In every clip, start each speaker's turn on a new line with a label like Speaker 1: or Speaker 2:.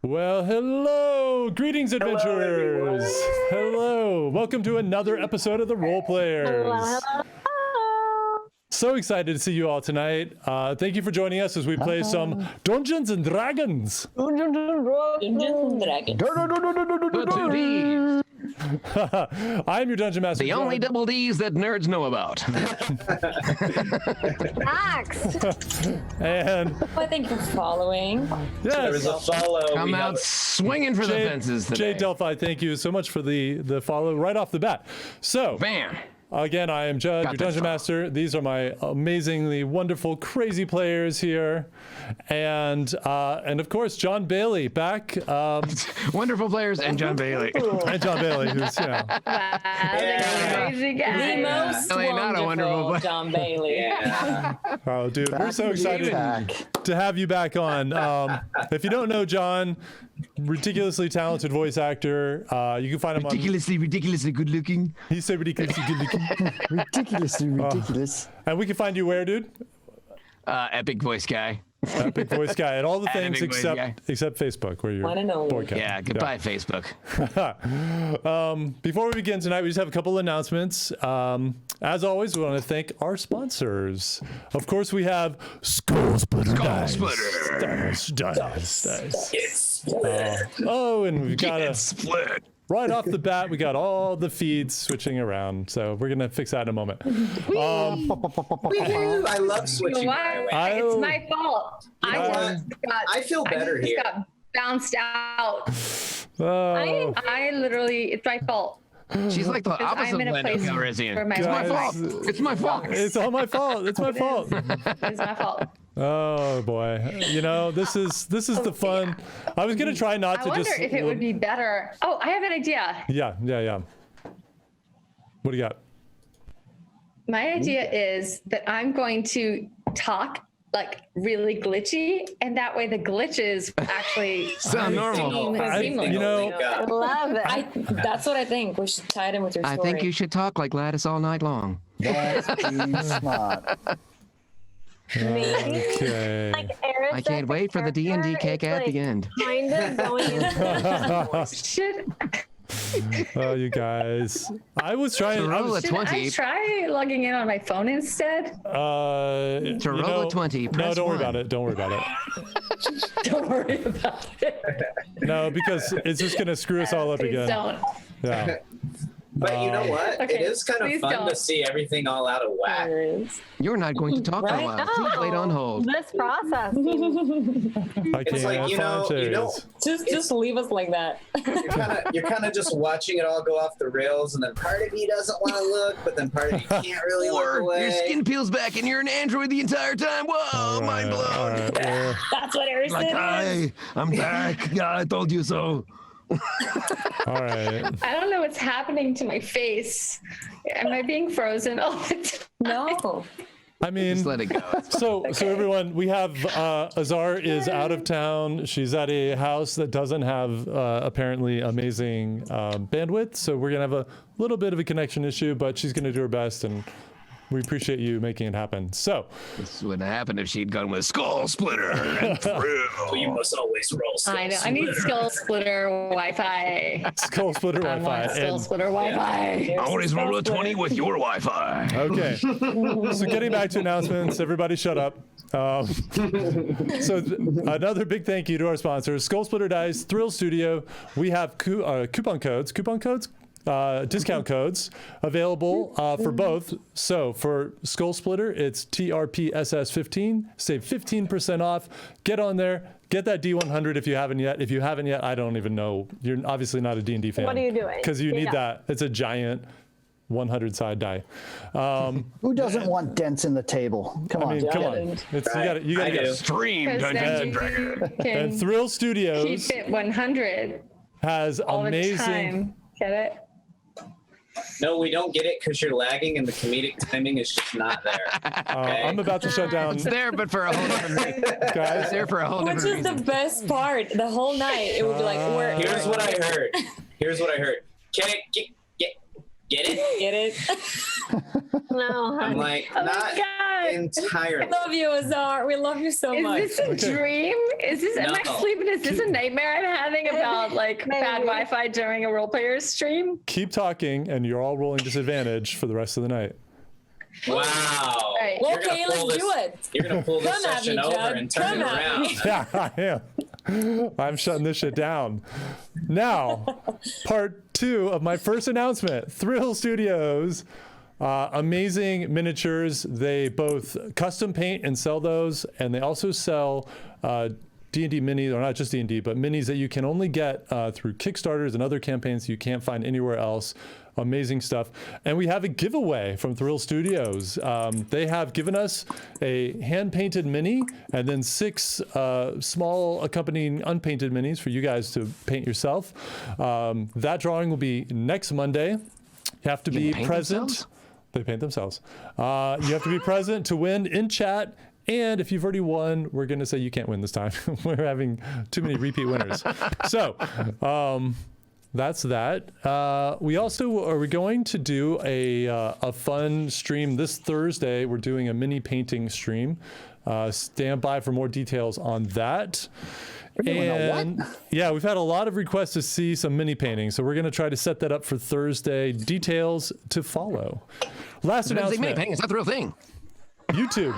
Speaker 1: Well, hello! Greetings, adventurers! Hello! Welcome to another episode of The Role Players. So excited to see you all tonight. Thank you for joining us as we play some Dungeons and Dragons.
Speaker 2: Dungeons and Dragons.
Speaker 1: I'm your Dungeon Master.
Speaker 3: The only double D's that nerds know about.
Speaker 4: Max!
Speaker 1: And
Speaker 2: Well, thank you for following.
Speaker 5: There was
Speaker 1: yes,
Speaker 5: a follow.
Speaker 3: Come out swinging for the fences today.
Speaker 1: Jay Delphi, thank you so much for the follow right off the bat. So,
Speaker 3: Bam.
Speaker 1: again, I am Judd,
Speaker 3: Got
Speaker 1: your
Speaker 3: this
Speaker 1: Dungeon
Speaker 3: far.
Speaker 1: Master. These are my amazingly wonderful, crazy players here. And of course, John Bailey back.
Speaker 3: Wonderful players and John Bailey.
Speaker 1: And John Bailey, who's, you know.
Speaker 4: Crazy guy.
Speaker 2: The most
Speaker 3: Really not a wonderful
Speaker 2: wonderful
Speaker 3: play.
Speaker 2: John Bailey.
Speaker 5: Yeah.
Speaker 1: Oh, dude, we're so excited to have you back on. If you don't know John, ridiculously talented voice actor. You can find him on.
Speaker 3: Ridiculously good looking.
Speaker 1: He's so ridiculously good looking.
Speaker 6: Ridiculously ridiculous.
Speaker 1: And we can find you where, dude?
Speaker 3: Epic voice guy.
Speaker 1: Epic voice guy and all the things
Speaker 3: Epic voice guy.
Speaker 1: except Facebook, where you're
Speaker 2: One and only.
Speaker 1: broadcasting.
Speaker 3: Yeah, goodbye, Facebook.
Speaker 1: Before we begin tonight, we just have a couple announcements. As always, we want to thank our sponsors. Of course, we have Skull Splitter. Dice. Oh, and we've got
Speaker 3: It's split.
Speaker 1: right off the bat, we got all the feeds switching around. So we're going to fix that in a moment.
Speaker 5: I love switching.
Speaker 4: Why?
Speaker 5: My way.
Speaker 4: It's my fault.
Speaker 5: I feel better here.
Speaker 4: Got bounced out.
Speaker 1: Oh,
Speaker 4: I literally, it's my fault.
Speaker 3: She's like the opposite
Speaker 4: I'm in a
Speaker 3: of
Speaker 4: place
Speaker 3: Calrissian.
Speaker 4: where my
Speaker 3: It's my
Speaker 1: Guys,
Speaker 3: fault. It's my fault.
Speaker 1: it's all my fault. It's my fault.
Speaker 4: It's my fault.
Speaker 1: Oh boy. You know, this is the fun. I was going to try not
Speaker 4: I
Speaker 1: to
Speaker 4: wonder
Speaker 1: just.
Speaker 4: if it would be better. Oh, I have an idea.
Speaker 1: Yeah. What do you got?
Speaker 4: My idea is that I'm going to talk like really glitchy, and that way the glitches actually
Speaker 3: Sound normal.
Speaker 4: seamless.
Speaker 1: You know,
Speaker 4: Love it.
Speaker 2: That's what I think. We should tie it in with your story.
Speaker 3: I think you should talk like Gladys all night long.
Speaker 6: That's smart.
Speaker 1: okay.
Speaker 3: I can't wait for the D&D cake at the end.
Speaker 4: Kind of going into Should
Speaker 1: Oh, you guys. I was trying. I
Speaker 3: Roll a
Speaker 1: was,
Speaker 4: I
Speaker 3: 20.
Speaker 4: try logging in on my phone instead?
Speaker 1: to
Speaker 3: roll a 20,
Speaker 1: No,
Speaker 3: press
Speaker 1: don't worry
Speaker 3: 1.
Speaker 1: about it. Don't worry about it.
Speaker 4: Don't worry about it.
Speaker 1: No, because it's just gonna screw us all up
Speaker 4: Please
Speaker 1: again.
Speaker 4: don't.
Speaker 1: Yeah.
Speaker 5: But you know what?
Speaker 4: Okay,
Speaker 5: It is kind of
Speaker 4: please
Speaker 5: fun
Speaker 4: don't.
Speaker 5: to see everything all out of whack.
Speaker 2: There is.
Speaker 3: You're not going to talk for a
Speaker 2: Right?
Speaker 3: while. Please wait on hold.
Speaker 4: This process.
Speaker 1: I can't
Speaker 5: It's like, you know,
Speaker 1: find
Speaker 5: you don't.
Speaker 1: cherries.
Speaker 2: Just leave us like that.
Speaker 5: You're kind of just watching it all go off the rails, and then part of you doesn't want to look, but then part of you can't really look
Speaker 3: Or
Speaker 5: away.
Speaker 3: your skin peels back and you're an android the entire time. Whoa, mind blown.
Speaker 1: All right, well,
Speaker 2: That's what Harrison
Speaker 3: Like,
Speaker 2: is.
Speaker 3: hi, I'm back. Yeah, I told you so.
Speaker 1: all right.
Speaker 4: I don't know what's happening to my face. Am I being frozen all the time?
Speaker 2: No.
Speaker 1: I mean,
Speaker 3: Just let it go.
Speaker 1: so everyone, we have Azar is out of town. She's at a house that doesn't have apparently amazing bandwidth, so we're gonna have a little bit of a connection issue, but she's gonna do her best, and we appreciate you making it happen. So,
Speaker 3: This would have happened if she'd gone with Skull Splitter and Thrill.
Speaker 5: You must always roll.
Speaker 4: I know. I need Skull Splitter Wi-Fi.
Speaker 1: Skull Splitter
Speaker 4: I want
Speaker 1: Wi-Fi.
Speaker 4: Skull
Speaker 1: And,
Speaker 4: Splitter Wi-Fi.
Speaker 3: Always roll a 20 with your Wi-Fi.
Speaker 1: okay, so getting back to announcements, everybody shut up. Another big thank you to our sponsors, Skull Splitter Dice, Thrill Studio. We have coupon codes, discount codes available for both. So for Skull Splitter, it's TRPSS15. Save 15% off. Get on there. Get that D100 if you haven't yet. If you haven't yet, I don't even know. You're obviously not a D&D fan.
Speaker 4: What are you doing?
Speaker 1: Because you need
Speaker 4: Yeah.
Speaker 1: that. It's a giant 100-side die.
Speaker 6: Who doesn't want dents in the table? Come
Speaker 1: I
Speaker 6: on.
Speaker 1: mean, come on. It's, you gotta
Speaker 5: I
Speaker 1: get
Speaker 5: do.
Speaker 3: Stream
Speaker 4: Because
Speaker 3: Dungeons
Speaker 4: then
Speaker 3: and Dragons.
Speaker 4: you can
Speaker 1: And Thrill Studios
Speaker 4: keep it 100
Speaker 1: has
Speaker 4: all the
Speaker 1: amazing.
Speaker 4: time. Get it?
Speaker 5: No, we don't get it because you're lagging and the comedic timing is just not there. Okay?
Speaker 1: I'm about to shut down,
Speaker 3: It's there, but for a whole different reason. It's
Speaker 1: guys.
Speaker 3: there for a whole
Speaker 2: Which
Speaker 3: different
Speaker 2: is the
Speaker 3: reason.
Speaker 2: best part. The whole night, it would be like,
Speaker 5: Here's what I heard. Get it? Get it?
Speaker 2: Get it?
Speaker 4: No,
Speaker 5: I'm
Speaker 4: honey.
Speaker 5: like,
Speaker 4: Oh my
Speaker 5: not
Speaker 4: God.
Speaker 5: entirely.
Speaker 2: I love you, Azar. We love you so much.
Speaker 4: Is this a dream? Is this, am I
Speaker 5: No.
Speaker 4: sleeping? Is this a nightmare I'm having about like bad
Speaker 2: Maybe.
Speaker 4: Wi-Fi during a role player's stream?
Speaker 1: Keep talking, and you're all rolling disadvantage for the rest of the night.
Speaker 5: Wow.
Speaker 4: Right.
Speaker 2: Well,
Speaker 5: You're gonna
Speaker 2: okay,
Speaker 5: pull
Speaker 2: let's do
Speaker 5: this-
Speaker 2: it.
Speaker 5: You're gonna pull this
Speaker 2: Come at
Speaker 5: session
Speaker 2: me,
Speaker 5: over
Speaker 2: Judd.
Speaker 5: and turn
Speaker 2: Come
Speaker 5: it
Speaker 2: at
Speaker 5: around.
Speaker 2: me.
Speaker 1: Yeah, I am. I'm shutting this shit down. Now, part 2 of my first announcement. Thrill Studios. Amazing miniatures. They both custom paint and sell those, and they also sell D&D minis, or not just D&D, but minis that you can only get through Kickstarters and other campaigns you can't find anywhere else. Amazing stuff. And we have a giveaway from Thrill Studios. They have given us a hand-painted mini and then 6 small accompanying unpainted minis for you guys to paint yourself. That drawing will be next Monday. You have to be
Speaker 3: paint
Speaker 1: present.
Speaker 3: themselves?
Speaker 1: They paint themselves. You have to be present to win in chat. And if you've already won, we're going to say you can't win this time. We're having too many repeat winners. So that's that. We also are going to do a fun stream this Thursday. We're doing a mini painting stream. Stand by for more details on that.
Speaker 6: doing a what?
Speaker 1: And yeah, we've had a lot of requests to see some mini paintings, so we're going to try to set that up for Thursday. Details to follow. Last
Speaker 3: Mini
Speaker 1: announcement.
Speaker 3: painting, it's not the real thing.
Speaker 1: YouTube.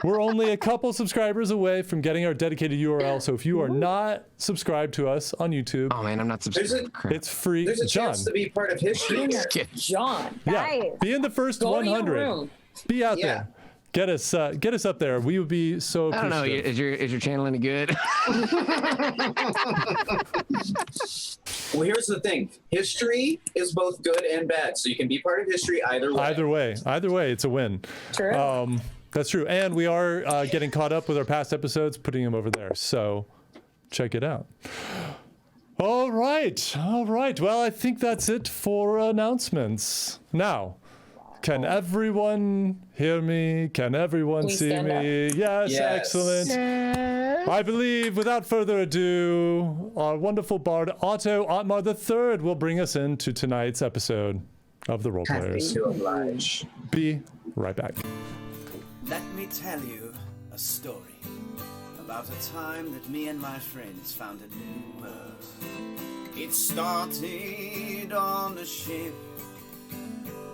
Speaker 1: We're only a couple subscribers away from getting our dedicated URL. So if you are not subscribed to us on YouTube,
Speaker 3: Oh man, I'm not
Speaker 5: There's
Speaker 3: subscribed.
Speaker 5: a-
Speaker 3: Crap.
Speaker 1: it's free.
Speaker 5: There's a
Speaker 1: John,
Speaker 5: chance to be part of history here.
Speaker 2: John.
Speaker 1: yeah,
Speaker 4: Guys.
Speaker 1: be in the first
Speaker 2: Go to your
Speaker 1: 100.
Speaker 2: room.
Speaker 1: Be out
Speaker 5: Yeah.
Speaker 1: there. Get us up there. We would be so
Speaker 3: I don't know.
Speaker 1: appreciative.
Speaker 3: Is your channel any good?
Speaker 5: Well, here's the thing. History is both good and bad, so you can be part of history either way.
Speaker 1: Either way, it's a win.
Speaker 2: True.
Speaker 1: That's true. And we are getting caught up with our past episodes, putting them over there. So check it out. All right. Well, I think that's it for announcements. Now, can everyone hear me? Can everyone
Speaker 2: We
Speaker 1: see
Speaker 2: stand
Speaker 1: me? Yes,
Speaker 5: Yes.
Speaker 1: excellent. I believe, without further ado, our wonderful bard Otto Otmar III will bring us into tonight's episode of The Role Players.
Speaker 5: To oblige.
Speaker 1: Be right back.
Speaker 7: Let me tell you a story about a time that me and my friends found a new world. It started on a ship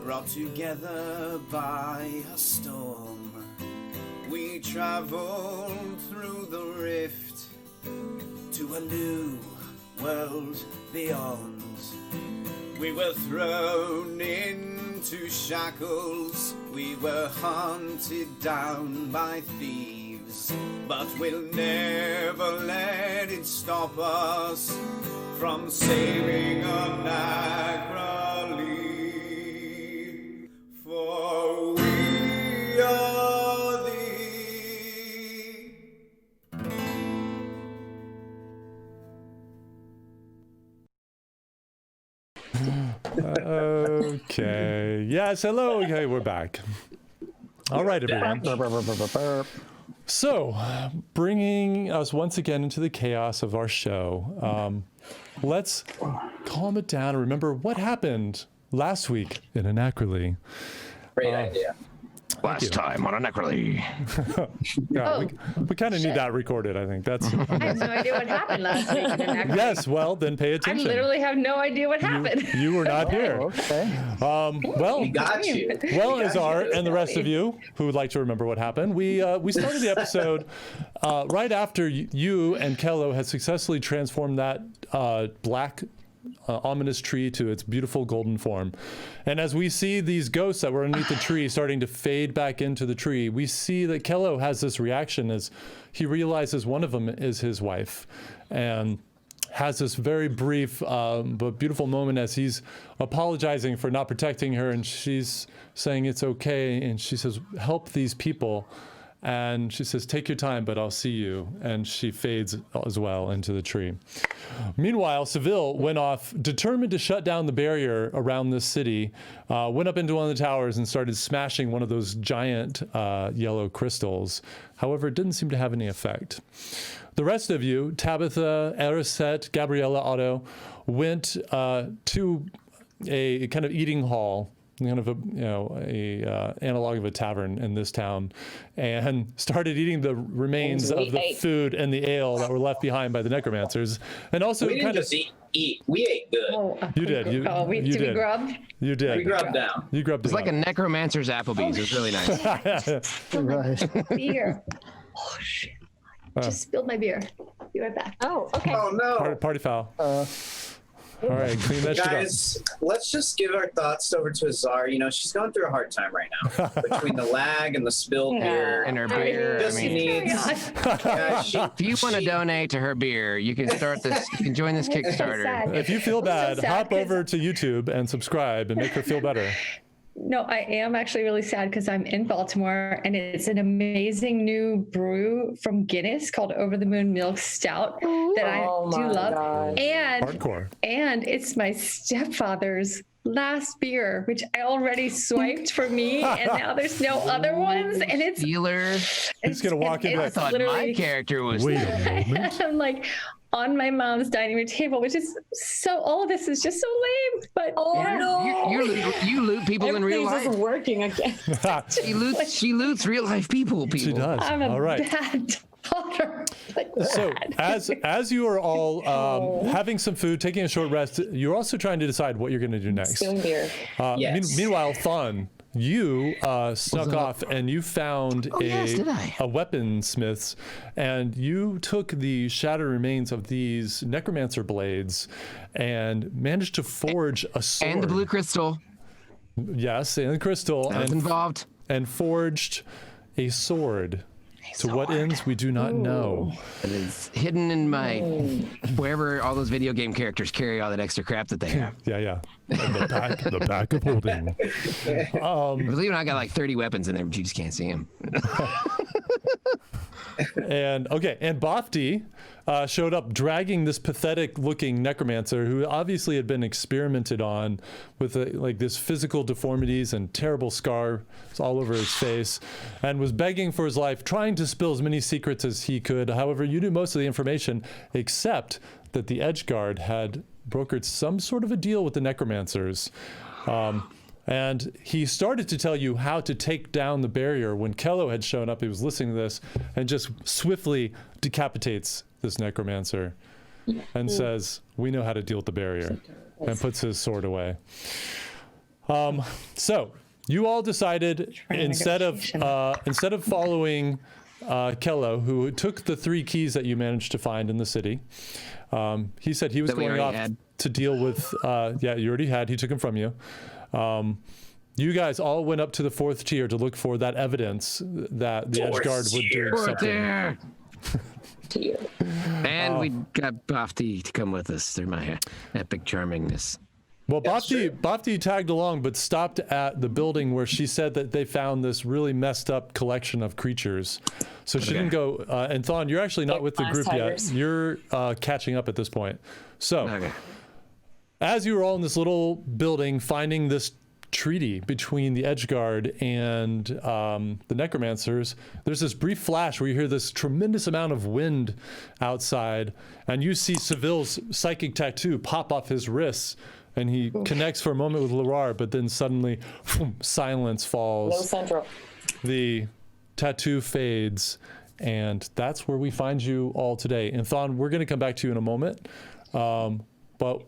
Speaker 7: brought together by a storm. We traveled through the rift to a new world beyond. We were thrown into shackles, we were hunted down by thieves, but we'll never let it stop us from sailing up Nacroli. For we are thee.
Speaker 1: Okay. Yes, hello. Okay, we're back. All right, everyone. So, bringing us once again into the chaos of our show, let's calm it down and remember what happened last week in Anacroli.
Speaker 5: Great idea.
Speaker 3: Last time on Anacroli.
Speaker 1: Yeah,
Speaker 4: Oh,
Speaker 1: we kind of need that recorded, I think. That's
Speaker 4: I have no idea what happened last week. in Anacroli.
Speaker 1: yes. Well, then pay
Speaker 4: I
Speaker 1: attention.
Speaker 4: literally have no idea what happened.
Speaker 1: You were not here.
Speaker 6: Okay.
Speaker 1: Well,
Speaker 5: We got you.
Speaker 1: Well,
Speaker 5: We got
Speaker 1: Azar
Speaker 5: you.
Speaker 1: and the rest of you who would like to remember what happened, we started the episode right after you and Kello had successfully transformed that black ominous tree to its beautiful golden form. And as we see these ghosts that were underneath the tree starting to fade back into the tree, we see that Kello has this reaction as he realizes one of them is his wife, and has this very brief but beautiful moment as he's apologizing for not protecting her, and she's saying it's okay, and she says, help these people. And she says, take your time, but I'll see you. And she fades as well into the tree. Meanwhile, Seville went off, determined to shut down the barrier around this city, went up into one of the towers and started smashing one of those giant yellow crystals. However, it didn't seem to have any effect. The rest of you, Tabitha, Erisette, Gabriella, Otto, went to a kind of eating hall kind of a analog of a tavern in this town, and started eating the remains
Speaker 2: And we
Speaker 1: of the
Speaker 2: ate.
Speaker 1: food and the ale that were left behind by the necromancers, and also
Speaker 5: We didn't
Speaker 1: kind of
Speaker 5: just eat. We ate good.
Speaker 1: You did. You
Speaker 4: Did we
Speaker 1: did.
Speaker 4: grub?
Speaker 1: you did.
Speaker 5: We grubbed down.
Speaker 1: You grubbed
Speaker 3: It's
Speaker 1: it
Speaker 3: like a necromancer's Applebee's. It was really nice.
Speaker 6: Right.
Speaker 4: Beer. Oh shit! I just spilled my beer. Be right back.
Speaker 2: Oh, okay.
Speaker 5: Oh no.
Speaker 1: party foul. All right, clean that shit up.
Speaker 5: Guys, let's just give our thoughts over to Azar. You know, she's going through a hard time right now between the lag and the spilled beer.
Speaker 3: And her beer. I
Speaker 5: Just
Speaker 3: mean,
Speaker 5: needs. Yeah,
Speaker 3: if you want to donate to her beer, you can start this. You can join this Kickstarter.
Speaker 4: sad.
Speaker 1: If you feel bad,
Speaker 4: sad
Speaker 1: hop
Speaker 4: 'cause-
Speaker 1: over to YouTube and subscribe and make her feel better.
Speaker 4: No, I am actually really sad because I'm in Baltimore and it's an amazing new brew from Guinness called Over the Moon Milk Stout that I
Speaker 2: Oh
Speaker 4: do
Speaker 2: my
Speaker 4: love.
Speaker 2: God.
Speaker 1: Hardcore.
Speaker 4: And it's my stepfather's last beer, which I already swiped for me, and now there's no other ones. And it's
Speaker 3: Dealer.
Speaker 1: He's gonna walk in
Speaker 3: I
Speaker 1: like,
Speaker 3: thought my character was.
Speaker 1: wait a moment.
Speaker 4: I'm like on my mom's dining room table, which is so, all of this is just so lame. But
Speaker 2: Oh
Speaker 4: yeah.
Speaker 2: no!
Speaker 3: You loot people in real
Speaker 2: Everything's
Speaker 3: life.
Speaker 2: just working again.
Speaker 3: She loots real life people.
Speaker 1: She does.
Speaker 4: I'm a
Speaker 1: All right.
Speaker 4: bad daughter. But
Speaker 1: So
Speaker 4: bad.
Speaker 1: as you are all having some food, taking a short rest, you're also trying to decide what you're going to do next.
Speaker 2: Spilling beer.
Speaker 5: Yes.
Speaker 1: Meanwhile, Thon, you snuck off and you found
Speaker 3: yes, did I?
Speaker 1: a weaponsmith's, and you took the shattered remains of these necromancer blades and managed to forge a sword.
Speaker 3: And the blue crystal.
Speaker 1: Yes, and the crystal,
Speaker 3: I was involved.
Speaker 1: and forged a sword. To what ends, we do not know.
Speaker 3: It is hidden in my wherever all those video game characters carry all that extra crap that they have.
Speaker 1: Yeah. And the back of holding.
Speaker 3: Believe it, I got like 30 weapons in there, but you just can't see them.
Speaker 1: And Bafti showed up dragging this pathetic-looking necromancer who obviously had been experimented on with like this physical deformities and terrible scars all over his face, and was begging for his life, trying to spill as many secrets as he could. However, you knew most of the information, except that the Edgeguard had brokered some sort of a deal with the necromancers. And he started to tell you how to take down the barrier when Kello had shown up. He was listening to this and just swiftly decapitates this necromancer and says, "We know how to deal with the barrier," and puts his sword away. So you all decided instead of following Kello, who took the 3 keys that you managed to find in the city, he said he was
Speaker 3: That we
Speaker 1: going
Speaker 3: already
Speaker 1: off
Speaker 3: had.
Speaker 1: to deal with. Yeah, you already had. He took them from you. You guys all went up to the 4th tier to look for that evidence that the
Speaker 5: Fourth
Speaker 1: Edgeguard would do
Speaker 5: tier.
Speaker 3: Right
Speaker 1: something.
Speaker 3: there.
Speaker 2: To you.
Speaker 3: And we got Bafti to come with us through my epic charmingness.
Speaker 1: Well,
Speaker 5: That's true.
Speaker 1: Bafti tagged along, but stopped at the building where she said that they found this really messed up collection of creatures. So she didn't go. And Thon, you're actually not
Speaker 2: Like
Speaker 1: with the
Speaker 2: glass
Speaker 1: group
Speaker 2: tigers.
Speaker 1: yet. You're catching up at this point. So
Speaker 3: Okay.
Speaker 1: as you were all in this little building finding this treaty between the Edgeguard and the necromancers, there's this brief flash where you hear this tremendous amount of wind outside, and you see Seville's psychic tattoo pop off his wrists, and he connects for a moment with Larar, but then suddenly silence
Speaker 2: No
Speaker 1: falls,
Speaker 2: central.
Speaker 1: the tattoo fades, and that's where we find you all today. And Thon, we're going to come back to you in a moment, but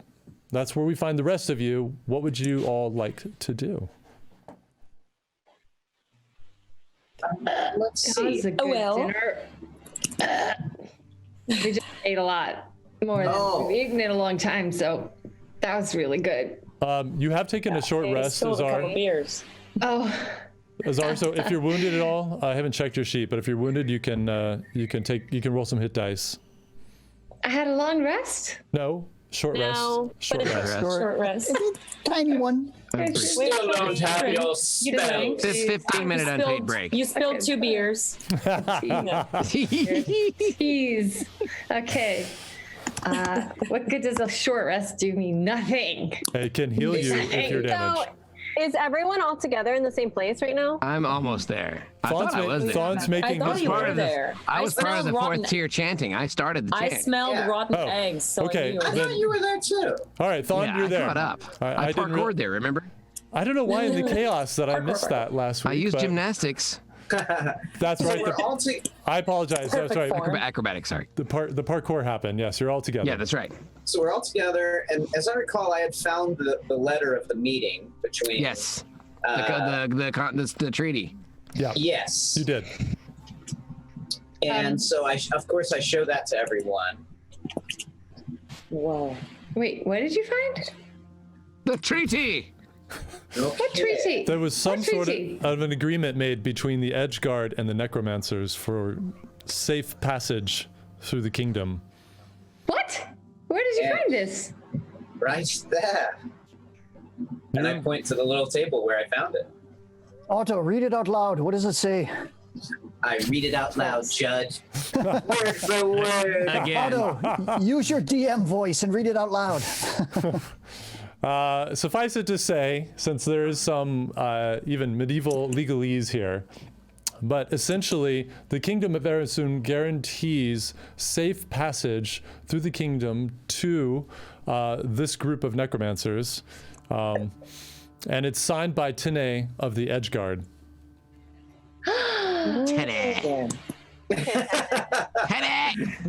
Speaker 1: that's where we find the rest of you. What would you all like to do?
Speaker 5: Let's
Speaker 4: That was
Speaker 5: see.
Speaker 4: a good
Speaker 2: well.
Speaker 4: dinner. We just ate a lot more than
Speaker 5: Oh.
Speaker 4: we've eaten in a long time, so that was really good.
Speaker 1: You have taken a short
Speaker 2: And
Speaker 1: rest,
Speaker 2: spilled a couple
Speaker 1: Azar.
Speaker 2: beers.
Speaker 4: Oh,
Speaker 1: Azar, so if you're wounded at all, I haven't checked your sheet, but if you're wounded, you can roll some hit dice.
Speaker 4: I had a long rest.
Speaker 1: No, short
Speaker 2: No,
Speaker 1: rest. Short
Speaker 2: but it's
Speaker 1: rest.
Speaker 2: a short rest.
Speaker 6: Tiny one.
Speaker 5: Still don't have your
Speaker 2: You
Speaker 5: spells.
Speaker 2: drank.
Speaker 3: This 15-minute unpaid
Speaker 2: Spilled-
Speaker 3: break.
Speaker 2: You spilled 2 beers.
Speaker 4: Jeez. Okay. What good does a short rest do me? Nothing.
Speaker 1: It can heal you if you're
Speaker 8: So,
Speaker 1: damaged.
Speaker 8: is everyone all together in the same place right now?
Speaker 3: I'm almost there. I thought I was there.
Speaker 1: Thon's
Speaker 2: I
Speaker 1: making
Speaker 2: thought
Speaker 1: his
Speaker 2: you
Speaker 1: way.
Speaker 2: were there.
Speaker 3: I was part of the
Speaker 2: smelled
Speaker 3: 4th
Speaker 2: rotten-
Speaker 3: tier chanting. I started the
Speaker 2: I
Speaker 3: chant.
Speaker 2: smelled
Speaker 5: Yeah.
Speaker 2: rotten
Speaker 1: Oh,
Speaker 2: eggs. So
Speaker 1: okay,
Speaker 2: I knew it was
Speaker 1: then-
Speaker 5: I thought you were there too.
Speaker 1: All right, Thon,
Speaker 3: Yeah,
Speaker 1: you're
Speaker 3: I
Speaker 1: there.
Speaker 3: caught up.
Speaker 1: I
Speaker 3: I
Speaker 1: didn't
Speaker 3: parkoured there, remember?
Speaker 1: I don't know why in the chaos that I missed that last week.
Speaker 3: I used
Speaker 1: but
Speaker 3: gymnastics.
Speaker 1: That's
Speaker 5: So
Speaker 1: right.
Speaker 5: we're all
Speaker 1: I apologize. That's right.
Speaker 2: form.
Speaker 3: Acrobatics, sorry.
Speaker 1: The parkour happened. Yes, you're all together.
Speaker 3: Yeah, that's right.
Speaker 5: So we're all together, and as I recall, I had found the letter of the meeting between.
Speaker 3: Yes. The treaty.
Speaker 1: Yeah.
Speaker 5: Yes.
Speaker 1: You did.
Speaker 5: And so of course, I show that to everyone.
Speaker 2: Whoa.
Speaker 4: Wait, what did you find?
Speaker 3: The treaty.
Speaker 4: What treaty?
Speaker 1: There was some
Speaker 4: What
Speaker 1: sort
Speaker 4: treaty?
Speaker 1: of an agreement made between the Edgeguard and the Necromancers for safe passage through the kingdom.
Speaker 4: What? Where did you
Speaker 5: Yeah.
Speaker 4: find this?
Speaker 5: Right there. And I point to the little table where I found it.
Speaker 6: Otto, read it out loud. What does it say?
Speaker 5: I read it out loud, Judge. Word for word.
Speaker 3: Again.
Speaker 6: Otto, use your DM voice and read it out loud.
Speaker 1: Suffice it to say, since there is some even medieval legalese here, but essentially the Kingdom of Erisund guarantees safe passage through the kingdom to this group of necromancers, and it's signed by Tene of the Edgeguard.
Speaker 3: Teddy.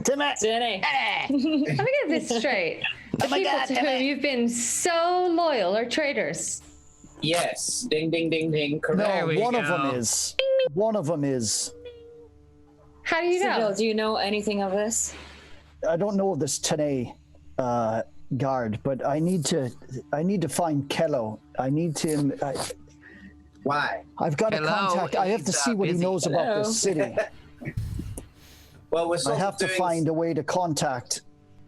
Speaker 6: Timmy!
Speaker 2: Jenny.
Speaker 4: Let me get this straight. The people to whom you've been so loyal are traitors.
Speaker 5: Yes. Ding, ding, ding, ding.
Speaker 6: No,
Speaker 5: Correct.
Speaker 3: we
Speaker 6: one of
Speaker 3: go.
Speaker 6: them is. One of them is.
Speaker 4: How do you know?
Speaker 2: Seville, do you know anything of this?
Speaker 6: I don't know this Tene guard, but I need to find Kello. I need to.
Speaker 5: Why?
Speaker 6: I've got to
Speaker 3: Hello,
Speaker 6: contact. I have to
Speaker 3: he's,
Speaker 6: see what he
Speaker 3: busy.
Speaker 6: knows about
Speaker 2: Hello.
Speaker 6: this city.
Speaker 5: Well, we're
Speaker 6: I
Speaker 5: sort
Speaker 6: have
Speaker 5: of
Speaker 6: to
Speaker 5: doing.
Speaker 6: find a way to contact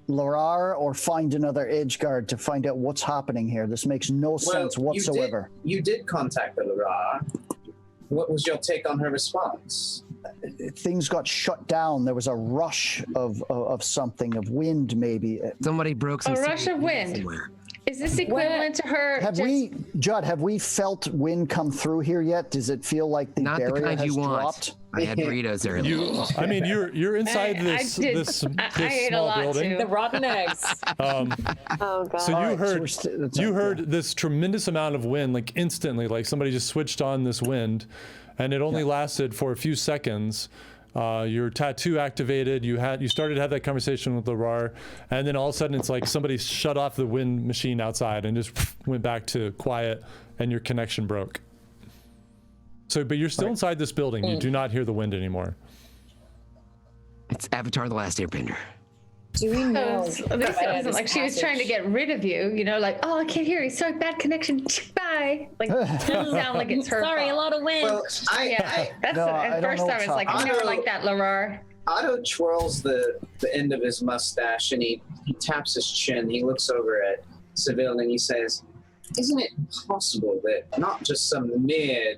Speaker 6: Lorar or find another Edgeguard to find out what's happening here. This makes no sense whatsoever.
Speaker 5: You did contact the Lara. What was your take on her response?
Speaker 6: Things got shut down. There was a rush of something, of wind maybe.
Speaker 3: Somebody broke some.
Speaker 4: A rush of wind.
Speaker 3: somewhere.
Speaker 4: Is this equivalent to her?
Speaker 6: Have Judd, have we felt wind come through here yet? Does it feel like the
Speaker 3: Not the
Speaker 6: barrier
Speaker 3: kind
Speaker 6: has
Speaker 3: you want.
Speaker 6: dropped?
Speaker 3: I had burritos earlier.
Speaker 1: I mean, you're inside this
Speaker 4: I ate a
Speaker 1: small
Speaker 4: lot
Speaker 1: building.
Speaker 4: too.
Speaker 2: The rotten eggs.
Speaker 8: Oh god.
Speaker 1: So you
Speaker 6: Alright, so
Speaker 1: heard
Speaker 6: we're that's
Speaker 1: you
Speaker 6: not
Speaker 1: heard
Speaker 6: good.
Speaker 1: this tremendous amount of wind, like instantly, like somebody just switched on this wind, and it only lasted for a few seconds. Your tattoo activated. You started to have that conversation with Lorar, and then all of a sudden it's like somebody shut off the wind machine outside and just went back to quiet, and your connection broke. So, but you're still inside this building. You do not hear the wind anymore.
Speaker 3: It's Avatar: The Last Airbender.
Speaker 2: Do we know?
Speaker 4: This wasn't like she was trying to get rid of you, like, oh, I can't hear you. Sorry, bad connection. Bye. Like, doesn't sound like it's her
Speaker 2: Sorry, a
Speaker 4: fault.
Speaker 2: lot of wind.
Speaker 5: Well,
Speaker 4: Yeah, that's
Speaker 6: No,
Speaker 4: what,
Speaker 6: I
Speaker 4: at
Speaker 6: don't
Speaker 4: first
Speaker 6: know
Speaker 4: I was
Speaker 6: what's
Speaker 4: like, I
Speaker 5: happening.
Speaker 4: never like that, Lorar.
Speaker 5: Otto twirls the end of his mustache and he taps his chin. He looks over at Seville and he says, "Isn't it possible that not just some mere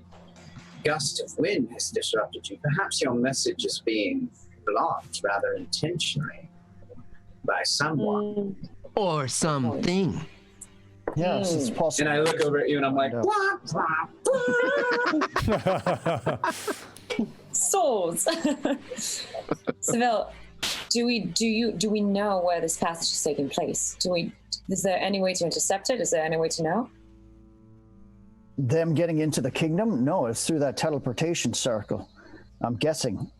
Speaker 5: gust of wind has disrupted you? Perhaps your message is being blocked rather intentionally by someone."
Speaker 3: Or something.
Speaker 6: Yes, it's possible.
Speaker 5: And I look over at you and I'm like,
Speaker 6: No.
Speaker 5: "Blah, blah, blah."
Speaker 2: Souls. Seville, do we know where this passage is taking place? Is there any way to intercept it? Is there any way to know?
Speaker 6: Them getting into the kingdom? No, it's through that teleportation circle. I'm guessing.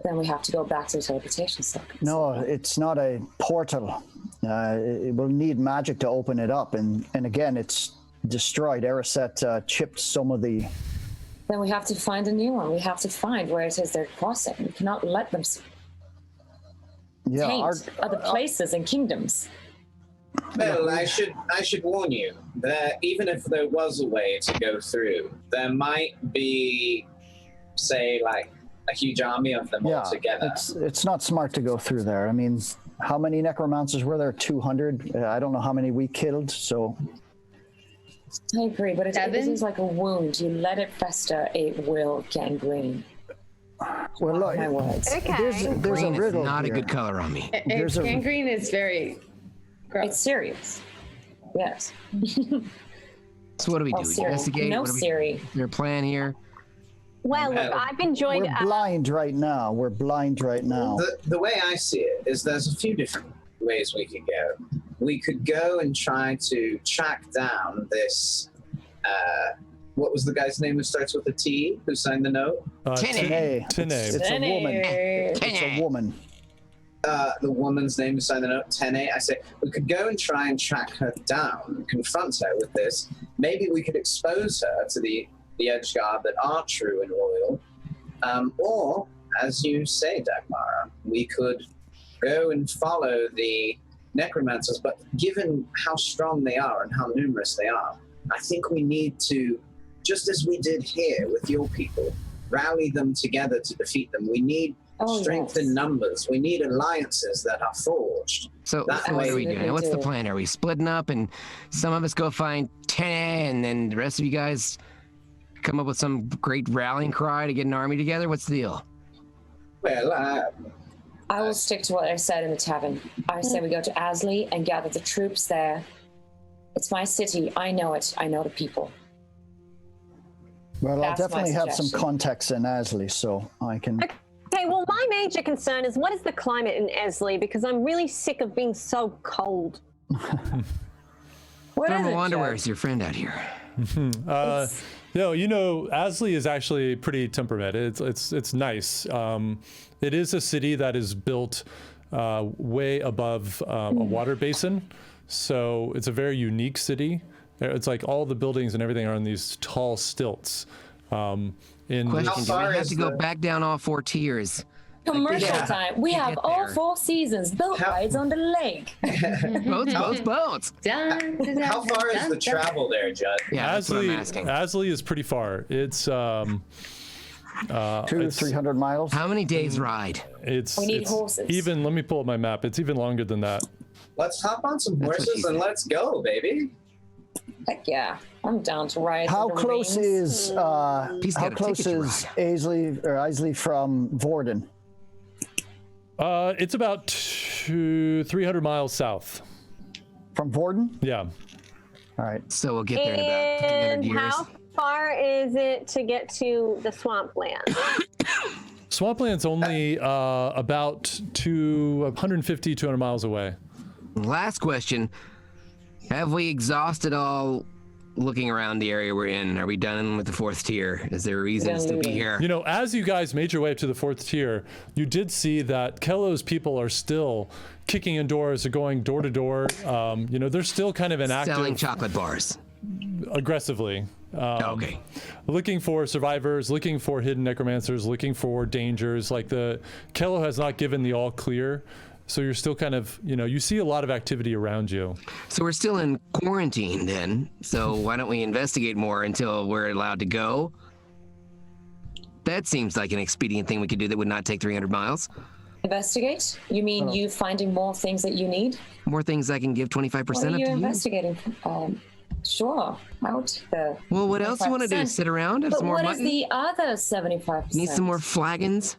Speaker 2: Then we have to go back to the teleportation circle.
Speaker 6: No, it's not a portal. It will need magic to open it up, and again, it's destroyed. Erised chipped some of the.
Speaker 2: Then we have to find a new one. We have to find where it is they're crossing. We cannot let them
Speaker 6: Yeah,
Speaker 2: taint other places and kingdoms.
Speaker 5: Well, I should warn you that even if there was a way to go through, there might be, say, like a huge army of them all together.
Speaker 6: It's not smart to go through there. I mean, how many necromancers were there? 200. I don't know how many we killed. So
Speaker 2: I agree, but it
Speaker 4: Devin?
Speaker 2: is like a wound. You let it fester, it will gangrene.
Speaker 6: well, look,
Speaker 2: My words.
Speaker 8: Okay.
Speaker 6: there's a
Speaker 3: Green is
Speaker 6: riddle
Speaker 3: not
Speaker 6: here.
Speaker 3: a good color on me.
Speaker 6: There's a-
Speaker 4: Gangrene is very gross.
Speaker 2: It's serious. Yes.
Speaker 3: So what do we do?
Speaker 2: Oh, Siri.
Speaker 3: Investigate?
Speaker 2: No,
Speaker 3: What do we-
Speaker 2: Siri.
Speaker 3: Is there a plan here?
Speaker 8: Well, look, I've been joined.
Speaker 6: We're blind right now. We're blind right now.
Speaker 5: The way I see it is there's a few different ways we could go. We could go and try to track down this What was the guy's name who starts with a T? Who signed the note?
Speaker 6: Tene.
Speaker 1: Tene.
Speaker 6: It's a woman. It's a woman.
Speaker 5: The woman's name who signed the note, Tene. I say we could go and try and track her down, confront her with this. Maybe we could expose her to the Edgeguard that are true and loyal. Or, as you say, Dagmara, we could go and follow the necromancers, but given how strong they are and how numerous they are, I think we need to, just as we did here with your people, rally them together to defeat them. We need strength in numbers. We need alliances that are forged.
Speaker 3: So what are we doing? What's the plan? Are we splitting up and some of us go find 10 and then the rest of you guys come up with some great rallying cry to get an army together? What's the deal?
Speaker 5: Well,
Speaker 2: I will stick to what I said in the tavern. I say we go to Asley and gather the troops there. It's my city. I know it. I know the people.
Speaker 6: Well,
Speaker 2: That's
Speaker 6: I'll
Speaker 2: my
Speaker 6: definitely have some
Speaker 2: suggestion.
Speaker 6: contacts in Asley, so I can.
Speaker 8: Okay, well, my major concern is what is the climate in Esley? Because I'm really sick of being so cold.
Speaker 2: What is
Speaker 3: Thermal
Speaker 2: it,
Speaker 3: underwear
Speaker 2: Joe?
Speaker 3: is your friend out here.
Speaker 1: Asley is actually pretty temperamented. It's nice. It is a city that is built way above a water basin, so it's a very unique city. It's like all the buildings and everything are on these tall stilts.
Speaker 3: Question, do
Speaker 5: far
Speaker 3: we have
Speaker 5: is
Speaker 3: to go
Speaker 5: the-
Speaker 3: back down all 4 tiers?
Speaker 2: Commercial
Speaker 5: Yeah.
Speaker 2: time. We
Speaker 3: To
Speaker 2: have
Speaker 3: get
Speaker 2: all
Speaker 3: there.
Speaker 2: 4 seasons. Boat
Speaker 5: How-
Speaker 2: rides on the lake.
Speaker 3: Boats.
Speaker 4: Dun, dun,
Speaker 5: how
Speaker 4: dun,
Speaker 5: far is
Speaker 4: dun,
Speaker 5: the
Speaker 4: dun.
Speaker 5: travel there, Judd?
Speaker 3: Yeah, that's what I'm
Speaker 1: Asley,
Speaker 3: asking.
Speaker 1: Asley is pretty far. It's
Speaker 6: 300 miles.
Speaker 3: How many days ride?
Speaker 1: it's
Speaker 2: We need
Speaker 1: it's
Speaker 2: horses.
Speaker 1: even. Let me pull up my map. It's even longer than that.
Speaker 5: Let's hop on some
Speaker 3: That's what
Speaker 5: horses
Speaker 3: she
Speaker 5: and
Speaker 3: said.
Speaker 5: let's go, baby.
Speaker 2: Heck yeah. I'm down to ride.
Speaker 6: How
Speaker 2: through the
Speaker 6: close
Speaker 2: ravines.
Speaker 6: is
Speaker 3: He's
Speaker 6: how
Speaker 3: got a
Speaker 6: close
Speaker 3: ticket to
Speaker 6: is Isley from Vorden?
Speaker 1: It's about 300 miles south.
Speaker 6: From Vorden?
Speaker 1: Yeah.
Speaker 6: All right.
Speaker 3: So we'll get there in about 300
Speaker 8: And
Speaker 3: years.
Speaker 8: how far is it to get to the swampland?
Speaker 1: Swampland's only about 150, 200 miles away.
Speaker 3: Last question. Have we exhausted all looking around the area we're in? Are we done with the 4th tier? Is there reasons to be
Speaker 2: looting.
Speaker 3: here?
Speaker 1: You know, as you guys made your way up to the 4th tier, you did see that Kello's people are still kicking in doors or going door to door. You know, they're still kind of an
Speaker 3: Selling
Speaker 1: active,
Speaker 3: chocolate bars.
Speaker 1: aggressively.
Speaker 3: Okay.
Speaker 1: Looking for survivors, looking for hidden necromancers, looking for dangers. Like Kello has not given the all clear. So you're still kind of, you know, you see a lot of activity around you.
Speaker 3: So we're still in quarantine then. So why don't we investigate more until we're allowed to go? That seems like an expedient thing we could do that would not take 300 miles.
Speaker 2: Investigate? You mean you finding more things that you need?
Speaker 3: More things I can give 25%
Speaker 2: What are
Speaker 3: up
Speaker 2: you
Speaker 3: to you.
Speaker 2: investigating? Sure. Out the.
Speaker 3: Well, what else you want to do?
Speaker 2: 25%.
Speaker 3: Sit around, have
Speaker 2: But
Speaker 3: some more
Speaker 2: what is
Speaker 3: mutton?
Speaker 2: the other 75%?
Speaker 3: Need some more flagons?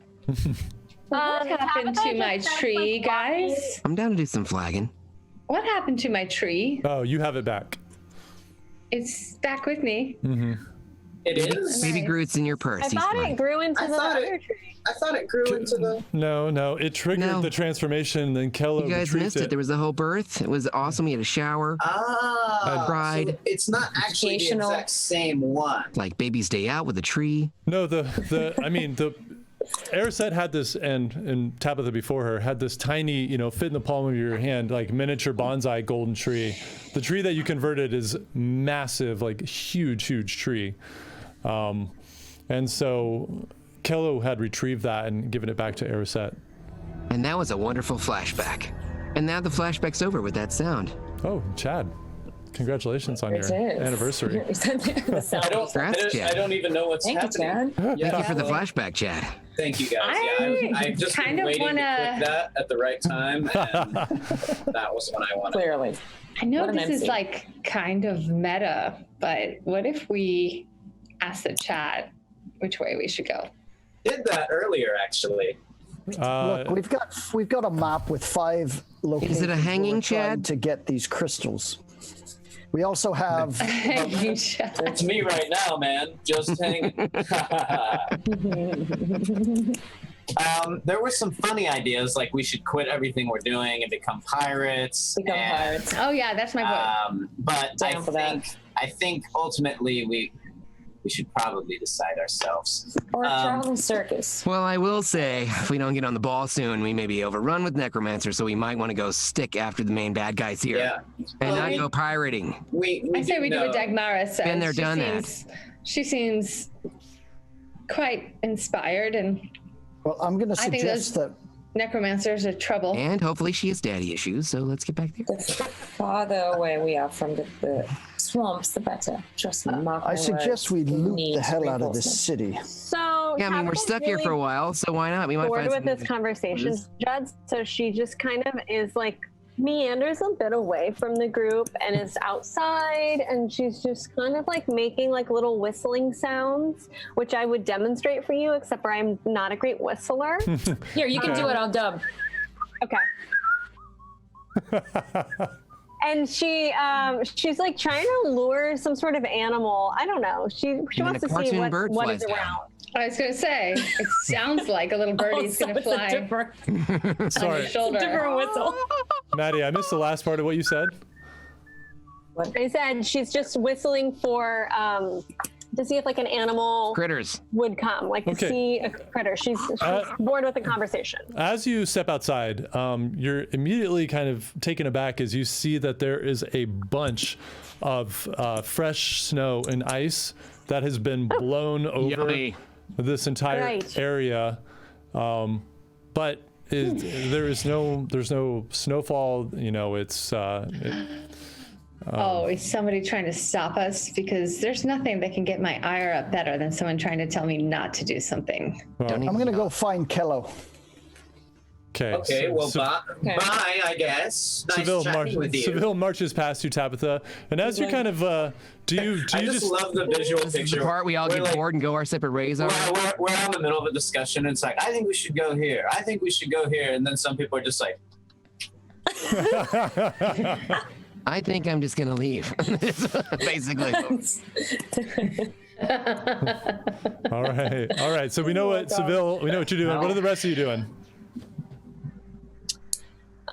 Speaker 4: What happened to my tree, guys?
Speaker 3: I'm down to do some flagging.
Speaker 4: What happened to my tree?
Speaker 1: Oh, you have it back.
Speaker 4: It's back with me.
Speaker 5: It is?
Speaker 3: Baby Groot's in your purse.
Speaker 8: I
Speaker 3: He's
Speaker 8: thought
Speaker 3: fine.
Speaker 8: it grew into
Speaker 5: I
Speaker 8: the
Speaker 5: thought
Speaker 8: other
Speaker 5: it-
Speaker 8: tree.
Speaker 5: I thought it grew into the...
Speaker 1: No, it triggered
Speaker 3: No.
Speaker 1: the transformation, then Kello
Speaker 3: You guys
Speaker 1: retrieved
Speaker 3: missed it. There was a whole birth. It was awesome. We had a shower.
Speaker 5: Ah,
Speaker 3: bride.
Speaker 5: so it's not actually the
Speaker 2: Educational.
Speaker 5: exact same one.
Speaker 3: Like baby's day out with a tree.
Speaker 1: No, the Erisette had this, and Tabitha before her had this tiny, you know, fit in the palm of your hand, like miniature bonsai golden tree. The tree that you converted is massive, like huge tree. And so Kello had retrieved that and given it back to Erisette.
Speaker 3: And that was a wonderful flashback. And now the flashback's over with that sound.
Speaker 1: Oh, Chad, congratulations on
Speaker 2: It
Speaker 1: your
Speaker 2: is.
Speaker 1: anniversary.
Speaker 2: The sound.
Speaker 3: Congrats, Chad.
Speaker 5: I don't even know what's
Speaker 2: Thank you,
Speaker 5: happening.
Speaker 2: Chad.
Speaker 5: Yeah,
Speaker 3: Thank you for the
Speaker 5: well,
Speaker 3: flashback, Chad.
Speaker 5: Thank you, guys. Yeah, I've just
Speaker 4: kind
Speaker 5: been
Speaker 4: of
Speaker 5: waiting to
Speaker 4: wanna-
Speaker 5: click that at the right time, and that was when I wanted.
Speaker 2: Clearly.
Speaker 4: I know
Speaker 2: What an
Speaker 4: this is
Speaker 2: MC.
Speaker 4: like kind of meta, but what if we ask the chat which way we should go?
Speaker 5: Did that earlier, actually.
Speaker 6: Look, we've got a map with 5 locations.
Speaker 3: Is it a
Speaker 6: where
Speaker 3: hanging,
Speaker 6: we're trying
Speaker 3: Chad?
Speaker 6: To get these crystals. We also have.
Speaker 5: It's me right now, man. Just hanging. There were some funny ideas, like we should quit everything we're doing and become pirates.
Speaker 2: Become pirates.
Speaker 4: Oh yeah, that's my vote.
Speaker 5: But
Speaker 2: Down
Speaker 5: I
Speaker 2: for that.
Speaker 5: think I think ultimately we should probably decide ourselves.
Speaker 2: Or a traveling circus.
Speaker 3: Well, I will say, if we don't get on the ball soon, we may be overrun with necromancers, so we might want to go stick after the main bad guys here.
Speaker 5: Yeah.
Speaker 3: And
Speaker 5: Well,
Speaker 3: not
Speaker 5: we-
Speaker 3: go pirating.
Speaker 4: I say we do what Dagmara says.
Speaker 3: Been there, done that.
Speaker 4: She seems quite inspired, and
Speaker 6: Well, I'm going to
Speaker 4: I think
Speaker 6: suggest that
Speaker 4: necromancers are trouble.
Speaker 3: And hopefully she has daddy issues, so let's get back there.
Speaker 2: The farther away we are from the swamps, the better. Trust me, mark
Speaker 6: I
Speaker 2: my
Speaker 6: suggest we
Speaker 2: words.
Speaker 6: loot
Speaker 2: need
Speaker 6: the hell out of this
Speaker 2: reinforcement.
Speaker 6: city.
Speaker 8: So
Speaker 3: Yeah, I mean, we're
Speaker 8: Tabitha's
Speaker 3: stuck here for a
Speaker 8: really
Speaker 3: while, so why not? We might
Speaker 8: bored
Speaker 3: find
Speaker 8: with this
Speaker 3: something.
Speaker 8: conversation, Judd. So she just kind of is like meanders a bit away from the group and is outside, and she's just kind of like making like little whistling sounds, which I would demonstrate for you, except for I'm not a great whistler.
Speaker 2: Here, you can do it. I'll dub.
Speaker 8: Okay. And she's like trying to lure some sort of animal. I don't know. She
Speaker 3: then
Speaker 8: wants
Speaker 3: a
Speaker 8: to see
Speaker 3: cartoon
Speaker 8: what
Speaker 3: bird
Speaker 8: is
Speaker 3: flies down.
Speaker 8: around.
Speaker 4: I was gonna say, it sounds like a little birdie's
Speaker 2: Oh,
Speaker 4: gonna
Speaker 2: so it's a
Speaker 4: fly
Speaker 2: different,
Speaker 4: on
Speaker 1: Sorry,
Speaker 4: your shoulder.
Speaker 2: different whistle.
Speaker 1: Maddie, I missed the last part of what you said.
Speaker 8: I said she's just whistling for to see if like an animal
Speaker 3: Critters.
Speaker 8: would come, like to
Speaker 1: Okay.
Speaker 8: see a critter. She's bored with the conversation.
Speaker 1: As you step outside, you're immediately kind of taken aback as you see that there is a bunch of fresh snow and ice that has been blown over
Speaker 3: Yummy.
Speaker 1: this entire
Speaker 8: Right.
Speaker 1: area. But there's no snowfall. You know, it's
Speaker 4: Oh, is somebody trying to stop us? Because there's nothing that can get my ire up better than someone trying to tell me not to do something.
Speaker 3: Don't
Speaker 6: I'm
Speaker 3: even
Speaker 6: going to
Speaker 3: know.
Speaker 6: go find Kello.
Speaker 1: okay.
Speaker 5: Okay, well, bye,
Speaker 2: Okay.
Speaker 5: I guess. Nice chatting with you.
Speaker 1: Seville marches past you, Tabitha, and as you kind of do you
Speaker 5: I
Speaker 1: you
Speaker 5: just love the visual
Speaker 3: This is
Speaker 5: picture.
Speaker 3: the part we all
Speaker 5: We're
Speaker 3: get
Speaker 5: like-
Speaker 3: bored and go our separate ways. All right.
Speaker 5: We're in the middle of a discussion, and it's like, I think we should go here. I think we should go here. And then some people are just like,
Speaker 3: I think I'm just gonna leave. Basically.
Speaker 1: all right. So we know what Seville, we know what you're doing. What are the rest of you doing?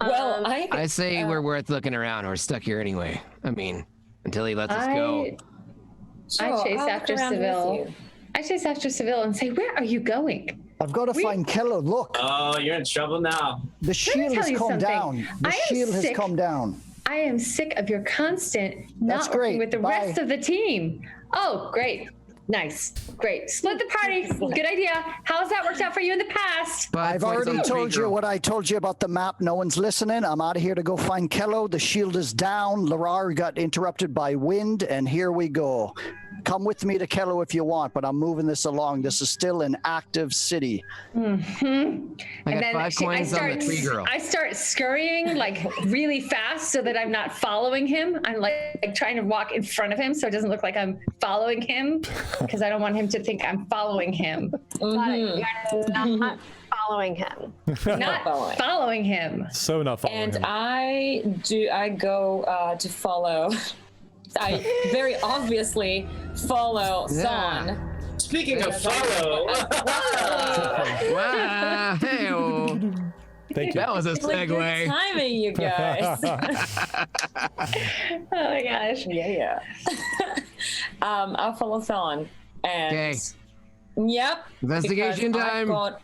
Speaker 2: Well,
Speaker 3: I say we're worth looking around. We're stuck here anyway. I mean, until he lets us go.
Speaker 2: Sure,
Speaker 4: chase
Speaker 2: I'll look
Speaker 4: after
Speaker 2: around with
Speaker 4: Seville.
Speaker 2: you.
Speaker 4: I chase after Seville and say, "Where are you going?"
Speaker 6: I've got to find Kello. Look,
Speaker 5: oh, you're in trouble now.
Speaker 6: the shield
Speaker 4: tell
Speaker 6: has
Speaker 4: you
Speaker 6: come
Speaker 4: something.
Speaker 6: down. The
Speaker 4: I am
Speaker 6: shield has
Speaker 4: sick.
Speaker 6: come down.
Speaker 4: I am sick of your constant
Speaker 6: That's
Speaker 4: not
Speaker 6: great.
Speaker 4: working with the
Speaker 6: Bye.
Speaker 4: rest of the team. Oh, great. Nice. Great. Split the party. Good idea. How's that worked out for you in the past?
Speaker 6: I've already told you what I told you about the map. No one's listening. I'm out of here to go find Kello. The shield is down. Larar got interrupted by wind, and here we go. Come with me to Kello if you want, but I'm moving this along. This is still an active city.
Speaker 3: I got 5 coins on the tree girl.
Speaker 4: I start scurrying like really fast so that I'm not following him. I'm like trying to walk in front of him so it doesn't look like I'm following him because I don't want him to think I'm following him.
Speaker 8: But you're not following him.
Speaker 4: Not following him.
Speaker 1: So not following
Speaker 2: And
Speaker 1: him.
Speaker 2: I go to follow. I very obviously follow Zon.
Speaker 5: Speaking of follow,
Speaker 3: Wow. Hey-oh.
Speaker 1: Thank you.
Speaker 3: That was a
Speaker 2: Like, good
Speaker 3: segue.
Speaker 2: timing, you guys.
Speaker 4: Oh my gosh.
Speaker 2: yeah. I'll follow Thon. And
Speaker 3: Okay.
Speaker 2: yep.
Speaker 3: Investigation
Speaker 2: because
Speaker 3: time.
Speaker 2: I've got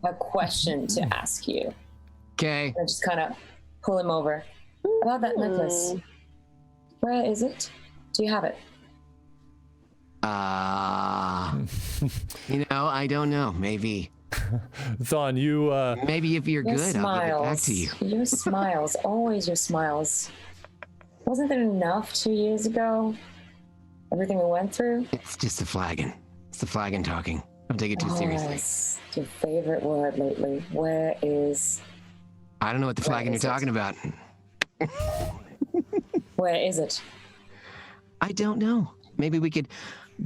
Speaker 2: a question to ask you.
Speaker 3: Okay.
Speaker 2: I just kind of pull him over. About that necklace. Where is it? Do you have it?
Speaker 3: You know, I don't know. Maybe
Speaker 1: Thon, you
Speaker 3: if you're
Speaker 2: Your
Speaker 3: good, I'll give it back
Speaker 2: smiles.
Speaker 3: to you.
Speaker 2: Your smiles. Always your smiles. Wasn't it enough 2 years ago? Everything we went through?
Speaker 3: It's just a flagon. It's the flagon talking. Don't take it too seriously.
Speaker 2: Yes. Your favorite word lately. Where is...
Speaker 3: I don't know what the flagon you're
Speaker 2: is it?
Speaker 3: talking about.
Speaker 2: Where is it?
Speaker 3: I don't know. Maybe we could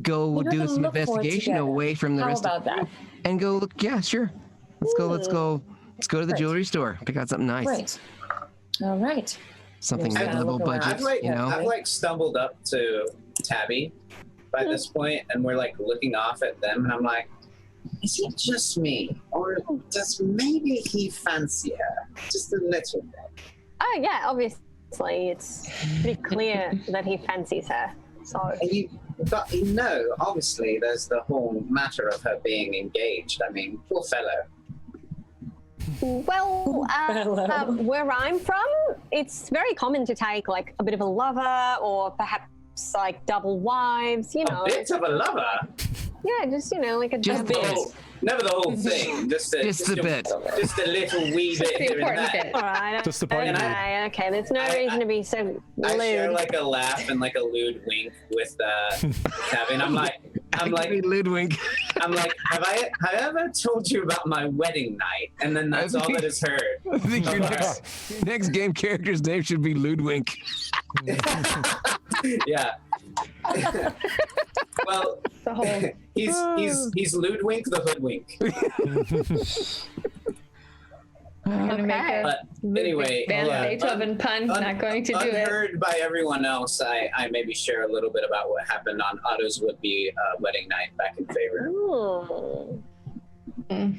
Speaker 3: go
Speaker 2: We
Speaker 3: do
Speaker 2: gotta
Speaker 3: some
Speaker 2: look for it
Speaker 3: investigation
Speaker 2: together.
Speaker 3: away from the
Speaker 2: How
Speaker 3: rest
Speaker 2: about
Speaker 3: of
Speaker 2: that?
Speaker 3: and go look. Yeah, sure. Let's go to the
Speaker 2: Great.
Speaker 3: jewelry store. Pick out something nice.
Speaker 2: Great. All right.
Speaker 3: Something
Speaker 2: Yeah,
Speaker 3: mid-level
Speaker 2: look around.
Speaker 3: budget, you know?
Speaker 5: I've like stumbled up to Tabby by this point, and we're like looking off at them, and I'm like, is it just me, or does maybe he fancy her just a little bit?
Speaker 8: Oh yeah, obviously it's pretty clear that he fancies her. So
Speaker 5: But you know, obviously, there's the whole matter of her being engaged. I mean, poor fellow.
Speaker 8: well, where I'm from, it's very common to take like a bit of a lover or perhaps like double wives. You know,
Speaker 5: A bit of a lover.
Speaker 8: yeah, just like a
Speaker 3: Just
Speaker 8: double.
Speaker 3: bit.
Speaker 5: Never the whole thing. Just a
Speaker 3: bit.
Speaker 5: Just a little wee bit
Speaker 4: The
Speaker 5: here and
Speaker 4: important
Speaker 5: there.
Speaker 4: bit.
Speaker 8: All right.
Speaker 1: Just the part you need.
Speaker 8: Okay. There's no reason to be so
Speaker 5: I share
Speaker 8: lewd.
Speaker 5: like a laugh and like a lewd wink with Kevin. I'm like,
Speaker 3: Ludwig.
Speaker 5: have I ever told you about my wedding night? And then that's all that is heard.
Speaker 3: I think your next game character's name should be Ludwig.
Speaker 5: Yeah. Well,
Speaker 4: The whole.
Speaker 5: he's Ludwig the hoodwink.
Speaker 4: I'm gonna make
Speaker 8: Okay.
Speaker 4: a
Speaker 5: But anyway,
Speaker 4: Van
Speaker 5: yeah,
Speaker 4: Beethoven pun. Not going to do it.
Speaker 5: unheard by everyone else, I maybe share a little bit about what happened on Otto's would-be wedding night back in Favor.
Speaker 8: Hmm.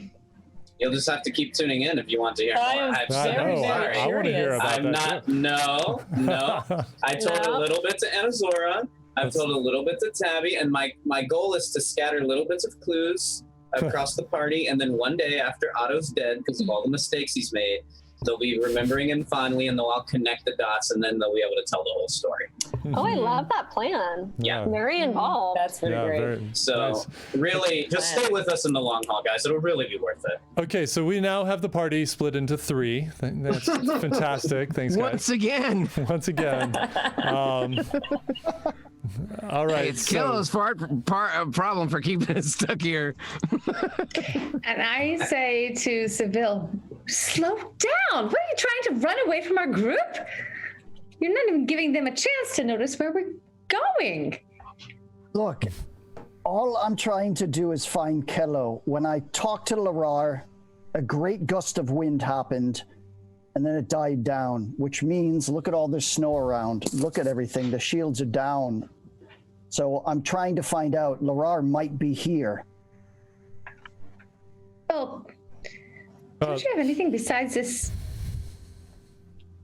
Speaker 5: You'll just have to keep tuning in if you want to hear more.
Speaker 2: I am
Speaker 5: I'm
Speaker 1: I
Speaker 2: very,
Speaker 1: know.
Speaker 2: very
Speaker 1: I want to hear
Speaker 2: curious.
Speaker 1: about
Speaker 5: I'm
Speaker 1: that.
Speaker 5: not.
Speaker 1: too.
Speaker 5: No. I told a
Speaker 8: No.
Speaker 5: little bit to Anazora. I've told a little bit to Tabby, and my goal is to scatter little bits of clues across the party, and then one day after Otto's dead, because of all the mistakes he's made, they'll be remembering him fondly, and they'll all connect the dots, and then they'll be able to tell the whole story.
Speaker 8: Oh, I love that plan.
Speaker 5: Yeah.
Speaker 8: Very involved.
Speaker 2: That's pretty
Speaker 1: Yeah,
Speaker 2: great.
Speaker 1: very
Speaker 5: So
Speaker 1: nice.
Speaker 5: really, just stay with us in the long haul, guys. It'll really be worth it.
Speaker 1: Okay, so we now have the party split into 3. That's fantastic. Thanks, guys.
Speaker 3: Once again.
Speaker 1: Once again. All right.
Speaker 3: It's Killo's problem for keeping us stuck here.
Speaker 4: And I say to Seville, slow down. What are you trying to run away from our group? You're not even giving them a chance to notice where we're going.
Speaker 6: Look, all I'm trying to do is find Kello. When I talked to Larar, a great gust of wind happened, and then it died down, which means look at all this snow around. Look at everything. The shields are down. So I'm trying to find out. Larar might be here.
Speaker 4: Well, don't you have anything besides this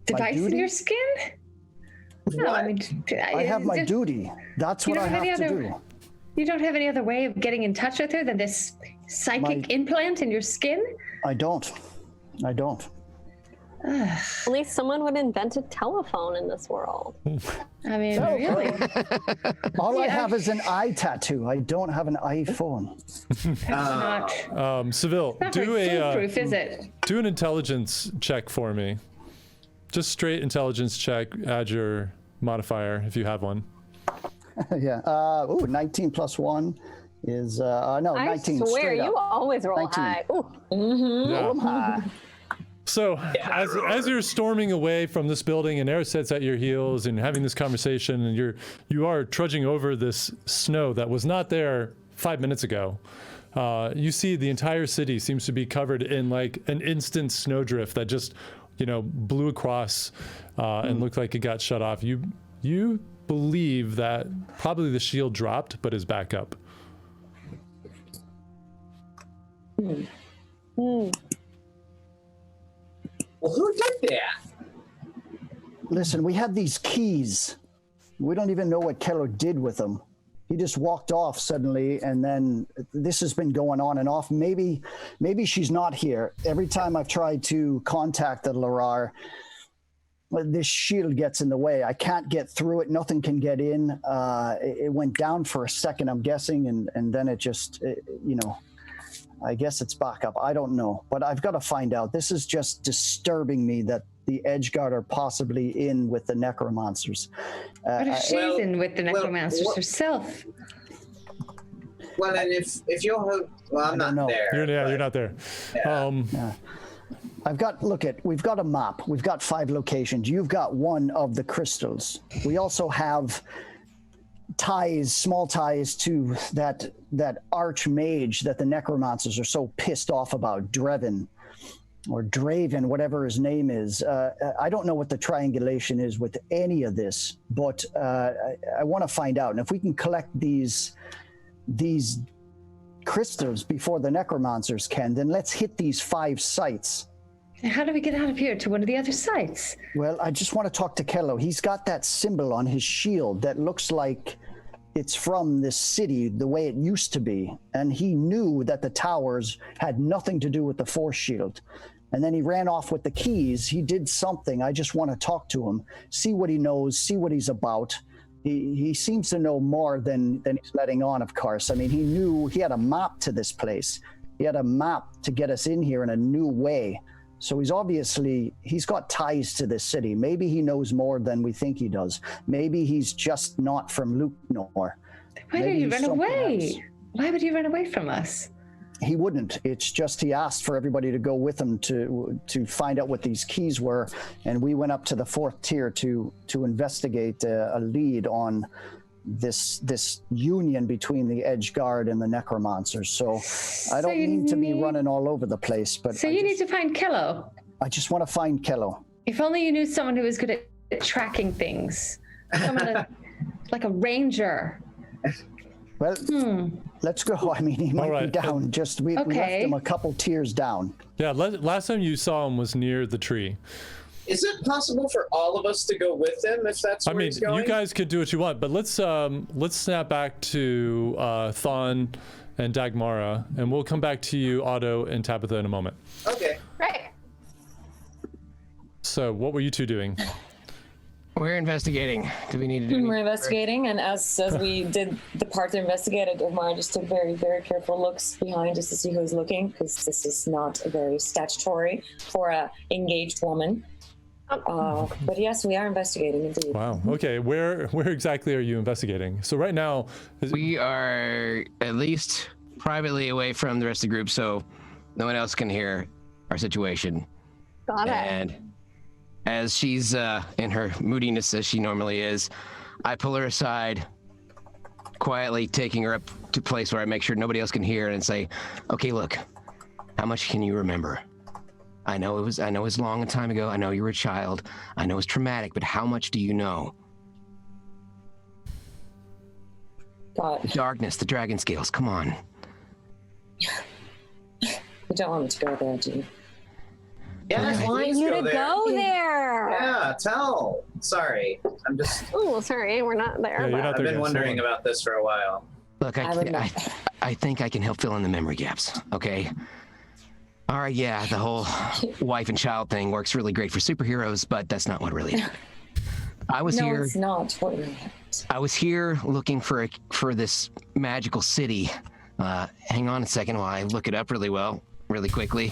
Speaker 4: device in
Speaker 6: duty?
Speaker 4: your skin? No, I mean,
Speaker 6: I have my duty. That's what I have to do.
Speaker 4: You don't have any other way of getting in touch with her than this psychic implant in your skin?
Speaker 6: I don't.
Speaker 8: At least someone would invent a telephone in this world.
Speaker 4: I mean, really?
Speaker 6: All I have is an eye tattoo. I don't have an iPhone.
Speaker 4: That's not,
Speaker 1: Seville,
Speaker 4: not
Speaker 1: do
Speaker 4: very
Speaker 1: a
Speaker 4: foolproof, is it?
Speaker 1: do an intelligence check for me. Just straight intelligence check. Add your modifier if you have one.
Speaker 6: Yeah. 19 plus 1 is no,
Speaker 8: I
Speaker 6: 19
Speaker 8: swear,
Speaker 6: straight
Speaker 8: you
Speaker 6: up.
Speaker 8: always roll
Speaker 6: 19.
Speaker 8: high. Ooh.
Speaker 1: Yeah.
Speaker 6: Roll 'em high.
Speaker 1: So as you're storming away from this building and Eris sits at your heels and having this conversation and you are trudging over this snow that was not there 5 minutes ago, you see the entire city seems to be covered in like an instant snowdrift that just blew across and looked like it got shut off. You believe that probably the shield dropped but is back up.
Speaker 5: Well, who did that?
Speaker 6: Listen, we had these keys. We don't even know what Kello did with them. He just walked off suddenly, and then this has been going on and off. Maybe she's not here. Every time I've tried to contact the Larar, this shield gets in the way. I can't get through it. Nothing can get in. It went down for a second, I'm guessing, and then it just, I guess it's back up. I don't know, but I've got to find out. This is just disturbing me that the Edgeguard are possibly in with the necromancers.
Speaker 4: What if she's
Speaker 5: Well-
Speaker 4: in with the necromancers
Speaker 5: what-
Speaker 4: herself?
Speaker 5: Well, and if you're, well, I'm
Speaker 6: don't
Speaker 5: not
Speaker 6: know.
Speaker 5: there.
Speaker 1: You're not there.
Speaker 6: We've got a map. We've got 5 locations. You've got one of the crystals. We also have small ties to that archmage that the necromancers are so pissed off about, Draven, whatever his name is. I don't know what the triangulation is with any of this, but I want to find out. And if we can collect these crystals before the necromancers can, then let's hit these 5 sites.
Speaker 4: How do we get out of here to one of the other sites?
Speaker 6: Well, I just want to talk to Kello. He's got that symbol on his shield that looks like it's from this city the way it used to be. And he knew that the towers had nothing to do with the force shield. And then he ran off with the keys. He did something. I just want to talk to him, see what he knows, see what he's about. He seems to know more than he's letting on, of course. I mean, he knew he had a map to this place. He had a map to get us in here in a new way. So he's got ties to this city. Maybe he knows more than we think he does. Maybe he's just not from Lukenor.
Speaker 4: Why did he run away? Why would he run away from us?
Speaker 6: He wouldn't. It's just he asked for everybody to go with him to find out what these keys were, and we went up to the 4th tier to investigate a lead on this union between the Edgeguard and the Necromancers. So I don't mean to be running all over the place, but
Speaker 4: so you need to find Kello.
Speaker 6: I just want to find Kello.
Speaker 4: If only you knew someone who was good at tracking things, someone like a ranger.
Speaker 6: Well, let's go. I mean, he might be down. We left him a couple tiers down.
Speaker 1: Yeah, last time you saw him was near the tree.
Speaker 5: Is it possible for all of us to go with him if that's where he's going?
Speaker 1: You guys could do what you want, but let's snap back to Thon and Dagmara, and we'll come back to you, Otto and Tabitha, in a moment.
Speaker 5: Okay.
Speaker 8: Right.
Speaker 1: So, what were you two doing?
Speaker 3: We're investigating. Do we need to do anything?
Speaker 2: We're investigating, and as we did the part to investigate, Dagmara just took very, very careful looks behind just to see who's looking, because this is not very statutory for a engaged woman. But yes, we are investigating indeed.
Speaker 1: Wow. Okay. Where exactly are you investigating? So right now,
Speaker 3: we are at least privately away from the rest of the group, so no one else can hear our situation.
Speaker 8: Got it.
Speaker 3: And as she's in her moodiness as she normally is, I pull her aside, quietly taking her up to a place where I make sure nobody else can hear, and say, "Okay, look, how much can you remember? I know it was long a time ago. I know you were a child. I know it's traumatic, but how much do you know?" The darkness, the dragon scales. Come on.
Speaker 2: We don't want me to go there, do you?
Speaker 5: Yeah,
Speaker 8: I want you to go there.
Speaker 5: Yeah, tell. Sorry, I'm just.
Speaker 8: Oh, sorry, we're not there.
Speaker 1: Yeah, you're not
Speaker 5: I've
Speaker 1: there
Speaker 5: been
Speaker 1: yet,
Speaker 5: wondering
Speaker 1: so-
Speaker 5: about this for a while.
Speaker 3: Look, I think I can help fill in the memory gaps. Okay. All right, yeah, the whole wife and child thing works really great for superheroes, but that's not what really happened.
Speaker 2: No, it's not what really happened.
Speaker 3: I was here looking for this magical city. Hang on a second while I look it up really quickly.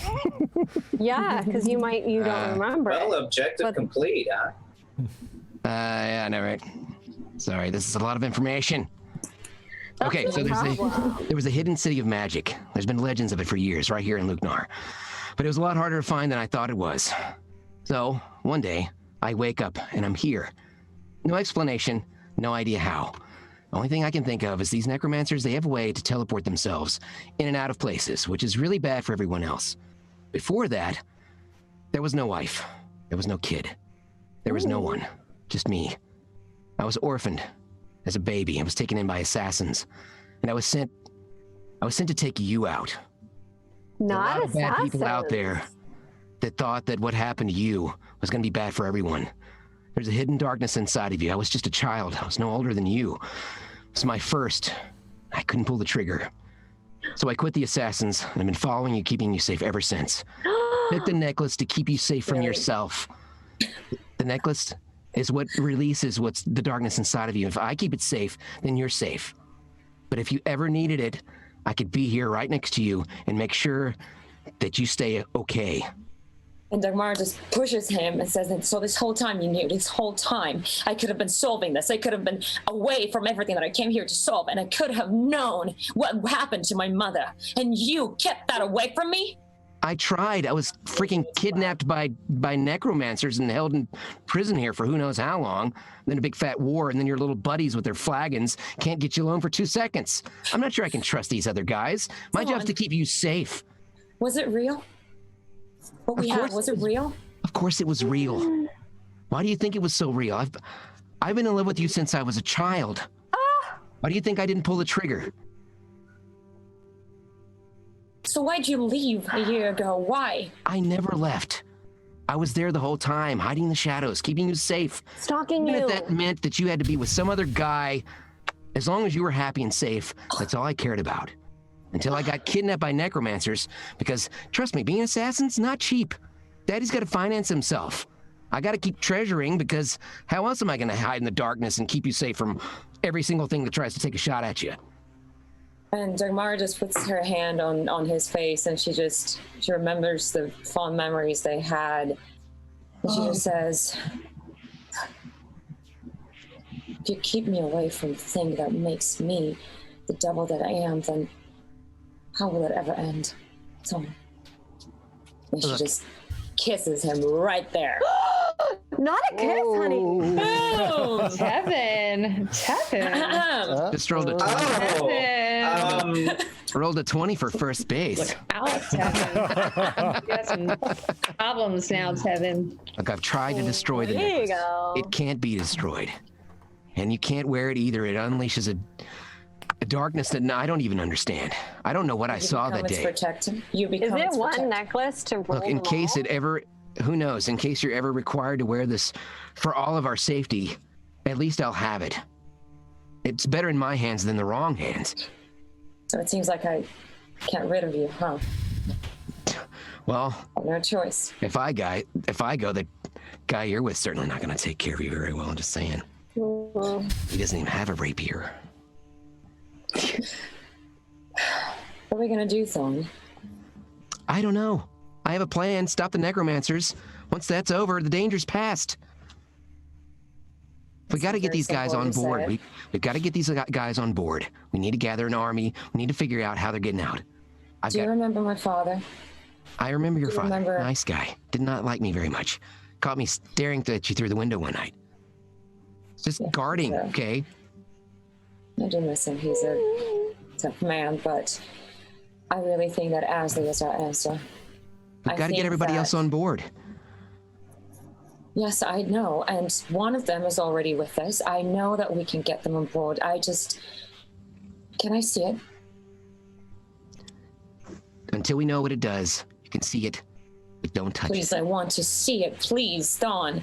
Speaker 8: Yeah, because you don't remember.
Speaker 5: Well, objective complete, huh?
Speaker 3: Yeah, I know, right? Sorry, this is a lot of information. Okay, so there was a hidden city of magic. There's been legends of it for years, right here in Lukenor. But it was a lot harder to find than I thought it was. So, one day, I wake up and I'm here. No explanation, no idea how. The only thing I can think of is these necromancers, they have a way to teleport themselves in and out of places, which is really bad for everyone else. Before that, there was no wife. There was no kid. There was no one. Just me. I was orphaned as a baby. I was taken in by assassins. And I was sent to take you out.
Speaker 8: Not
Speaker 3: a lot of bad people out
Speaker 8: assassins.
Speaker 3: there that thought that what happened to you was going to be bad for everyone. There's a hidden darkness inside of you. I was just a child. I was no older than you. It was my first. I couldn't pull the trigger. So I quit the assassins, and I've been following you, keeping you safe ever since. Pick the necklace to keep you safe from yourself. The necklace is what releases what's the darkness inside of you. If I keep it safe, then you're safe. But if you ever needed it, I could be here right next to you and make sure that you stay okay.
Speaker 2: And Dagmara just pushes him and says, "So this whole time you knew, this whole time I could have been solving this. I could have been away from everything that I came here to solve, and I could have known what happened to my mother. And you kept that away from me?"
Speaker 3: I tried. I was freaking kidnapped by necromancers and held in prison here for who knows how long. Then a big fat war, and then your little buddies with their flagons can't get you alone for 2 seconds. I'm not sure I can trust these other guys. My job's to keep you safe.
Speaker 2: Was it real? What we had, was it real?
Speaker 3: Of course it was real. Why do you think it was so real? I've been in love with you since I was a child. Why do you think I didn't pull the trigger?
Speaker 2: So why'd you leave a year ago? Why?
Speaker 3: I never left. I was there the whole time, hiding in the shadows, keeping you safe.
Speaker 8: Stalking
Speaker 3: Even
Speaker 8: you.
Speaker 3: if that meant that you had to be with some other guy, As long as you were happy and safe, that's all I cared about. Until I got kidnapped by necromancers, because, trust me, being an assassin's not cheap. Daddy's got to finance himself. I got to keep treasuring, because how else am I going to hide in the darkness and keep you safe from every single thing that tries to take a shot at you?
Speaker 2: And Dagmara just puts her hand on his face, and she remembers the fond memories they had. And she just says, if you keep me away from the thing that makes me the devil that I am, then how will it ever end? Tell me. And she just kisses him right there.
Speaker 8: Not a kiss, honey.
Speaker 2: Boom!
Speaker 4: Tevin.
Speaker 3: Just rolled a 20.
Speaker 4: Tevin.
Speaker 3: Rolled a 20 for first base.
Speaker 4: Out, Tevin. You got some problems now, Tevin.
Speaker 3: Look, I've tried to destroy the
Speaker 8: There you
Speaker 3: necklace.
Speaker 8: go.
Speaker 3: It can't be destroyed. And you can't wear it either. It unleashes a darkness that I don't even understand. I don't know what I saw that day.
Speaker 2: You
Speaker 8: Is
Speaker 2: become
Speaker 8: it
Speaker 2: its
Speaker 8: one
Speaker 2: protector.
Speaker 8: necklace to roll
Speaker 3: Look, in
Speaker 8: them
Speaker 3: case
Speaker 8: all?
Speaker 3: it ever, who knows, in case you're ever required to wear this for all of our safety, at least I'll have it. It's better in my hands than the wrong hands.
Speaker 2: So it seems like I can't rid of you, huh?
Speaker 3: Well,
Speaker 2: No choice.
Speaker 3: if I go, the guy you're with certainly not going to take care of you very well. I'm just saying. He doesn't even have a rapier.
Speaker 2: What are we gonna do, Thorn?
Speaker 3: I don't know. I have a plan. Stop the necromancers. Once that's over, the danger's past. We got to get
Speaker 2: very
Speaker 3: these guys
Speaker 2: simple
Speaker 3: on
Speaker 2: to say
Speaker 3: board.
Speaker 2: it.
Speaker 3: We've got to get these guys on board. We need to gather an army. We need to figure out how they're getting out.
Speaker 2: Do you remember my father?
Speaker 3: I remember your
Speaker 2: do you
Speaker 3: father.
Speaker 2: remember-
Speaker 3: Nice guy. Did not like me very much. Caught me staring at you through the window one night. Just guarding,
Speaker 2: yeah.
Speaker 3: okay?
Speaker 2: I do miss him. He's a tough man, but I really think that Asley is our answer.
Speaker 3: We've got to get
Speaker 2: think
Speaker 3: everybody
Speaker 2: that-
Speaker 3: else on board.
Speaker 2: Yes, I know. And one of them is already with us. I know that we can get them on board. Can I see it?
Speaker 3: Until we know what it does, you can see it, but don't touch
Speaker 2: Please,
Speaker 3: it.
Speaker 2: I want to see it. Please, Dawn.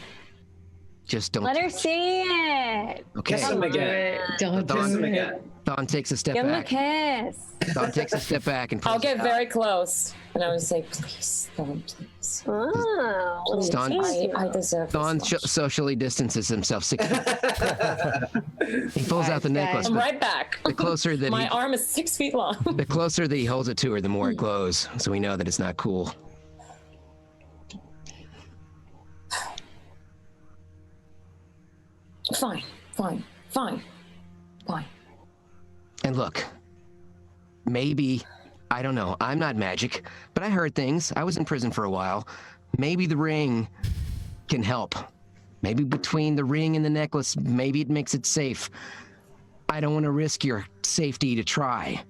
Speaker 3: Just don't.
Speaker 8: Let her
Speaker 3: touch it.
Speaker 8: see it.
Speaker 3: Okay.
Speaker 5: Kiss him again.
Speaker 4: Don't
Speaker 3: Don't
Speaker 5: Kiss him
Speaker 4: do it.
Speaker 5: again.
Speaker 3: Dawn takes a step
Speaker 8: Give him a
Speaker 3: back.
Speaker 8: kiss.
Speaker 3: Dawn takes a step back and
Speaker 2: I'll
Speaker 3: pulls
Speaker 2: get
Speaker 3: it out.
Speaker 2: very close. And I would say, please, Dawn, please.
Speaker 8: Oh,
Speaker 2: Please,
Speaker 3: Dawn-
Speaker 2: I deserve
Speaker 3: Dawn
Speaker 2: this much.
Speaker 3: socially distances himself 6 feet. He pulls out the necklace.
Speaker 2: I'm
Speaker 3: but
Speaker 2: right back.
Speaker 3: The closer that
Speaker 2: My arm is 6 feet long.
Speaker 3: the closer that he holds it to her, the more it glows. So we know that it's not cool.
Speaker 2: Fine.
Speaker 3: And look, maybe, I don't know, I'm not magic, but I heard things. I was in prison for a while. Maybe the ring can help. Maybe between the ring and the necklace, maybe it makes it safe. I don't want to risk your safety to try,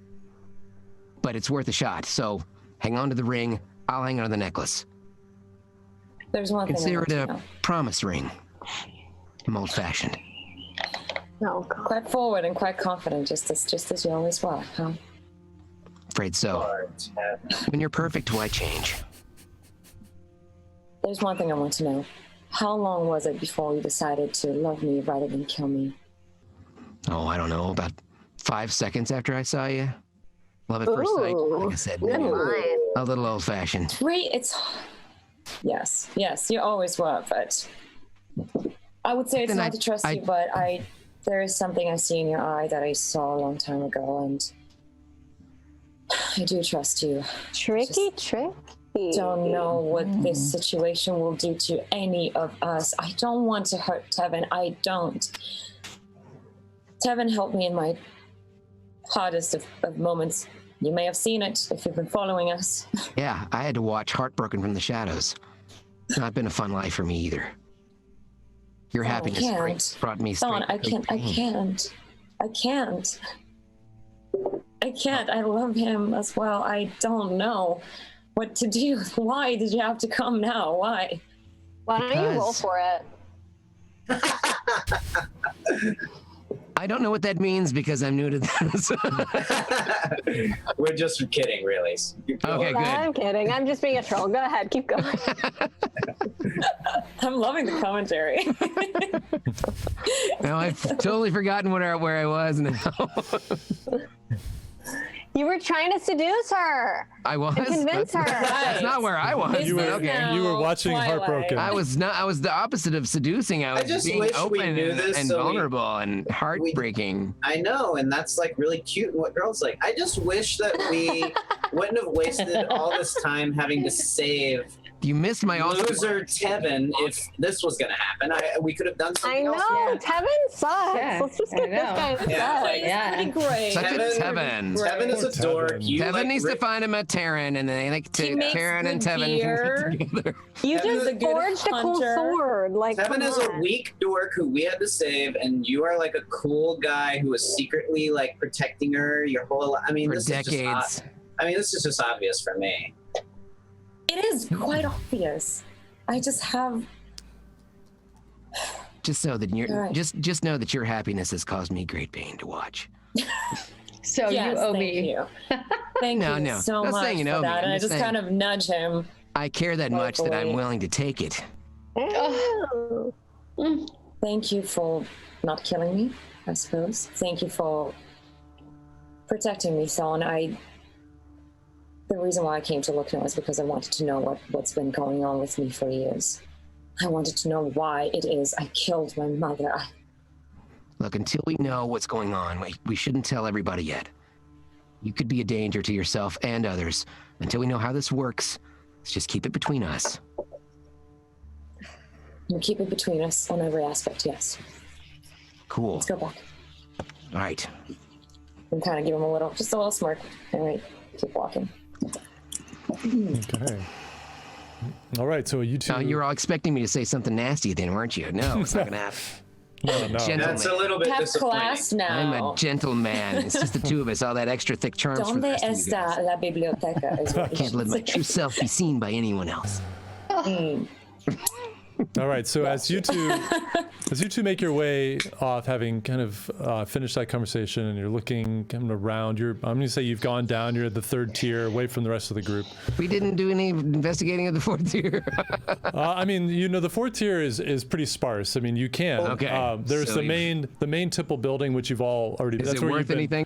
Speaker 3: but it's worth a shot. So hang on to the ring. I'll hang on to the necklace.
Speaker 2: There's one thing I
Speaker 3: Consider
Speaker 2: want
Speaker 3: it
Speaker 2: to
Speaker 3: a
Speaker 2: know.
Speaker 3: promise ring. I'm old-fashioned.
Speaker 8: no, God.
Speaker 2: Quite forward and quite confident, just as you always were, huh?
Speaker 3: Afraid so. When you're perfect, why change?
Speaker 2: There's one thing I want to know. How long was it before you decided to love me rather than kill me?
Speaker 3: Oh, I don't know, about 5 seconds after I saw you. Love at first sight. Like I said,
Speaker 8: Good line.
Speaker 3: a little old-fashioned.
Speaker 2: Yes, you always were, but I would say it's
Speaker 3: Then
Speaker 2: not to trust you, but there is something I see in your eye that I saw a long time ago, and I do trust you.
Speaker 8: Tricky.
Speaker 2: Don't know what this situation will do to any of us. I don't want to hurt Tevin. I don't. Tevin helped me in my hardest of moments. You may have seen it if you've been following us.
Speaker 3: Yeah, I had to watch Heartbroken from the Shadows. It's not been a fun life for me either. Your happiness
Speaker 2: can't.
Speaker 3: brought me
Speaker 2: Dawn,
Speaker 3: straight to pain.
Speaker 2: I can't. I love him as well. I don't know what to do. Why did you have to come now? Why?
Speaker 8: Why don't you roll
Speaker 3: Because-
Speaker 8: for it?
Speaker 3: I don't know what that means because I'm new to this.
Speaker 5: We're just kidding, really.
Speaker 3: Okay, good.
Speaker 8: I'm kidding. I'm just being a troll. Go ahead. Keep going.
Speaker 2: I'm loving the commentary.
Speaker 3: Now I've totally forgotten where I was now.
Speaker 8: You were trying to seduce her.
Speaker 3: I was.
Speaker 8: And convince her.
Speaker 3: That's not where I was.
Speaker 1: You
Speaker 3: but
Speaker 1: were,
Speaker 3: okay.
Speaker 1: you were watching
Speaker 2: Twilight.
Speaker 1: Heartbroken.
Speaker 3: I was not. I was the opposite of seducing. I was
Speaker 5: just
Speaker 3: being
Speaker 5: wish we
Speaker 3: open
Speaker 5: knew this
Speaker 3: and
Speaker 5: so we-
Speaker 3: vulnerable and heartbreaking.
Speaker 5: I know, and that's like really cute and what girls like. I just wish that we wouldn't have wasted all this time having to save
Speaker 3: You missed my awesome.
Speaker 5: loser Tevin if this was going to happen. We could have done
Speaker 8: I
Speaker 5: something
Speaker 8: know.
Speaker 5: else.
Speaker 8: Tevin sucks.
Speaker 4: Yeah,
Speaker 8: Let's just
Speaker 4: I
Speaker 8: get this
Speaker 4: know.
Speaker 8: guy to
Speaker 5: Yeah.
Speaker 8: suck.
Speaker 2: He's
Speaker 4: Yeah.
Speaker 2: pretty great.
Speaker 3: Such a Tevin.
Speaker 5: Tevin is a
Speaker 1: Tevin.
Speaker 5: dork. You
Speaker 3: Tevin
Speaker 5: like
Speaker 3: needs to
Speaker 5: Rick-
Speaker 3: find him at Terran, and they like
Speaker 2: He
Speaker 3: to
Speaker 2: makes
Speaker 3: Terran and
Speaker 2: good
Speaker 3: Tevin
Speaker 2: beer.
Speaker 3: can get together.
Speaker 8: You
Speaker 2: Tevin is
Speaker 8: just
Speaker 2: a good
Speaker 8: forged a cool
Speaker 2: hunter.
Speaker 8: sword. Like,
Speaker 5: Tevin
Speaker 8: come
Speaker 5: is a
Speaker 8: on.
Speaker 5: weak dork who we had to save, and you are like a cool guy who is secretly like protecting her your whole. I mean,
Speaker 3: For
Speaker 5: this is just.
Speaker 3: decades.
Speaker 5: This is just obvious for me.
Speaker 2: It is quite obvious. I just have.
Speaker 3: Just so that you're
Speaker 2: Right.
Speaker 3: just know that your happiness has caused me great pain to watch.
Speaker 4: So
Speaker 2: Yes,
Speaker 4: you owe
Speaker 2: thank
Speaker 4: me.
Speaker 2: you. Thank
Speaker 3: No,
Speaker 2: you
Speaker 3: no.
Speaker 2: so
Speaker 3: Not
Speaker 2: much
Speaker 3: saying you
Speaker 2: for
Speaker 3: owe me.
Speaker 2: that.
Speaker 3: I'm
Speaker 2: And I
Speaker 3: just
Speaker 2: just
Speaker 3: saying.
Speaker 2: kind of nudge him.
Speaker 3: I care that much that I'm
Speaker 2: Luckily.
Speaker 3: willing to take it.
Speaker 8: Ew.
Speaker 2: Thank you for not killing me, I suppose. Thank you for protecting me, Son. The reason why I came to Lucknow is because I wanted to know what's been going on with me for years. I wanted to know why it is I killed my mother.
Speaker 3: Look, until we know what's going on, we shouldn't tell everybody yet. You could be a danger to yourself and others. Until we know how this works, let's just keep it between us.
Speaker 2: And keep it between us on every aspect, yes.
Speaker 3: Cool.
Speaker 2: Let's go back.
Speaker 3: All right.
Speaker 2: And kind of give him a little smirk. All right, keep walking.
Speaker 1: Okay. All right, so you two.
Speaker 3: Now, you were all expecting me to say something nasty then, weren't you? No, it's not going to happen.
Speaker 1: No.
Speaker 3: Gentleman.
Speaker 5: That's a little bit
Speaker 2: Have
Speaker 5: disappointing.
Speaker 2: class
Speaker 3: I'm
Speaker 2: now.
Speaker 3: a gentleman. It's just the two of us, all that extra thick charms from
Speaker 2: Donde
Speaker 3: the rest of you guys.
Speaker 2: está la biblioteca? Is what
Speaker 3: I can't let my true self be seen by anyone else.
Speaker 1: All right, so as you two make your way off, having kind of finished that conversation, and you're looking kind of around, I'm going to say you've gone down. You're at the third tier, away from the rest of the group.
Speaker 3: We didn't do any investigating of the fourth tier.
Speaker 1: The fourth tier is pretty sparse. I mean, you can.
Speaker 3: Okay.
Speaker 1: There's
Speaker 3: So
Speaker 1: the main temple building, which you've all already.
Speaker 3: Is
Speaker 1: that's
Speaker 3: it
Speaker 1: where
Speaker 3: worth
Speaker 1: you've been.
Speaker 3: anything?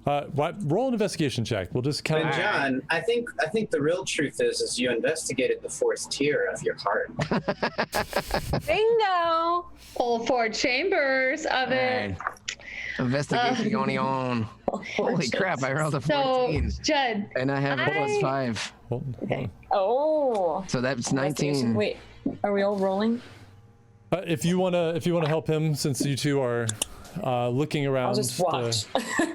Speaker 1: Roll an investigation check. We'll just count.
Speaker 5: And John, I think the real truth is you investigated the fourth tier of your heart.
Speaker 8: Bingo.
Speaker 4: All four chambers of it.
Speaker 3: Alright. Investigation going on. Holy crap, I rolled a
Speaker 4: So,
Speaker 3: 14.
Speaker 4: Judd,
Speaker 3: And I have a plus 5.
Speaker 1: Hold on.
Speaker 2: Oh.
Speaker 3: So that's
Speaker 2: Investigation.
Speaker 3: 19.
Speaker 2: Wait, are we all rolling?
Speaker 1: If you wanna help him, since you two are looking around.
Speaker 2: I'll just watch.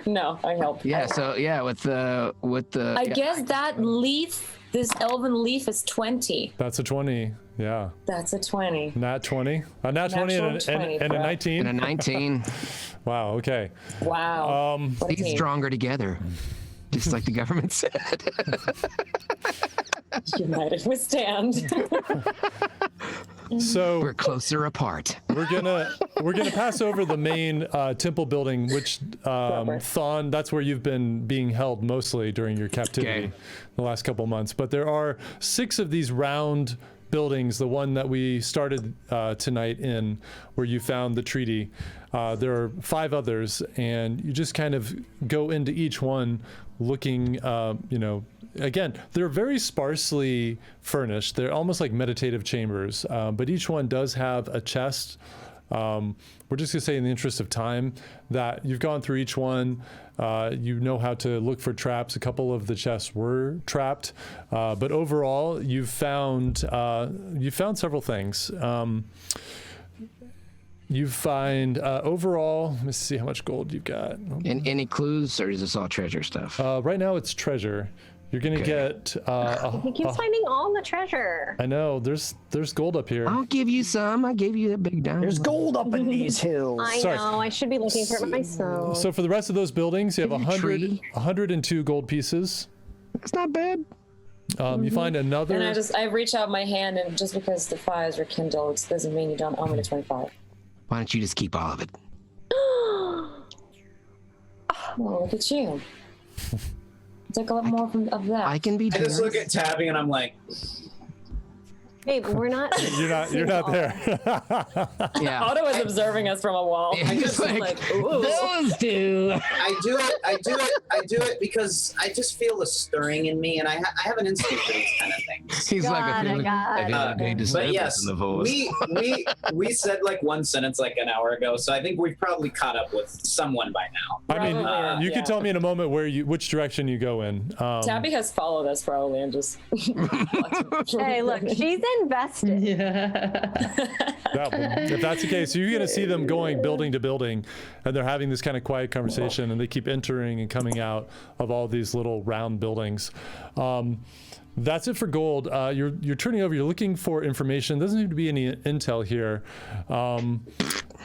Speaker 2: No, I help.
Speaker 3: Yeah, so yeah, with the
Speaker 2: I
Speaker 3: yeah.
Speaker 2: guess that leaf, this elven leaf, is 20.
Speaker 1: That's a 20. Yeah.
Speaker 2: That's a 20.
Speaker 1: Nat 20. A nat 20 and
Speaker 2: Natural 20,
Speaker 1: a
Speaker 2: bro.
Speaker 1: 19.
Speaker 3: and a 19.
Speaker 2: Oh,
Speaker 1: Wow. Okay.
Speaker 2: Wow. What a
Speaker 3: He's
Speaker 2: team.
Speaker 3: stronger together. Just like the government said.
Speaker 2: United we stand.
Speaker 1: So
Speaker 3: We're closer apart.
Speaker 1: we're gonna pass over the main temple building, which Thon. That's where you've been being held mostly during your captivity,
Speaker 3: Okay.
Speaker 1: the last couple months. But there are 6 of these round buildings. The one that we started tonight in, where you found the treaty. There are 5 others, and you just kind of go into each one, looking. Again, they're very sparsely furnished. They're almost like meditative chambers, but each one does have a chest. We're just going to say, in the interest of time, that you've gone through each one. You know how to look for traps. A couple of the chests were trapped, but overall, you found several things. You find overall. Let me see how much gold you've got.
Speaker 3: And any clues, or is this all treasure stuff?
Speaker 1: Right now, it's treasure. You're gonna get.
Speaker 8: He keeps finding all the treasure.
Speaker 1: I know. There's gold up here.
Speaker 3: I'll give you some. I gave you that big diamond.
Speaker 6: There's gold up in these hills.
Speaker 8: I
Speaker 1: Sorry.
Speaker 8: know. I should be looking for it myself.
Speaker 1: So for the rest of those buildings, you have
Speaker 3: Is it a tree?
Speaker 1: 102 gold pieces.
Speaker 3: It's not bad.
Speaker 1: You find another.
Speaker 2: And I reach out my hand, and just because the fires are kindled, it doesn't mean you don't owe me the 25.
Speaker 3: Why don't you just keep all of it?
Speaker 2: Well, look at you. Take a lot more of that.
Speaker 3: I can be
Speaker 5: I just
Speaker 3: generous.
Speaker 5: look at Tabby and I'm like,
Speaker 8: Babe, we're not.
Speaker 1: You're not there.
Speaker 3: Yeah.
Speaker 2: Otto is observing us from a wall.
Speaker 3: Yeah,
Speaker 2: He's
Speaker 3: just
Speaker 2: just
Speaker 3: like,
Speaker 2: ooh.
Speaker 3: those two.
Speaker 5: I do it because I just feel a stirring in me, and I have an instinct for these kind of things.
Speaker 3: He's like, I feel
Speaker 5: But
Speaker 3: a disturbance
Speaker 5: yes,
Speaker 3: in the voice.
Speaker 5: we said like one sentence like an hour ago, so I think we've probably caught up with someone by now.
Speaker 1: I mean,
Speaker 2: Probably,
Speaker 1: you
Speaker 2: yeah.
Speaker 1: can tell me in a moment which direction you go in.
Speaker 2: Tabby has followed us probably and just.
Speaker 8: Hey, look, she's invested.
Speaker 1: If that's the case, you're going to see them going building to building, and they're having this kind of quiet conversation, and they keep entering and coming out of all these little round buildings. That's it for gold. You're turning over. You're looking for information. Doesn't need to be any intel here.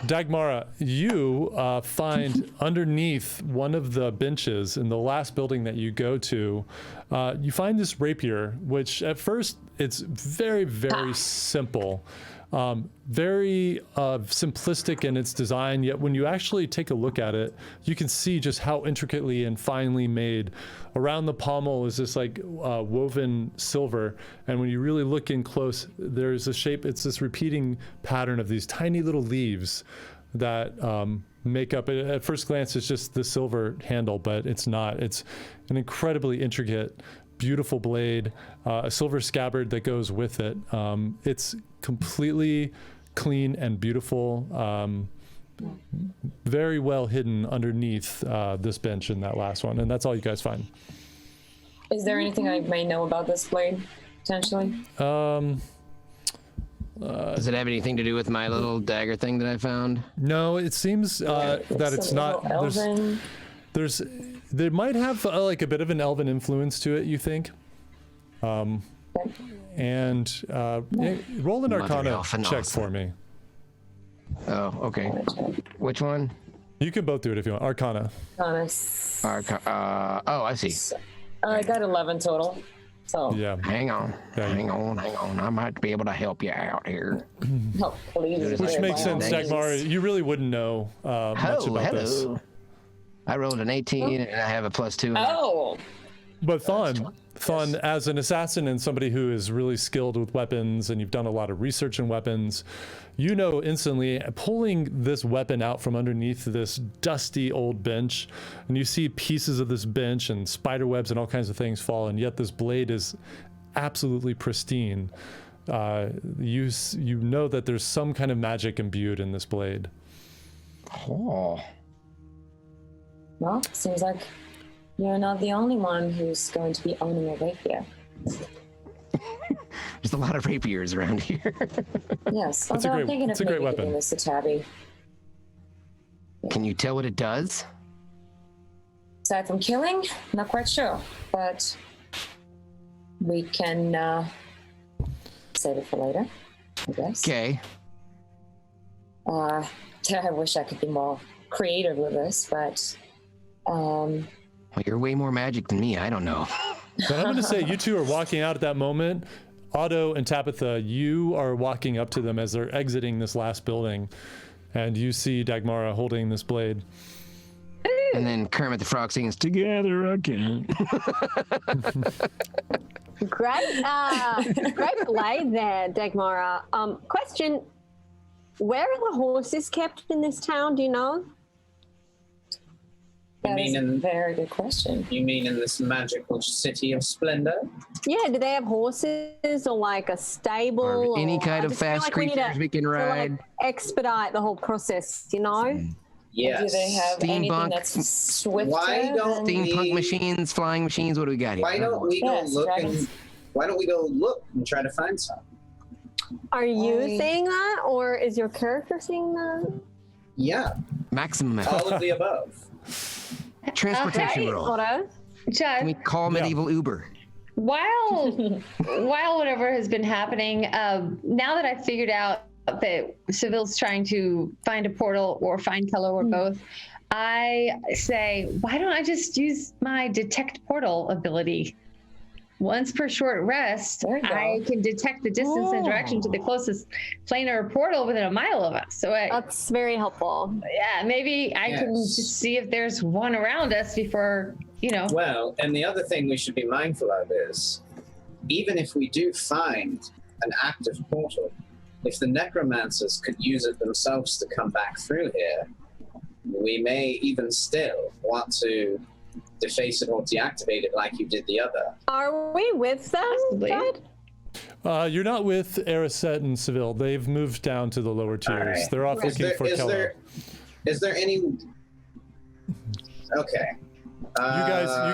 Speaker 1: Dagmara, you find underneath one of the benches in the last building that you go to, you find this rapier, which at first it's very, very simple. Very simplistic in its design, yet when you actually take a look at it, you can see just how intricately and finely made. Around the pommel is this like woven silver, and when you really look in close, there's a shape, it's this repeating pattern of these tiny little leaves that make up, at first glance, it's just the silver handle, but it's not. It's an incredibly intricate, beautiful blade, a silver scabbard that goes with it. It's completely clean and beautiful, very well hidden underneath this bench in that last one, and that's all you guys find.
Speaker 2: Is there anything I may know about this blade, potentially?
Speaker 3: Does it have anything to do with my little dagger thing that I found?
Speaker 1: No, it seems that it's
Speaker 2: Some
Speaker 1: not.
Speaker 2: little elven.
Speaker 1: There might have like a bit of an elven influence to it, you think? And roll an
Speaker 3: Mother
Speaker 1: Arcana
Speaker 3: elf and
Speaker 1: check
Speaker 3: awesome.
Speaker 1: for me.
Speaker 3: Oh, okay. Which one?
Speaker 1: You can both do it if you want. Arcana.
Speaker 2: Honest.
Speaker 3: Oh, I see.
Speaker 2: I got 11 total. So
Speaker 1: Yeah.
Speaker 3: Hang on.
Speaker 1: Yeah, you-
Speaker 3: Hang on. I might be able to help you out here.
Speaker 2: help, please.
Speaker 1: Which makes
Speaker 2: by all
Speaker 1: sense,
Speaker 2: means.
Speaker 1: Dagmar. You really wouldn't know much about this.
Speaker 3: Hello. I rolled an 18 and I have a +2.
Speaker 2: Oh,
Speaker 1: But Thon, as an assassin and somebody who is really skilled with weapons, and you've done a lot of research in weapons, you know instantly pulling this weapon out from underneath this dusty old bench, and you see pieces of this bench and spider webs and all kinds of things fall, and yet this blade is absolutely pristine. You know that there's some kind of magic imbued in this blade.
Speaker 3: Oh.
Speaker 2: well, seems like you're not the only one who's going to be owning a rapier.
Speaker 3: There's a lot of rapiers around here.
Speaker 2: Yes,
Speaker 1: It's a
Speaker 2: although
Speaker 1: great-
Speaker 2: I'm thinking
Speaker 1: it's
Speaker 2: of
Speaker 1: a great
Speaker 2: maybe
Speaker 1: weapon.
Speaker 2: giving this to Tabby.
Speaker 3: Can you tell what it does?
Speaker 2: Aside from killing, not quite sure, but we can save it for later, I guess.
Speaker 3: Okay.
Speaker 2: I wish I could be more creative with this, but
Speaker 3: Well, you're way more magic than me. I don't know.
Speaker 1: But I'm going to say you two are walking out at that moment. Otto and Tabitha, you are walking up to them as they're exiting this last building, and you see Dagmara holding this blade.
Speaker 3: And then Kermit the Frog sings "Together Again."
Speaker 8: Great blade there, Dagmara. Question: where are the horses kept in this town? Do you know?
Speaker 2: that is a
Speaker 5: in
Speaker 2: very good question.
Speaker 5: you mean in this magical city of splendor?
Speaker 8: Yeah, do they have horses or like a stable?
Speaker 3: Or any
Speaker 8: or-
Speaker 3: kind
Speaker 8: I
Speaker 3: of
Speaker 8: just feel
Speaker 3: fast
Speaker 8: like we need
Speaker 3: creatures we can
Speaker 8: to,
Speaker 3: ride.
Speaker 8: like, expedite the whole process, you know?
Speaker 5: Yes.
Speaker 2: Do they have anything
Speaker 3: Steampunk.
Speaker 2: that's swifter?
Speaker 5: Why don't
Speaker 2: than-
Speaker 3: Steampunk machines, flying machines. What do we got here?
Speaker 5: Why don't we go
Speaker 2: Yes,
Speaker 5: look
Speaker 2: dragons.
Speaker 5: and why don't we go look and try to find some?
Speaker 8: Are you
Speaker 2: I-
Speaker 8: saying that, or is your character saying that?
Speaker 5: Yeah,
Speaker 3: Maximum
Speaker 5: all of the above.
Speaker 3: transportation roll.
Speaker 8: Otto?
Speaker 3: Can we
Speaker 4: Jeff,
Speaker 3: call medieval Uber?
Speaker 4: while whatever has been happening, now that I figured out that Seville's trying to find a portal or find Kello or both, I say, why don't I just use my detect portal ability? Once per short rest,
Speaker 2: There you go.
Speaker 4: I can detect the distance and direction to the closest planar portal within a mile of us. So
Speaker 8: That's very helpful.
Speaker 4: yeah, maybe I can
Speaker 5: Yes.
Speaker 4: just see if there's one around us before,
Speaker 5: Well, and the other thing we should be mindful of is, even if we do find an active portal. If the necromancers could use it themselves to come back through here, we may even still want to deface it or deactivate it like you did the other.
Speaker 8: Are we with them,
Speaker 4: Possibly.
Speaker 8: Dad?
Speaker 1: You're not with Erisette and Seville. They've moved down to the lower tiers.
Speaker 5: All right.
Speaker 1: They're off looking for Kello.
Speaker 5: Is there any? Okay.
Speaker 1: You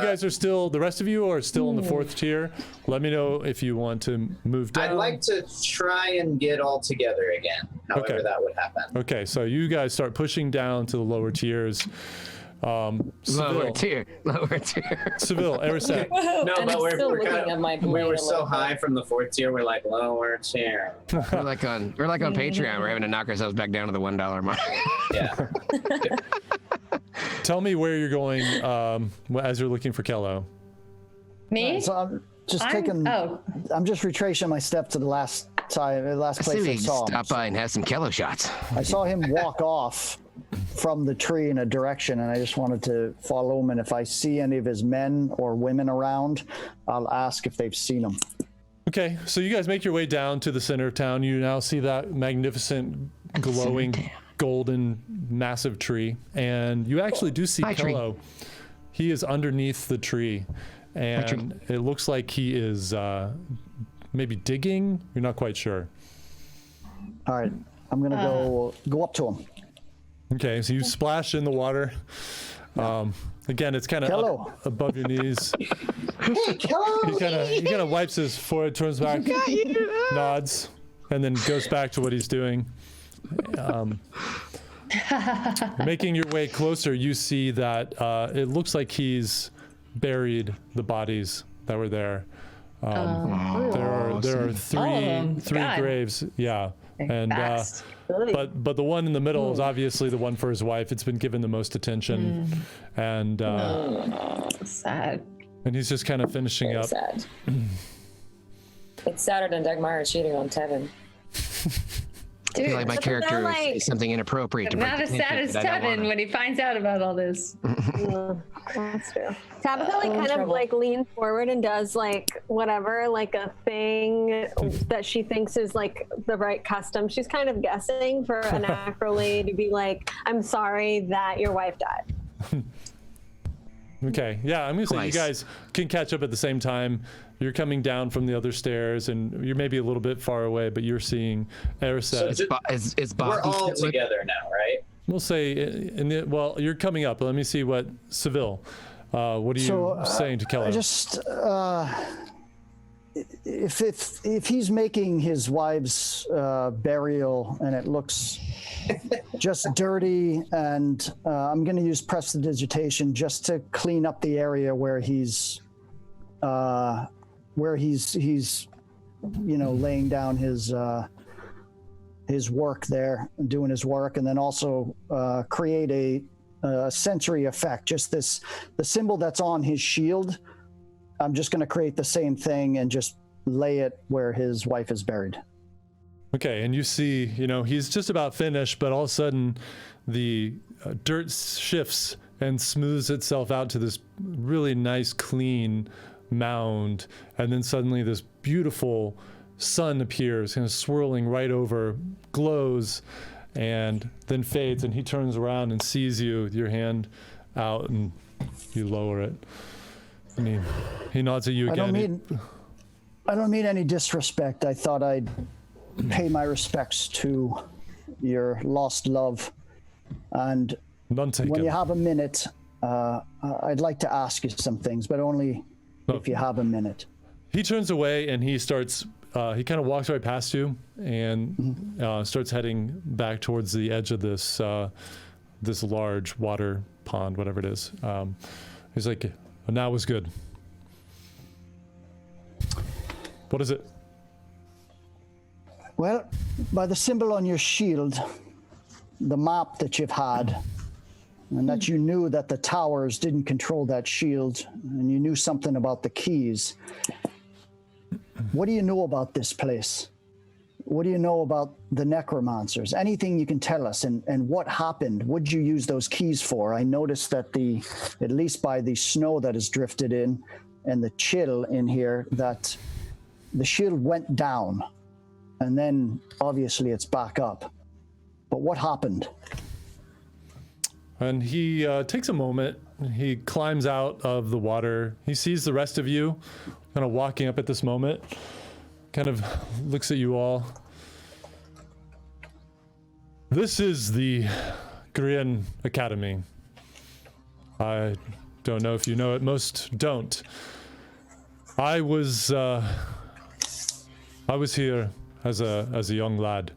Speaker 1: guys are still, the rest of you are still in the 4th tier. Let me know if you want to move down.
Speaker 5: I'd like to try and get all together again, however
Speaker 1: Okay.
Speaker 5: that would happen.
Speaker 1: Okay, so you guys start pushing down to the lower tiers.
Speaker 3: Lower
Speaker 1: Seville,
Speaker 3: tier.
Speaker 1: Seville, Erisette.
Speaker 5: No,
Speaker 2: and
Speaker 5: but
Speaker 2: I'm
Speaker 5: we're
Speaker 2: still looking
Speaker 5: kind
Speaker 2: at my
Speaker 5: of, we
Speaker 2: blade
Speaker 5: were
Speaker 2: a
Speaker 5: so
Speaker 2: little bit.
Speaker 5: high from the 4th tier, we're like lower tier.
Speaker 3: we're like on Patreon. We're having to knock ourselves back down to the $1 mark.
Speaker 5: Yeah.
Speaker 1: Tell me where you're going as you're looking for Kello.
Speaker 4: Me?
Speaker 6: So I'm just
Speaker 4: I'm-
Speaker 6: taking.
Speaker 4: oh.
Speaker 6: I'm just retracing my steps to the last time, the last
Speaker 3: I say
Speaker 6: place I
Speaker 3: we
Speaker 6: saw him.
Speaker 3: stop by and have some Kello shots.
Speaker 6: I saw him walk off from the tree in a direction, and I just wanted to follow him. And if I see any of his men or women around, I'll ask if they've seen him.
Speaker 1: Okay, so you guys make your way down to the center of town. You now see that magnificent, glowing, golden, massive tree, and you actually do see
Speaker 3: Hi, tree.
Speaker 1: Kello. He is underneath the tree, and it looks like he is maybe digging. You're not quite sure.
Speaker 6: All right, I'm gonna go up to him.
Speaker 1: Okay, so you splash in the water. Again, it's kind of
Speaker 6: Kello.
Speaker 1: above your knees.
Speaker 6: Hey, Kello!
Speaker 1: He kind of wipes his forehead, turns back, nods, and then goes back to what he's doing. Making your way closer, you see that it looks like he's buried the bodies that were there. There are
Speaker 4: All of them.
Speaker 1: three
Speaker 4: God.
Speaker 1: graves. Yeah, and
Speaker 4: Fast.
Speaker 1: but the one in the middle is obviously the one for his wife. It's been given the most attention, and
Speaker 4: Sad.
Speaker 1: and he's just kind of finishing
Speaker 2: Very
Speaker 1: up.
Speaker 2: sad. It's sadder than Dagmar cheating on Tevin.
Speaker 3: I feel like my
Speaker 8: But they're
Speaker 3: character
Speaker 8: like-
Speaker 3: is something inappropriate to bring
Speaker 4: Not as
Speaker 3: attention
Speaker 4: sad as
Speaker 3: that I don't
Speaker 4: Tevin
Speaker 3: wanna-
Speaker 4: when he finds out about all this.
Speaker 8: That's true. Tabitha like kind of
Speaker 2: trouble.
Speaker 8: like leans forward and does like whatever, like a thing that she thinks is like the right custom. She's kind of guessing for an acrolee to be like, "I'm sorry that your wife died."
Speaker 1: Okay, yeah, I'm gonna say you
Speaker 3: Twice.
Speaker 1: guys can catch up at the same time. You're coming down from the other stairs, and you're maybe a little bit far away, but you're seeing Erisette.
Speaker 5: So
Speaker 3: Is
Speaker 5: We're
Speaker 3: Boston
Speaker 5: all
Speaker 3: still with-
Speaker 5: together now, right?
Speaker 1: We'll say, well, you're coming up. Let me see what Seville. What are you saying to Kello?
Speaker 6: I just if he's making his wife's burial and it looks just dirty, and I'm going to use prestidigitation just to clean up the area where he's laying down his work there and doing his work, and then also create a sensory effect. Just the symbol that's on his shield. I'm just going to create the same thing and just lay it where his wife is buried.
Speaker 1: Okay, and you see, he's just about finished, but all of a sudden the dirt shifts and smooths itself out to this really nice, clean mound. And then suddenly this beautiful sun appears, kind of swirling right over, glows, and then fades. And he turns around and sees you with your hand out, and you lower it. And he nods at you again.
Speaker 6: I don't mean any disrespect. I thought I'd pay my respects to your lost love. And
Speaker 1: None taken.
Speaker 6: when you have a minute, I'd like to ask you some things, but only if you have a minute.
Speaker 1: He turns away and he starts, he kind of walks right past you and starts heading back towards the edge of this this large water pond, whatever it is. He's like, now was good. What is it?
Speaker 6: Well, by the symbol on your shield, the map that you've had, and that you knew that the towers didn't control that shield, and you knew something about the keys. What do you know about this place? What do you know about the necromancers? Anything you can tell us, and what happened? What did you use those keys for? I noticed that at least by the snow that has drifted in and the chill in here, that the shield went down. and then obviously it's back up. But what happened?
Speaker 1: And he takes a moment. He climbs out of the water. He sees the rest of you kind of walking up at this moment. Kind of looks at you all. This is the Korean Academy. I don't know if you know it. Most don't. I was here as a young lad,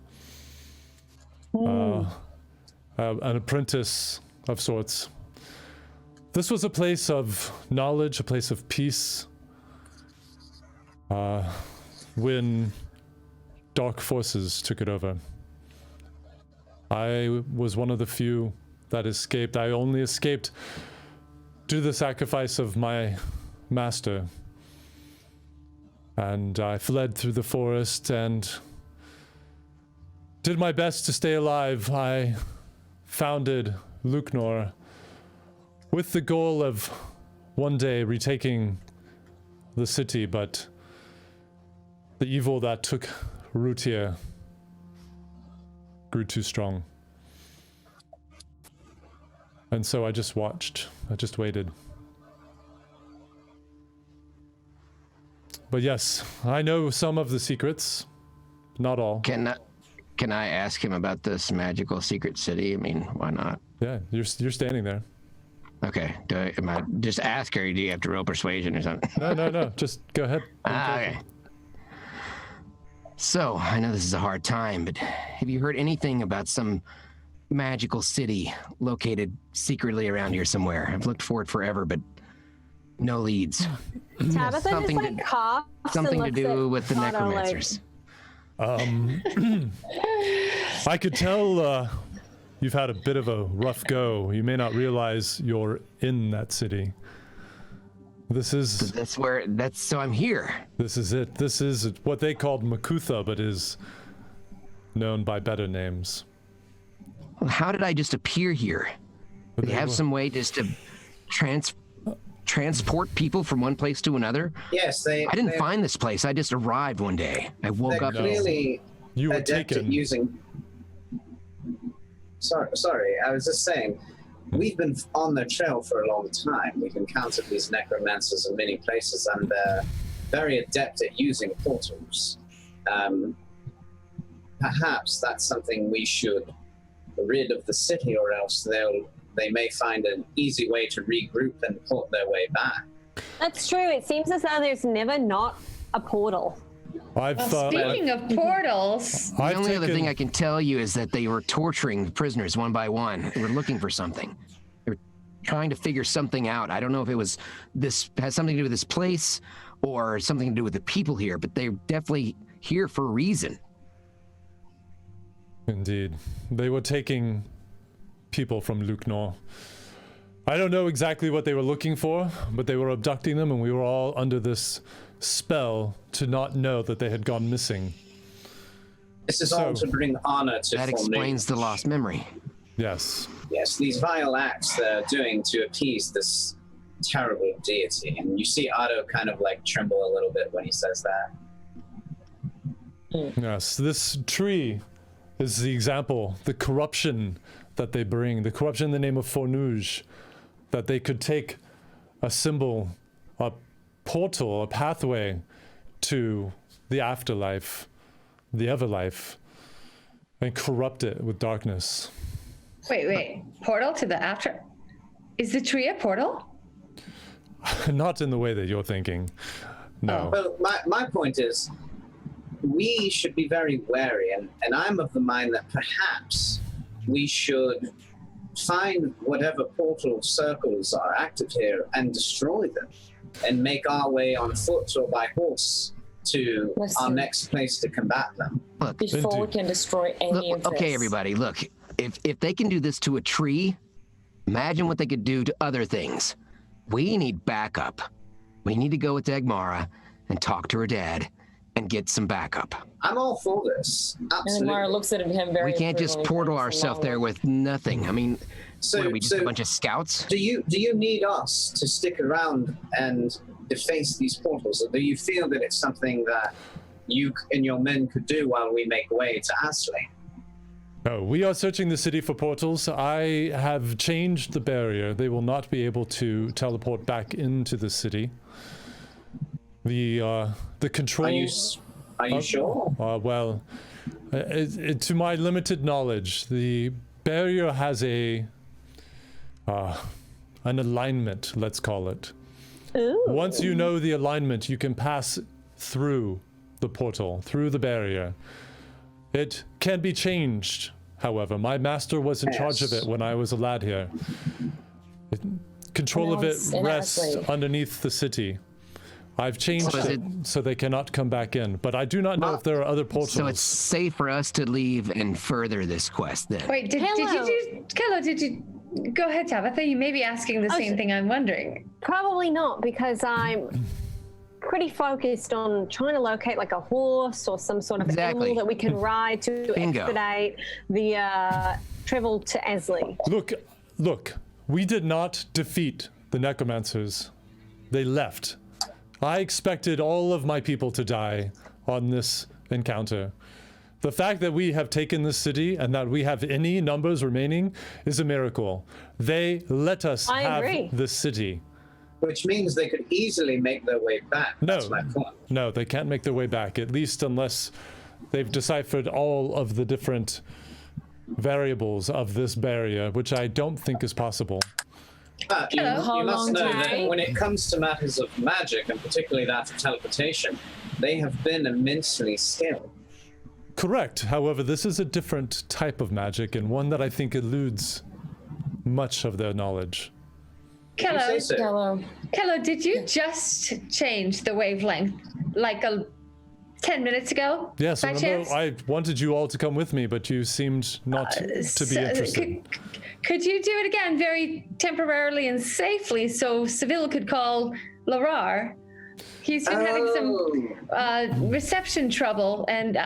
Speaker 1: an apprentice of sorts. This was a place of knowledge, a place of peace. When dark forces took it over, I was one of the few that escaped. I only escaped due to the sacrifice of my master. And I fled through the forest and did my best to stay alive. I founded Luknor with the goal of one day retaking the city, but the evil that took root here grew too strong. And so I just watched. I just waited. But yes, I know some of the secrets, not all.
Speaker 3: Can I ask him about this magical secret city? I mean, why not?
Speaker 1: Yeah, you're standing there.
Speaker 3: Okay. Am I just ask, or do you have to roll persuasion or something?
Speaker 1: No. Just go ahead.
Speaker 3: Okay. So, I know this is a hard time, but have you heard anything about some magical city located secretly around here somewhere? I've looked for it forever, but no leads.
Speaker 8: Tabitha
Speaker 3: Something
Speaker 8: just like coughs
Speaker 3: Something
Speaker 8: and
Speaker 3: to
Speaker 8: looks
Speaker 3: do
Speaker 8: at
Speaker 3: with the
Speaker 8: Otto,
Speaker 3: necromancers.
Speaker 1: I could tell you've had a bit of a rough go. You may not realize you're in that city.
Speaker 3: So I'm here.
Speaker 1: This is it. This is what they called Makutha, but is known by better names.
Speaker 3: Well, how did I just appear here? Do they have some way just to transport people from one place to another?
Speaker 5: Yes,
Speaker 3: I didn't find this place. I just arrived one day. I woke
Speaker 5: they're
Speaker 3: up.
Speaker 5: clearly
Speaker 1: You were
Speaker 5: adept at
Speaker 1: taken.
Speaker 5: using. Sorry, I was just saying, we've been on their trail for a long time. We've encountered these necromancers in many places, and they're very adept at using portals. Perhaps that's something we should rid of the city, or else they may find an easy way to regroup and port their way back.
Speaker 8: That's true. It seems as though there's never not a portal.
Speaker 4: Speaking of portals,
Speaker 3: The only other thing I can tell you is that they were torturing prisoners one by one. They were looking for something. They were trying to figure something out. I don't know if it was has something to do with this place or something to do with the people here, but they're definitely here for a reason.
Speaker 1: Indeed. They were taking people from Luknor. I don't know exactly what they were looking for, but they were abducting them, and we were all under this spell to not know that they had gone missing.
Speaker 5: This is all to bring honor to
Speaker 3: That explains the lost memory.
Speaker 1: Yes.
Speaker 5: Yes, these vile acts they're doing to appease this terrible deity. And you see Otto kind of like tremble a little bit when he says that.
Speaker 1: Yes, this tree is the example, the corruption that they bring, the corruption in the name of Fornuge, that they could take a symbol, a portal, a pathway to the afterlife, the everlife, and corrupt it with darkness.
Speaker 4: wait, portal to the after? Is the tree a portal?
Speaker 1: Not in the way that you're thinking. No.
Speaker 5: Well, my point is, we should be very wary, and I'm of the mind that perhaps we should find whatever portal circles are active here and destroy them, and make our way on foot or by horse to our next place to combat them.
Speaker 3: Look,
Speaker 2: Before we can destroy any of this.
Speaker 3: okay, everybody, look. If they can do this to a tree, imagine what they could do to other things. We need backup. We need to go with Dagmara and talk to her dad and get some backup.
Speaker 5: I'm all for this. Absolutely.
Speaker 2: And Mara looks at him very
Speaker 3: We can't just
Speaker 2: approvingly,
Speaker 3: portal
Speaker 2: thanks a
Speaker 3: ourselves
Speaker 2: lot.
Speaker 3: there with nothing. I mean,
Speaker 5: So-
Speaker 3: what are we, just
Speaker 5: so-
Speaker 3: a bunch of scouts?
Speaker 5: Do you need us to stick around and deface these portals, or do you feel that it's something that you and your men could do while we make way to Astley.
Speaker 1: No, we are searching the city for portals. I have changed the barrier. They will not be able to teleport back into the city. The control.
Speaker 5: Are you sure?
Speaker 1: Well, to my limited knowledge, the barrier has an alignment. Let's call it.
Speaker 8: Ooh.
Speaker 1: Once you know the alignment, you can pass through the portal, through the barrier. It can be changed, however. My master was in charge of it when I was a lad here. Control of it
Speaker 2: it's in
Speaker 1: rests
Speaker 2: Astley.
Speaker 1: underneath the city. I've changed
Speaker 3: So is
Speaker 1: it so they cannot come back in, but I do not know if there are other portals.
Speaker 3: So it's safe for us to leave and further this quest then.
Speaker 4: Wait, did you do, Kello, did you, go ahead, Tabitha, you may be asking the same thing I'm wondering.
Speaker 8: Probably not, because I'm pretty focused on trying to locate like a horse or some sort of
Speaker 3: Exactly.
Speaker 8: animal that we can ride to
Speaker 3: Bingo.
Speaker 8: expedite the travel to Esley.
Speaker 1: Look, we did not defeat the necromancers. They left. I expected all of my people to die on this encounter. The fact that we have taken this city and that we have any numbers remaining is a miracle. They let us
Speaker 8: I
Speaker 1: have
Speaker 8: agree.
Speaker 1: this city.
Speaker 5: Which means they could easily make their way back. That's my point.
Speaker 1: No, they can't make their way back, at least unless they've deciphered all of the different variables of this barrier, which I don't think is possible.
Speaker 5: But you
Speaker 2: How
Speaker 5: must
Speaker 2: long
Speaker 5: know
Speaker 2: time?
Speaker 5: that when it comes to matters of magic, and particularly that of teleportation, they have been immensely skilled.
Speaker 1: Correct. However, this is a different type of magic and one that I think eludes much of their knowledge.
Speaker 5: You say
Speaker 4: Kello,
Speaker 5: so.
Speaker 2: Hello.
Speaker 4: Kello, did you just change the wavelength like 10 minutes ago?
Speaker 1: Yes,
Speaker 4: by
Speaker 1: remember,
Speaker 4: chance?
Speaker 1: I wanted you all to come with me, but you seemed not to be
Speaker 4: So,
Speaker 1: interested.
Speaker 4: Could you do it again very temporarily and safely so Seville could call Larar? He's been having some reception trouble and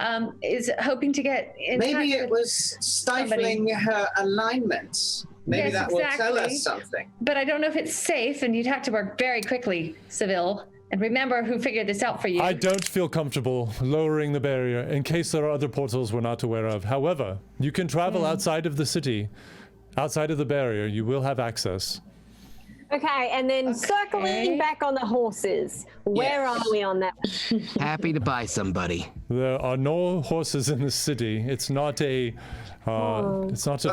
Speaker 4: is hoping to get in touch
Speaker 5: Maybe it
Speaker 4: with
Speaker 5: was stifling her alignment. Maybe
Speaker 4: Yes,
Speaker 5: that will tell
Speaker 4: exactly.
Speaker 5: us something.
Speaker 4: But I don't know if it's safe, and you'd have to work very quickly, Seville. And remember who figured this out for you.
Speaker 1: I don't feel comfortable lowering the barrier in case there are other portals we're not aware of. However, you can travel outside of the city, outside of the barrier. You will have access.
Speaker 8: Okay, and then circling back on the horses. Where
Speaker 5: Yes.
Speaker 8: are we on that?
Speaker 3: Happy to buy somebody.
Speaker 1: There are no horses in the city. It's not a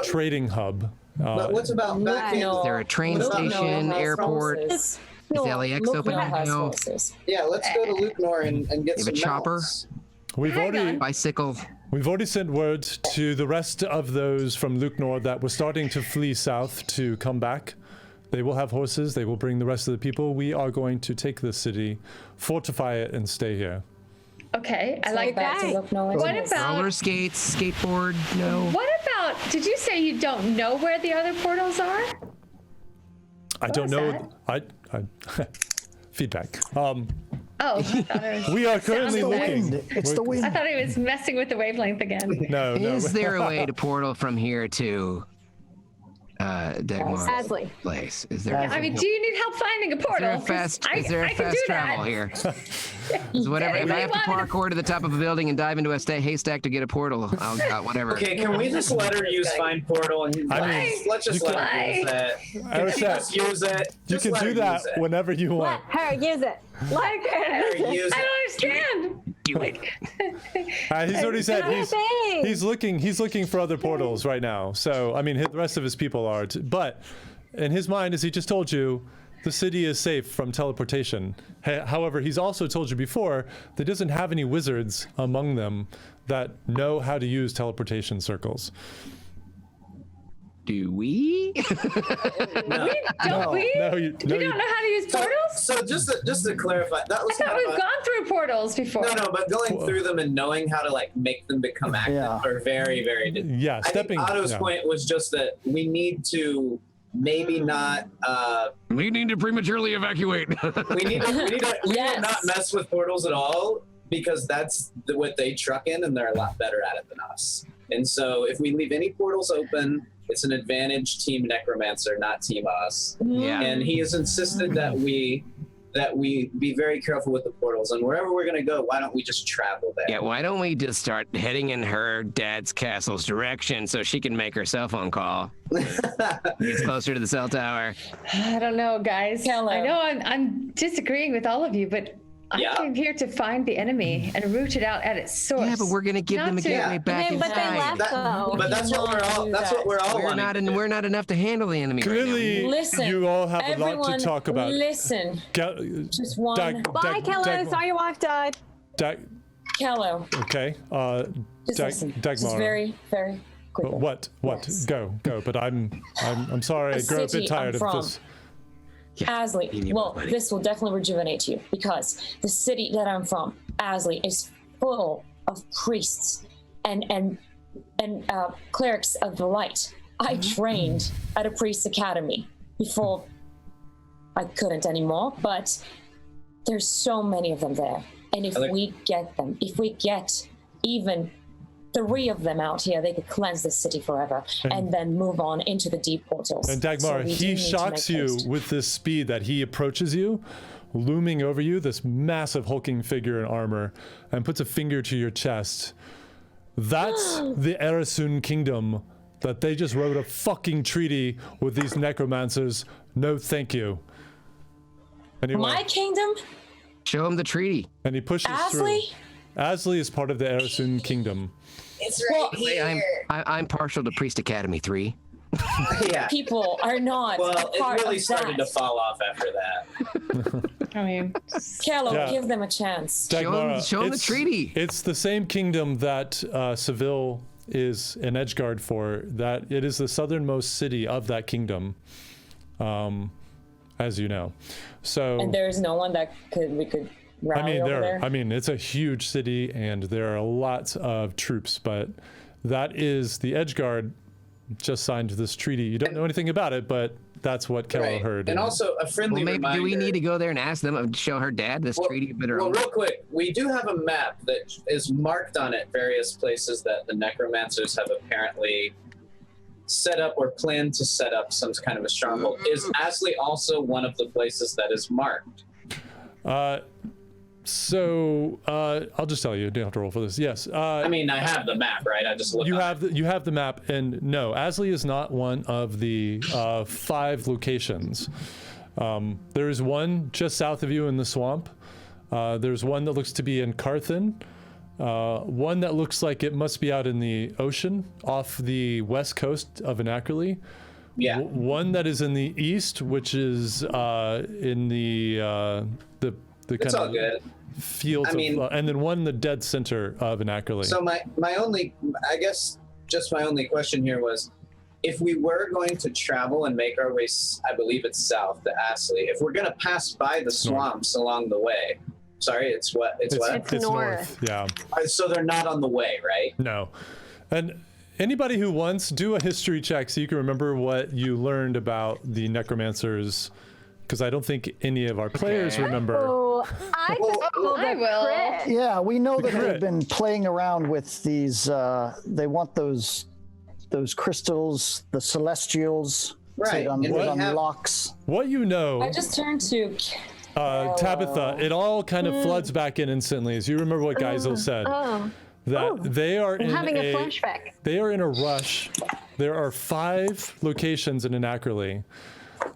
Speaker 1: trading hub.
Speaker 5: But what about back in?
Speaker 8: No.
Speaker 3: Is there a train
Speaker 5: What about
Speaker 3: station,
Speaker 2: Has
Speaker 3: airport?
Speaker 2: horses.
Speaker 3: Is LAX
Speaker 2: Luke
Speaker 3: open
Speaker 2: now has
Speaker 3: now?
Speaker 2: horses.
Speaker 5: Yeah, let's go to Lukenor and get
Speaker 3: You have
Speaker 5: some
Speaker 3: a chopper?
Speaker 5: mounts.
Speaker 1: We've
Speaker 4: Hang
Speaker 1: already
Speaker 4: on.
Speaker 3: Bicycle?
Speaker 1: We've already sent word to the rest of those from Lukenor that were starting to flee south to come back. They will have horses. They will bring the rest of the people. We are going to take this city, fortify it, and stay here.
Speaker 4: Okay, I like
Speaker 2: Back
Speaker 4: that.
Speaker 2: to look no
Speaker 4: What
Speaker 2: into
Speaker 4: about
Speaker 3: Roller skates, skateboard? No.
Speaker 4: what about? Did you say you don't know where the other portals are?
Speaker 1: I don't
Speaker 4: was
Speaker 1: know. I feedback.
Speaker 4: Oh, I thought it was,
Speaker 1: We are currently
Speaker 4: Sounds
Speaker 1: looking.
Speaker 6: Wind. It's the
Speaker 4: I
Speaker 6: wind.
Speaker 4: thought he was messing with the wavelength again.
Speaker 1: No, no.
Speaker 3: Is there a way to portal from here to Degmar's
Speaker 8: Astley.
Speaker 3: place? Is there?
Speaker 4: I mean, do you need help finding a
Speaker 3: Is
Speaker 4: portal?
Speaker 3: there a
Speaker 4: 'Cause
Speaker 3: fast?
Speaker 4: I,
Speaker 3: Is there a
Speaker 4: I can
Speaker 3: fast
Speaker 4: do
Speaker 3: travel
Speaker 4: that.
Speaker 3: here? Is whatever. If I have to
Speaker 4: Everybody wanted
Speaker 3: parkour to the top of a building and dive into a haystack to you portal, I'll whatever.
Speaker 5: Okay, can we just let her use Find Portal and
Speaker 1: I mean,
Speaker 5: let's just
Speaker 1: you
Speaker 5: let her use it? Can she just use it?
Speaker 1: You
Speaker 5: Just
Speaker 1: can
Speaker 5: let
Speaker 1: do
Speaker 5: her
Speaker 1: that
Speaker 5: use it.
Speaker 1: whenever you
Speaker 8: Let
Speaker 1: want.
Speaker 8: her use it. Like
Speaker 5: Let her use
Speaker 4: I
Speaker 5: it.
Speaker 4: don't understand.
Speaker 3: Do it.
Speaker 1: He's already said
Speaker 8: Thanks.
Speaker 1: he's looking for other portals right now. So I mean, the rest of his people are. But in his mind, as he just told you, the city is safe from teleportation. However, he's also told you before that doesn't have any wizards among them that know how to use teleportation circles.
Speaker 3: Do we?
Speaker 4: Don't we?
Speaker 1: No, you
Speaker 4: You don't know how to use portals?
Speaker 5: So just to clarify, that
Speaker 4: I
Speaker 5: was
Speaker 4: thought
Speaker 5: kind
Speaker 4: we've
Speaker 5: of a-
Speaker 4: gone through portals before.
Speaker 5: No, but going through them and knowing how to like make them become active
Speaker 6: Yeah.
Speaker 5: are very, very.
Speaker 1: Yeah,
Speaker 5: I
Speaker 1: stepping.
Speaker 5: think Otto's
Speaker 1: yeah.
Speaker 5: point was just that we need to maybe not.
Speaker 3: We need to prematurely evacuate.
Speaker 5: We need to
Speaker 2: Yes.
Speaker 5: not mess with portals at all because that's what they truck in and they're a lot better at it than us. And so if we leave any portals open, it's an advantage Team Necromancer, not Team us.
Speaker 3: Yeah.
Speaker 5: And he has insisted that we that we be very careful with the portals, and wherever we're gonna go, why don't we just travel there?
Speaker 3: Yeah, why don't we just start heading in her dad's castle's direction so she can make her cell phone call? Gets closer to the cell tower.
Speaker 4: I don't know, guys.
Speaker 2: Hello.
Speaker 4: I know I'm disagreeing with all of you, but
Speaker 5: Yeah.
Speaker 4: I came here to find the enemy and root it out at its source.
Speaker 3: Yeah, but we're gonna give them a
Speaker 4: Not to-
Speaker 3: gateway back
Speaker 8: Okay, but they
Speaker 3: inside.
Speaker 8: left though.
Speaker 5: But that's what we're all. That's what we're all
Speaker 3: We're
Speaker 5: wanting.
Speaker 3: not, we're not enough to handle the enemy.
Speaker 1: Clearly,
Speaker 2: Listen,
Speaker 1: you all have a
Speaker 2: everyone,
Speaker 1: lot to talk about.
Speaker 2: Listen, just one.
Speaker 8: Bye, Kello. Sorry your wife died.
Speaker 2: Kello,
Speaker 1: Okay.
Speaker 2: just listen. Just
Speaker 1: Dagmar.
Speaker 2: very, very quickly.
Speaker 1: What?
Speaker 2: Yes.
Speaker 1: Go. But I'm sorry. I
Speaker 2: The
Speaker 1: grow a bit
Speaker 2: city
Speaker 1: tired
Speaker 2: I'm
Speaker 1: of
Speaker 2: from.
Speaker 1: this.
Speaker 2: Asley, well, this will definitely rejuvenate you because the city that I'm from, Asley, is full of priests and clerics of the light. I trained at a priest's academy before I couldn't anymore, but there's so many of them there. And if we get even 3 of them out here, they could cleanse the city forever and then move on into the deep portals.
Speaker 1: And Dagmar,
Speaker 2: So we do
Speaker 1: he
Speaker 2: need to
Speaker 1: shocks
Speaker 2: make
Speaker 1: you
Speaker 2: haste.
Speaker 1: with this speed that he approaches you, looming over you, this massive hulking figure in armor, and puts a finger to your chest. That's the Erasun kingdom that they just wrote a fucking treaty with these necromancers. No, thank you. Anyway,
Speaker 2: My kingdom?
Speaker 3: Show him the treaty.
Speaker 1: and he pushes through.
Speaker 2: Asley?
Speaker 1: Asley is part of the Erasun kingdom.
Speaker 5: It's right here.
Speaker 3: I'm partial to Priest Academy 3.
Speaker 5: Yeah.
Speaker 2: People are not
Speaker 5: Well,
Speaker 2: part
Speaker 5: it really
Speaker 2: of
Speaker 5: started to
Speaker 2: that.
Speaker 5: fall off after that.
Speaker 4: I mean,
Speaker 2: Kello,
Speaker 1: Yeah.
Speaker 2: give them a chance.
Speaker 1: Dagmar,
Speaker 3: show him the
Speaker 1: it's-
Speaker 3: treaty.
Speaker 1: It's the same kingdom that Seville is an Edgeguard for. That it is the southernmost city of that kingdom, as you know. So
Speaker 2: And there's no one that we could rally over there.
Speaker 1: it's a huge city, and there are lots of troops. But that is the Edgeguard just signed this treaty. You don't know anything about it, but that's what Kello
Speaker 5: Right.
Speaker 1: heard.
Speaker 5: And also a friendly
Speaker 3: Well, maybe
Speaker 5: reminder.
Speaker 3: do we need to go there and ask them to show her dad this treaty of bitter
Speaker 5: Well,
Speaker 3: oath?
Speaker 5: real quick, we do have a map that is marked on it various places that the necromancers have apparently set up or planned to set up some kind of a stronghold. Is Asley also one of the places that is marked?
Speaker 1: I'll just tell you. You don't have to roll for this. Yes.
Speaker 5: I mean, I have the map, right? I just look.
Speaker 1: You
Speaker 5: on it.
Speaker 1: have the map, and no, Asley is not one of the 5 locations. There is one just south of you in the swamp. There's one that looks to be in Carthen. One that looks like it must be out in the ocean off the west coast of Anacroli.
Speaker 5: Yeah.
Speaker 1: One that is in the east, which is in the kind
Speaker 5: It's all
Speaker 1: of
Speaker 5: good.
Speaker 1: fields
Speaker 5: I mean-
Speaker 1: of, and then one in the dead center of Anacroli.
Speaker 5: So my only, I guess, just my only question here was, if we were going to travel and make our way, I believe it's south to Asley, if we're going to pass by the swamps along the way, sorry, it's what? It's what?
Speaker 8: It's north.
Speaker 1: Yeah.
Speaker 5: So they're not on the way, right?
Speaker 1: No. And anybody who wants, do a history check so you can remember what you learned about the necromancers, because I don't think any of our players remember.
Speaker 8: Oh, I just rolled
Speaker 4: I
Speaker 8: a
Speaker 4: will.
Speaker 8: crit.
Speaker 6: Yeah, we know that
Speaker 1: Crit.
Speaker 6: they've been playing around with these. They want those crystals, the celestials.
Speaker 5: Right, and we
Speaker 6: It
Speaker 5: have-
Speaker 6: unlocks.
Speaker 1: What you know,
Speaker 2: I just turned to
Speaker 1: Tabitha, it all kind of floods back in instantly as you remember what Geisel said. That they are
Speaker 8: I'm
Speaker 1: in
Speaker 8: having a flashback.
Speaker 1: They are in a rush. There are 5 locations in Anacroli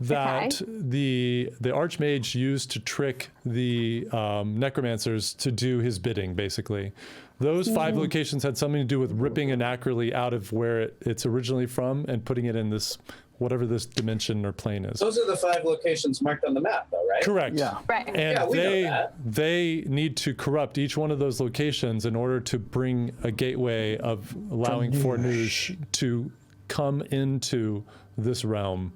Speaker 1: that the Archmage used to trick the necromancers to do his bidding, basically. Those 5 locations had something to do with ripping Anacroli out of where it's originally from and putting it in this, whatever this dimension or plane is.
Speaker 5: Those are the 5 locations marked on the map, though, right?
Speaker 1: Correct.
Speaker 6: Yeah.
Speaker 8: Right.
Speaker 1: And
Speaker 5: Yeah, we know that.
Speaker 1: they need to corrupt each one of those locations in order to bring a gateway of allowing Fornuge to come into this realm.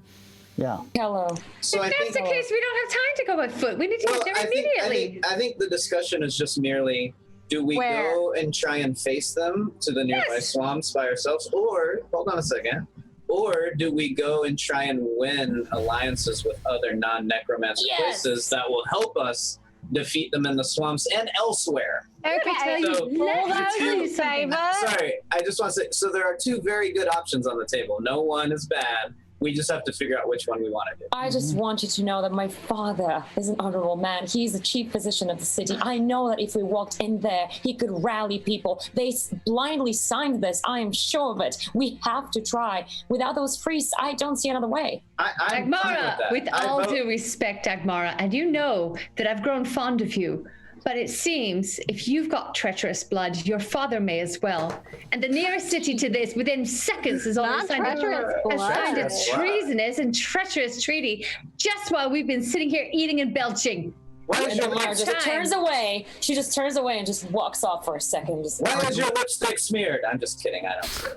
Speaker 6: Yeah.
Speaker 2: Kello.
Speaker 5: So I
Speaker 4: if
Speaker 5: think.
Speaker 4: that's the case, we don't have time to go on foot. We need to
Speaker 5: Well,
Speaker 4: get there immediately.
Speaker 5: I think the discussion is just merely, do we
Speaker 8: Where?
Speaker 5: go and try and face them to the nearby
Speaker 4: Yes.
Speaker 5: swamps by ourselves, or hold on a second, or do we go and try and win alliances with other non-necromancer
Speaker 2: Yes.
Speaker 5: places that will help us defeat them in the swamps and elsewhere?
Speaker 8: Okay.
Speaker 5: So-
Speaker 8: Roll
Speaker 4: Let's
Speaker 8: those
Speaker 4: do
Speaker 8: in
Speaker 4: something.
Speaker 8: favor.
Speaker 5: Sorry, I just want to say, so there are 2 very good options on the table. No one is bad. We just have to figure out which one we want to do.
Speaker 2: I just want you to know that my father is an honorable man. He's the chief physician of the city. I know that if we walked in there, he could rally people. They blindly signed this. I am sure of it. We have to try. Without those priests, I don't see another way.
Speaker 5: I'm fine
Speaker 4: Dagmara,
Speaker 5: that.
Speaker 4: with
Speaker 5: I
Speaker 4: all
Speaker 5: vote-
Speaker 4: due respect, Dagmara, and you know that I've grown fond of you, but it seems if you've got treacherous blood, your father may as well. And the nearest city to this, within seconds, has already
Speaker 8: Not
Speaker 4: signed
Speaker 8: treacherous
Speaker 4: has signed a
Speaker 8: blood.
Speaker 4: treasonous and treacherous treaty just while we've been sitting here eating and belching.
Speaker 5: Why is
Speaker 2: And
Speaker 5: your
Speaker 2: Mara
Speaker 5: lipstick,
Speaker 2: just turns away. She just turns away and just walks off for a second. Just
Speaker 5: why is your lipstick smeared? I'm just kidding. I don't say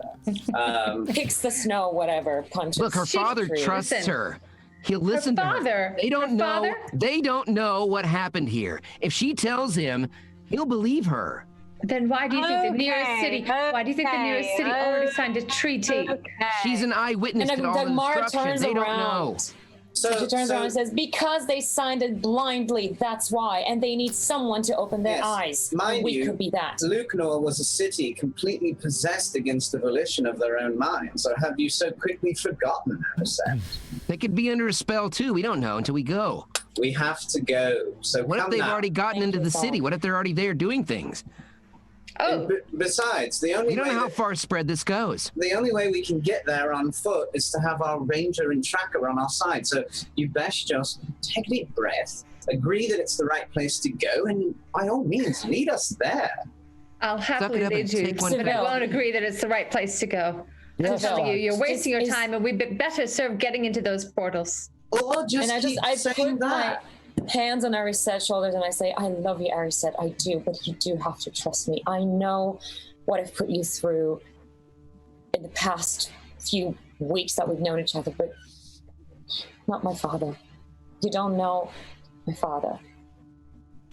Speaker 5: that.
Speaker 2: kicks the snow, whatever, punches.
Speaker 3: Look, her
Speaker 4: She's
Speaker 3: father
Speaker 4: free.
Speaker 3: trusts
Speaker 4: Listen.
Speaker 3: her. He'll listen to
Speaker 4: father-
Speaker 3: her. They don't
Speaker 4: her
Speaker 3: know.
Speaker 4: father-
Speaker 3: They don't know what happened here. If she tells him, he'll believe her.
Speaker 4: Then why do you think the nearest
Speaker 8: Okay,
Speaker 4: city? Why do you think the nearest city already signed a treaty?
Speaker 3: She's an eyewitness
Speaker 2: And
Speaker 3: to all the
Speaker 2: Dagmar
Speaker 3: destruction.
Speaker 2: turns
Speaker 3: They don't
Speaker 2: around.
Speaker 3: know.
Speaker 2: She turns around and says, because they signed it blindly, that's why. And they need someone to open their
Speaker 5: Yes.
Speaker 2: eyes.
Speaker 5: Mind
Speaker 2: we
Speaker 5: you,
Speaker 2: could be that.
Speaker 5: Lukenor was a city completely possessed against the volition of their own minds. Or have you so quickly forgotten, Anisette?
Speaker 3: They could be under a spell too. We don't know until we go.
Speaker 5: We have to go. So
Speaker 3: What if
Speaker 5: come
Speaker 3: they've
Speaker 5: now.
Speaker 3: already gotten
Speaker 2: Thank
Speaker 3: into
Speaker 2: you,
Speaker 3: the
Speaker 2: Bob.
Speaker 3: city? What if they're already there doing things?
Speaker 4: Oh,
Speaker 5: Besides, the only
Speaker 3: We don't
Speaker 5: way
Speaker 3: know how
Speaker 5: that-
Speaker 3: far spread this goes.
Speaker 5: the only way we can get there on foot is to have our ranger and tracker on our side. So you best just take a deep breath, agree that it's the right place to go, and by all means, lead us there.
Speaker 4: I'll happily
Speaker 3: up and
Speaker 4: lead you,
Speaker 3: take one
Speaker 4: but I
Speaker 2: back.
Speaker 4: won't agree that it's the right place to go. I'm
Speaker 6: Yes,
Speaker 4: telling you, you're wasting your
Speaker 2: Is-
Speaker 4: time, and we'd be better served getting into those portals.
Speaker 5: Or just
Speaker 2: And
Speaker 5: keep
Speaker 2: I
Speaker 5: saying
Speaker 2: put my
Speaker 5: that.
Speaker 2: hands on Ariset's shoulders and I say, I love you, Ariset. I do, but you do have to trust me. I know what I've put you through in the past few weeks that we've known each other, but not my father. You don't know my father.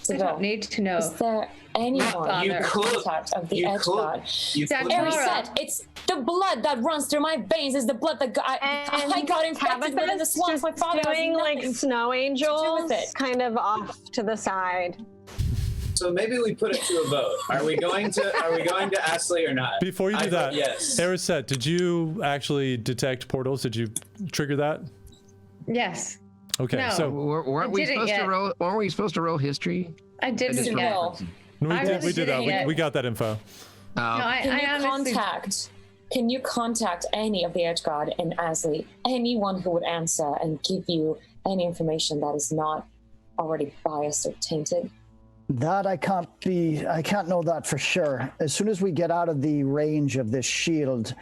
Speaker 4: I don't
Speaker 2: Seville,
Speaker 4: need to know.
Speaker 2: is there anyone
Speaker 5: You
Speaker 2: in
Speaker 5: could.
Speaker 2: contact of the
Speaker 5: You
Speaker 2: Edge
Speaker 5: could.
Speaker 2: God?
Speaker 5: You
Speaker 4: Zach,
Speaker 5: could-
Speaker 4: Mara.
Speaker 2: Ariset, it's the blood that runs through my veins. Is the blood that I got infected with in the swamps. My father has
Speaker 8: doing like
Speaker 2: nothing
Speaker 8: snow angels,
Speaker 2: it.
Speaker 8: kind of off to the side.
Speaker 5: So maybe we put it to a vote. Are we going to Astley or not?
Speaker 1: Before you
Speaker 5: I
Speaker 1: do
Speaker 5: vote
Speaker 1: that,
Speaker 5: yes.
Speaker 1: Ariset, did you actually detect portals? Did you trigger that?
Speaker 4: Yes,
Speaker 1: Okay,
Speaker 4: No.
Speaker 1: so
Speaker 3: Weren't we
Speaker 4: didn't
Speaker 3: supposed to
Speaker 4: yet.
Speaker 3: roll? Weren't we supposed to roll history?
Speaker 4: I didn't
Speaker 2: Seville.
Speaker 4: yet.
Speaker 1: we
Speaker 4: I
Speaker 1: did,
Speaker 4: really
Speaker 1: we did that.
Speaker 4: didn't yet.
Speaker 1: We got that info.
Speaker 4: No, I honestly.
Speaker 2: Can you contact any of the Edge God in Asley? Anyone who would answer and give you any information that is not already biased or tainted?
Speaker 6: That I can't know that for sure. As soon as we get out of the range of this shield,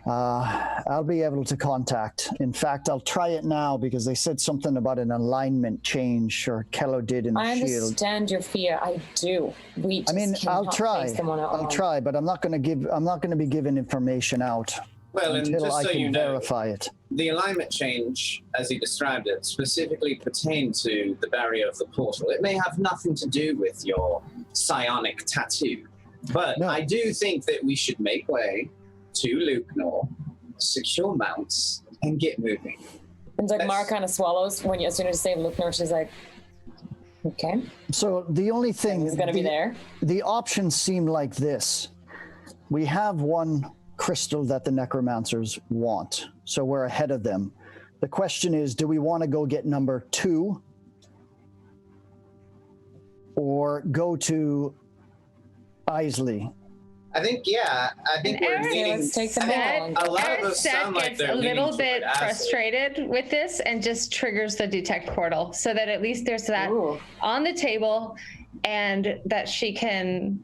Speaker 6: I'll be able to contact. In fact, I'll try it now because they said something about an alignment change, or Kello did in the
Speaker 2: I
Speaker 6: shield.
Speaker 2: understand your fear. I do. We just
Speaker 6: I mean, I'll
Speaker 2: cannot
Speaker 6: try.
Speaker 2: face them on our
Speaker 6: I'll
Speaker 2: own.
Speaker 6: try, but I'm not going to be giving information out
Speaker 5: Well, and
Speaker 6: until
Speaker 5: just
Speaker 6: I
Speaker 5: so
Speaker 6: can
Speaker 5: you know,
Speaker 6: verify it.
Speaker 5: the alignment change, as he described it, specifically pertained to the barrier of the portal. It may have nothing to do with your psionic tattoo, but
Speaker 6: No.
Speaker 5: I do think that we should make way to Lukenor, secure mounts, and get moving.
Speaker 2: And like Mara
Speaker 5: That's-
Speaker 2: kind of swallows when you, as soon as you say Lukenor, she's like, okay,
Speaker 6: So the only thing
Speaker 2: he's gonna be there.
Speaker 6: The options seem like this. We have one crystal that the necromancers want, so we're ahead of them. The question is, do we want to go get number 2 or go to Isley?
Speaker 5: I think
Speaker 4: And
Speaker 5: we're
Speaker 4: Eric-
Speaker 5: leaning.
Speaker 2: Let's take them
Speaker 5: I think
Speaker 2: all.
Speaker 5: a lot of us
Speaker 4: Seth
Speaker 5: sound like
Speaker 4: gets
Speaker 5: they're
Speaker 4: a little
Speaker 5: leaning
Speaker 4: bit
Speaker 5: toward Ashley.
Speaker 4: frustrated with this and just triggers the detect portal so that at least there's that
Speaker 2: Ooh.
Speaker 4: on the table and that she can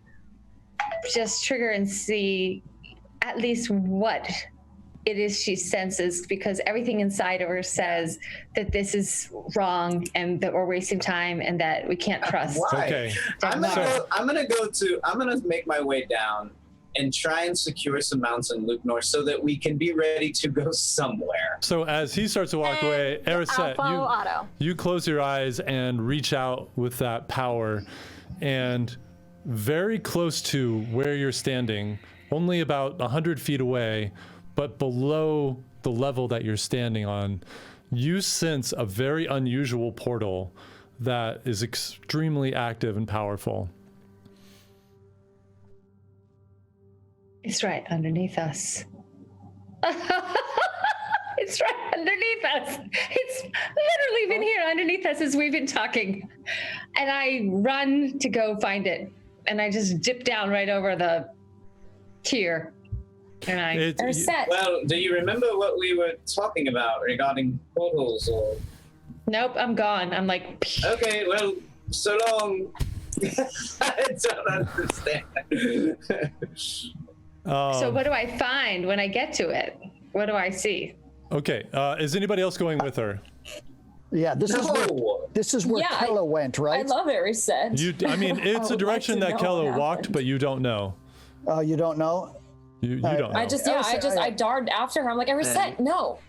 Speaker 4: just trigger and see at least what it is she senses, because everything inside of her says that this is wrong and that we're wasting time and that we can't trust.
Speaker 5: Why?
Speaker 1: Okay.
Speaker 5: I'm gonna
Speaker 1: So-
Speaker 5: I'm gonna make my way down and try and secure some mounts in Lukenor so that we can be ready to go somewhere.
Speaker 1: So as he starts to walk away, Ariset,
Speaker 8: I'll follow Otto.
Speaker 1: you close your eyes and reach out with that power, and very close to where you're standing, only about 100 feet away, but below the level that you're standing on, you sense a very unusual portal that is extremely active and powerful.
Speaker 4: It's right underneath us. It's underneath us. It's literally been here underneath us as we've been talking. And I run to go find it. And I just dip down right over the tier. And I
Speaker 2: They're set.
Speaker 5: Well, do you remember what we were talking about regarding portals or?
Speaker 4: Nope, I'm gone. I'm like, phew.
Speaker 5: Okay, well, so long. I don't understand.
Speaker 4: So what do I find when I get to it? What do I see?
Speaker 1: Okay. Is anybody else going with her?
Speaker 6: Yeah, this is where
Speaker 2: Yeah,
Speaker 6: Kello went,
Speaker 2: I
Speaker 6: right?
Speaker 2: love it, reset.
Speaker 1: I mean, it's a direction that Kello walked, but you don't know.
Speaker 6: Oh, you don't know?
Speaker 1: You don't know.
Speaker 2: I darted after her. I'm like, I reset. No.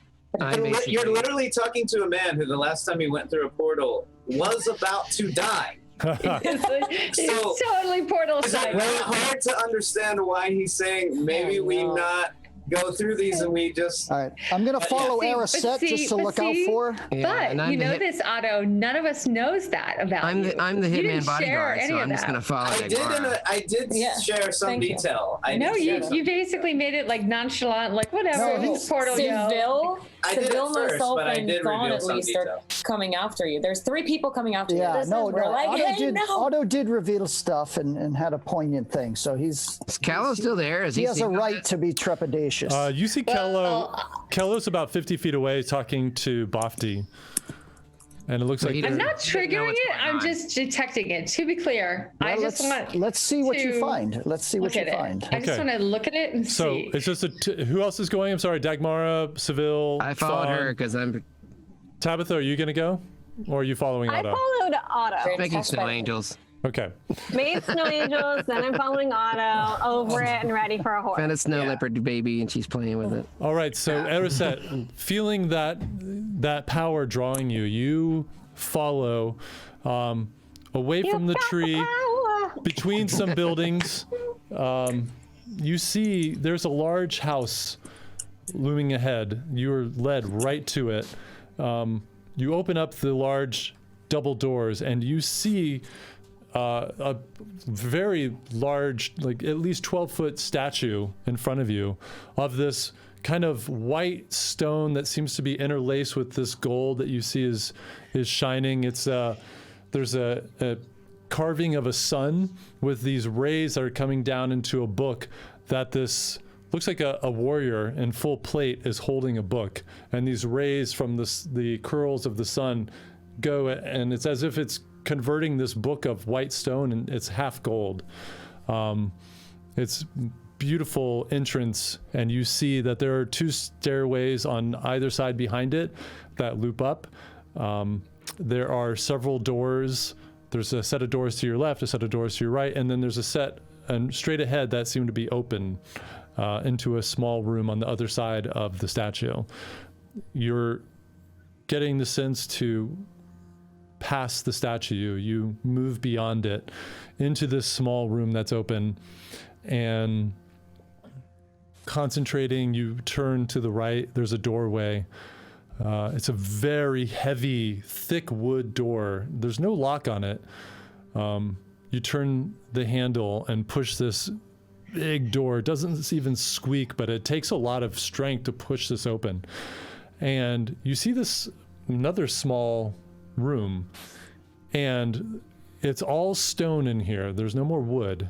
Speaker 5: You're literally talking to a man who the last time he went through a portal was about to die.
Speaker 4: It's totally portal
Speaker 5: Is it
Speaker 4: side.
Speaker 5: really hard to understand why he's saying maybe we not go through these and we just...
Speaker 6: All right, I'm going to follow Ariset just to look out for her.
Speaker 3: Yeah, and
Speaker 4: But
Speaker 3: I'm
Speaker 4: you
Speaker 3: the
Speaker 4: know
Speaker 3: hit-
Speaker 4: this, Otto. None of us knows that about
Speaker 3: I'm
Speaker 4: you.
Speaker 3: the
Speaker 4: You
Speaker 3: hitman
Speaker 4: didn't share
Speaker 3: bodyguard,
Speaker 4: any
Speaker 3: so
Speaker 4: of
Speaker 3: I'm just
Speaker 4: that.
Speaker 3: gonna follow
Speaker 5: I did
Speaker 2: Yeah,
Speaker 5: share some
Speaker 2: thank you.
Speaker 5: detail.
Speaker 4: No, you basically made it like nonchalant, like whatever.
Speaker 6: No,
Speaker 4: This is portal, yo.
Speaker 2: Seville, myself,
Speaker 5: but I
Speaker 2: and
Speaker 5: did
Speaker 2: Thawne
Speaker 5: reveal
Speaker 2: at
Speaker 5: some
Speaker 2: least
Speaker 5: detail.
Speaker 2: are coming after you. There's 3 people coming after you.
Speaker 6: Yeah,
Speaker 2: We're like,
Speaker 6: Otto
Speaker 2: hey,
Speaker 6: did.
Speaker 2: no.
Speaker 6: Otto did reveal stuff and had a poignant thing, so
Speaker 3: Is Callow still there? Is
Speaker 6: he has a
Speaker 3: seeing
Speaker 6: right
Speaker 3: that?
Speaker 6: to be trepidatious.
Speaker 1: You see Kello's about 50 feet away talking to Bofty. And it looks like
Speaker 4: I'm
Speaker 1: they're-
Speaker 4: not triggering
Speaker 3: what's
Speaker 4: it.
Speaker 3: going
Speaker 4: I'm
Speaker 3: on.
Speaker 4: just detecting it. To be clear, I
Speaker 6: Well,
Speaker 4: just want.
Speaker 6: let's see what you
Speaker 4: to
Speaker 6: find. Let's see what
Speaker 4: look
Speaker 6: you
Speaker 4: at it.
Speaker 6: find.
Speaker 4: I just
Speaker 1: Okay.
Speaker 4: want to look at it and
Speaker 1: So
Speaker 4: see.
Speaker 1: it's just who else is going? I'm sorry, Dagmara, Seville.
Speaker 3: I followed
Speaker 1: Thawne.
Speaker 3: her because I'm
Speaker 1: Tabitha, are you going to go? Or are you following
Speaker 8: I
Speaker 1: Otto?
Speaker 8: followed Otto.
Speaker 3: making snow angels.
Speaker 1: Okay.
Speaker 8: Made snow angels, then I'm following Otto over it and ready for a horse.
Speaker 3: Found a snow leopard baby, and she's playing with it.
Speaker 1: All right, so Ariset, feeling that power drawing you, you follow away from the tree, between some buildings. You see there's a large house looming ahead. You're led right to it. You open up the large double doors and you see a very large, like at least 12-foot statue in front of you of this kind of white stone that seems to be interlaced with this gold that you see is shining. It's there's a carving of a sun with these rays that are coming down into a book that this looks like a warrior in full plate is holding a book, and these rays from the curls of the sun go, and it's as if it's converting this book of white stone, and it's half gold. It's beautiful entrance, and you see that there are 2 stairways on either side behind it that loop up. There are several doors. There's a set of doors to your left, a set of doors to your right, and then there's a set and straight ahead that seem to be open into a small room on the other side of the statue. You're getting the sense to pass the statue. You move beyond it into this small room that's open, and concentrating, you turn to the right. There's a doorway. It's a very heavy, thick wood door. There's no lock on it. You turn the handle and push this big door. It doesn't even squeak, but it takes a lot of strength to push this open. And you see this another small room, and it's all stone in here. There's no more wood.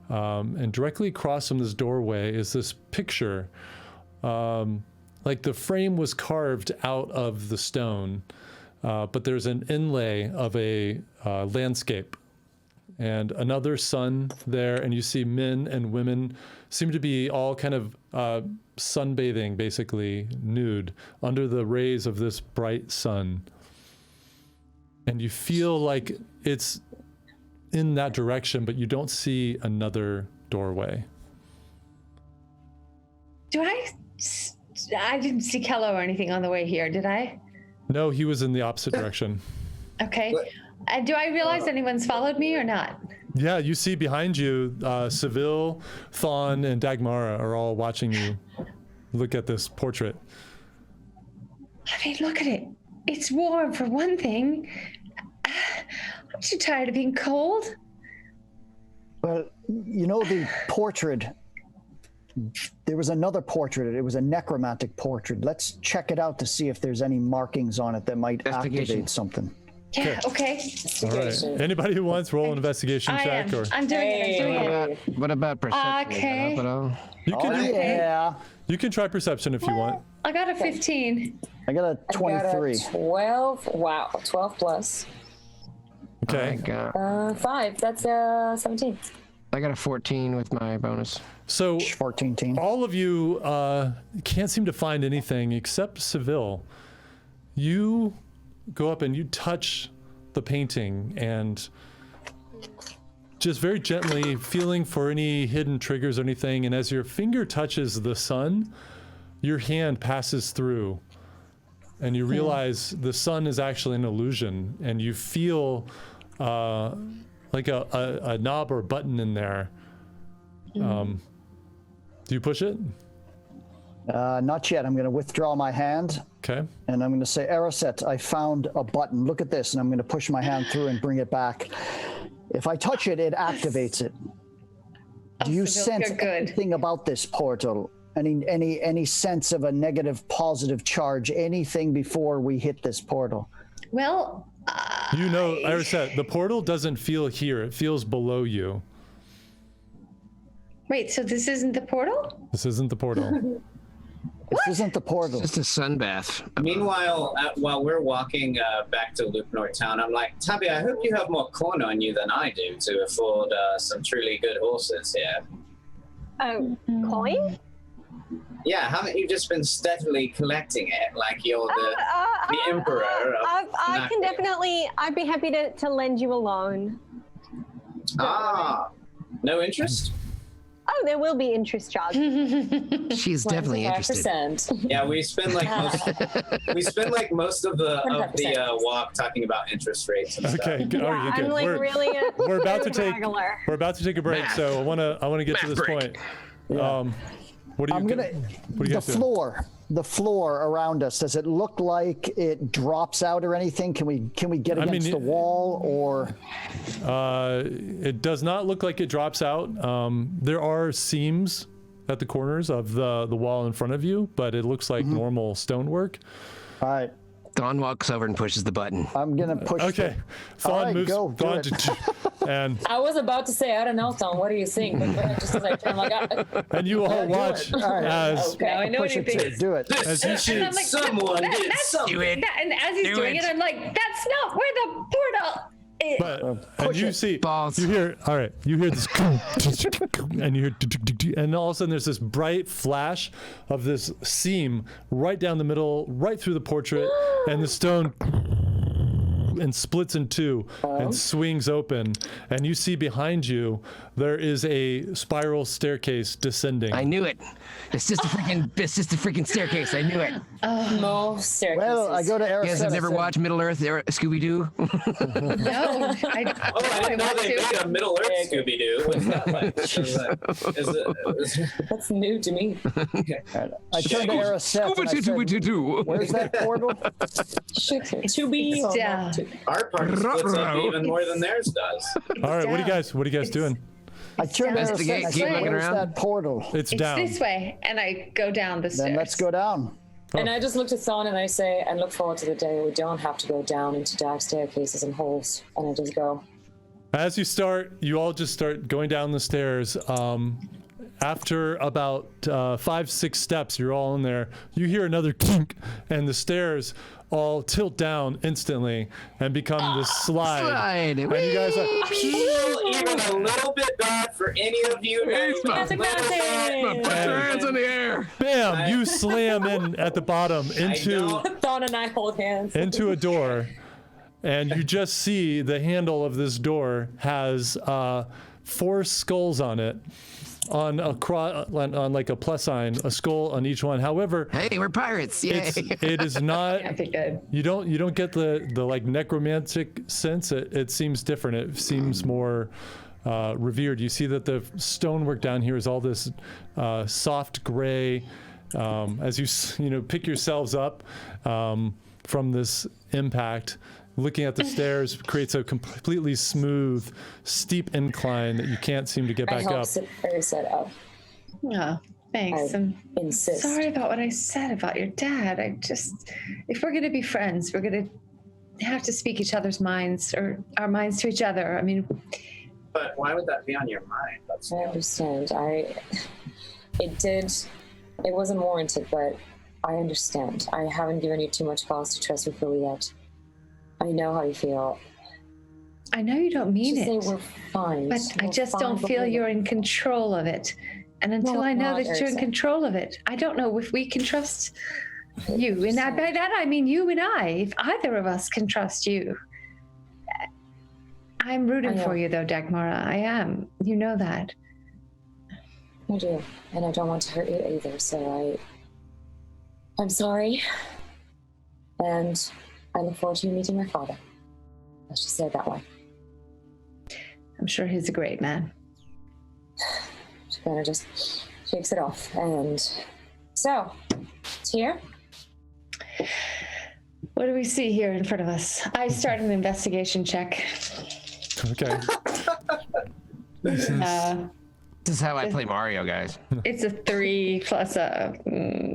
Speaker 1: And directly across from this doorway is this picture. Like the frame was carved out of the stone, but there's an inlay of a landscape and another sun there, and you see men and women seem to be all kind of sunbathing, basically nude, under the rays of this bright sun. And you feel like it's in that direction, but you don't see another doorway.
Speaker 4: I didn't see Kello or anything on the way here, did I?
Speaker 1: No, he was in the opposite direction.
Speaker 4: Okay. And do I realize anyone's followed me or not?
Speaker 1: Yeah, you see behind you, Seville, Thawne, and Dagmara are all watching you look at this portrait.
Speaker 4: I mean, look at it. It's warm for one thing. Aren't you tired of being cold?
Speaker 6: Well, you know the portrait. there was another portrait. It was a necromantic portrait. Let's check it out to see if there's any markings on it that might
Speaker 3: Investigation.
Speaker 6: activate something.
Speaker 4: Yeah, okay.
Speaker 1: All right. Anybody who wants, roll an investigation
Speaker 4: I
Speaker 1: check.
Speaker 4: am.
Speaker 1: Or
Speaker 4: I'm doing it. I'm doing it.
Speaker 3: What about perception? Is that
Speaker 4: Okay.
Speaker 3: up at all?
Speaker 1: you can
Speaker 6: Oh,
Speaker 1: do,
Speaker 6: yeah.
Speaker 1: you can try perception if you want.
Speaker 4: I got a 15.
Speaker 6: I got a
Speaker 2: I got a
Speaker 6: 23.
Speaker 2: 12. Wow, 12 plus.
Speaker 1: Okay.
Speaker 3: I
Speaker 2: 5. That's 17.
Speaker 3: got a 14 with my bonus.
Speaker 1: So
Speaker 6: 14 team.
Speaker 1: all of you can't seem to find anything except Seville. You go up and you touch the painting and just very gently feeling for any hidden triggers or anything. And as your finger touches the sun, your hand passes through and you realize the sun is actually an illusion, and you feel like a knob or button in there. Do you push it?
Speaker 6: Not yet. I'm going to withdraw my hand,
Speaker 1: Okay.
Speaker 6: and I'm going to say, Araset, I found a button. Look at this, and I'm going to push my hand through and bring it back. If I touch it, it activates it. Do you
Speaker 4: Seville,
Speaker 6: sense
Speaker 4: you're good.
Speaker 6: anything about this portal? Any sense of a negative, positive charge? Anything before we hit this portal?
Speaker 4: Well,
Speaker 1: You know, Araset, the portal doesn't feel here. It feels below you.
Speaker 4: wait, so this isn't the portal?
Speaker 1: This isn't the portal.
Speaker 6: This isn't the portal.
Speaker 3: Just a sun bath.
Speaker 5: Meanwhile, while we're walking back to Lupnor Town, I'm like, Tabby, I hope you have more corn on you than I do to afford some truly good horses here.
Speaker 8: Oh, coin?
Speaker 5: Yeah, haven't you just been steadily collecting it like you're the emperor of
Speaker 8: I can
Speaker 5: Nacre?
Speaker 8: definitely, I'd be happy to lend you a loan.
Speaker 5: No interest?
Speaker 8: Oh, there will be interest charges.
Speaker 3: She's definitely interested.
Speaker 2: 5%.
Speaker 5: Yeah, we spend like most of the
Speaker 2: 100%.
Speaker 5: walk talking about interest rates and stuff.
Speaker 1: Okay. Good.
Speaker 8: Yeah,
Speaker 1: All right,
Speaker 8: I'm
Speaker 1: good.
Speaker 8: like really a
Speaker 1: We're about to take
Speaker 8: regular.
Speaker 1: we're about to take a break,
Speaker 3: Math.
Speaker 1: so I want to get to
Speaker 3: Math
Speaker 1: this
Speaker 3: break.
Speaker 1: point. What do you?
Speaker 6: I'm gonna.
Speaker 1: What do you
Speaker 6: The
Speaker 1: guys do?
Speaker 6: the floor around us. Does it look like it drops out or anything? Can we get
Speaker 1: I mean,
Speaker 6: against the wall or?
Speaker 1: It does not look like it drops out. There are seams at the corners of the wall in front of you, but it looks like normal stonework.
Speaker 6: All right,
Speaker 3: Dawn walks over and pushes the button.
Speaker 6: I'm gonna push.
Speaker 1: Okay.
Speaker 6: All
Speaker 1: Thawne
Speaker 6: right,
Speaker 1: moves.
Speaker 6: go, do
Speaker 1: Thawne and
Speaker 2: I was about to say, I don't know, Tom, what do you think? But just as I turned, I'm like,
Speaker 1: and you all watch
Speaker 6: All right.
Speaker 1: as
Speaker 2: okay.
Speaker 4: Now I know what
Speaker 6: Push
Speaker 4: he
Speaker 6: it.
Speaker 4: thinks.
Speaker 6: Do it.
Speaker 1: as you see.
Speaker 4: And I'm like,
Speaker 5: Someone did
Speaker 4: that's,
Speaker 5: something.
Speaker 3: Do it.
Speaker 4: and as he's
Speaker 3: Do
Speaker 4: doing
Speaker 3: it.
Speaker 4: it, I'm like, that's not where the portal is.
Speaker 1: But and
Speaker 6: push
Speaker 1: you
Speaker 6: it.
Speaker 1: see,
Speaker 3: Balls.
Speaker 1: you hear, all right, you hear this, and you hear, and all of a sudden there's this bright flash of this seam right down the middle, right through the portrait, and the stone and splits in two and swings open, and you see behind you there is a spiral staircase descending.
Speaker 3: I knew it. It's just a freaking staircase. I knew it.
Speaker 2: most staircases.
Speaker 6: Well, I go to
Speaker 3: You guys
Speaker 6: Araceli.
Speaker 3: have never watched Middle Earth Scooby Doo?
Speaker 4: No, I
Speaker 5: Oh, I didn't know
Speaker 4: want
Speaker 5: they
Speaker 4: to.
Speaker 5: made a Middle Earth Scooby Doo. What's that like? Is it,
Speaker 2: That's new to me.
Speaker 6: I turn to Araceli and I said, "Where's that portal?"
Speaker 2: To be or
Speaker 4: down.
Speaker 2: not to.
Speaker 5: our party splits up even more than theirs does.
Speaker 1: All right, what are you guys doing?
Speaker 6: I turn to
Speaker 3: Investigate,
Speaker 6: Araceli and I
Speaker 3: keep
Speaker 6: said,
Speaker 3: looking
Speaker 6: "Where's
Speaker 3: around."
Speaker 6: that portal?"
Speaker 1: It's
Speaker 4: It's
Speaker 1: down.
Speaker 4: this way, and I go down the stairs.
Speaker 6: Then let's go down.
Speaker 2: And I just looked at Thawne and I say, and look forward to the day we don't have to go down into dark staircases and holes. And I just go,
Speaker 1: As you all just start going down the stairs. After about 5-6 steps, you're all in there. You hear another clink, and the stairs all tilt down instantly and become this slide.
Speaker 3: Slide.
Speaker 1: And you guys are,
Speaker 5: Feel even a little bit bad for any of you.
Speaker 2: Magic Mountain!
Speaker 3: Put your hands in the air.
Speaker 1: bam! You slam in at the bottom into
Speaker 2: Thawne and I hold hands.
Speaker 1: into a door, and you just see the handle of this door has 4 skulls on it. On like a plus sign, a skull on each one. However,
Speaker 3: Hey, we're pirates. Yay.
Speaker 1: it is not.
Speaker 4: I think good.
Speaker 1: You don't get the like necromantic sense. It seems different. It seems more revered. You see that the stonework down here is all this soft gray. As you pick yourselves up from this impact, looking at the stairs creates a completely smooth, steep incline that you can't seem to get
Speaker 2: I
Speaker 1: back
Speaker 2: help
Speaker 1: up.
Speaker 2: Araceli up.
Speaker 4: Yeah. Thanks.
Speaker 2: I
Speaker 4: I'm
Speaker 2: insist.
Speaker 4: sorry about what I said about your dad. If we're going to be friends, we're going to have to speak each other's minds, or our minds to each other. I mean,
Speaker 5: But why would that be on your mind? That's
Speaker 2: I understand. It wasn't warranted, but I understand. I haven't given you too much cause to trust me fully yet. I know how you feel.
Speaker 4: I know you don't mean
Speaker 2: Just say
Speaker 4: it,
Speaker 2: we're fine.
Speaker 4: but I
Speaker 2: We're
Speaker 4: just
Speaker 2: fine,
Speaker 4: don't
Speaker 2: but
Speaker 4: feel
Speaker 2: we're-
Speaker 4: you're in control of it. And until
Speaker 2: No,
Speaker 4: I know
Speaker 2: not
Speaker 4: that you're in
Speaker 2: Erisa.
Speaker 4: control of it, I don't know if we can trust you. And by that I mean you and I. If either of us can trust you. I'm rooting
Speaker 2: I know.
Speaker 4: for you, though, Dagmara. I am. You know that.
Speaker 2: I do, and I don't want to hurt you either. So I'm sorry, and I look forward to you meeting my father. Let's just say it that way.
Speaker 4: I'm sure he's a great man.
Speaker 2: She kind of just shakes it off, and so it's here.
Speaker 4: What do we see here in front of us? I start an investigation check.
Speaker 1: Okay.
Speaker 4: Uh,
Speaker 3: This is how I play Mario, guys.
Speaker 4: it's a 3 plus a.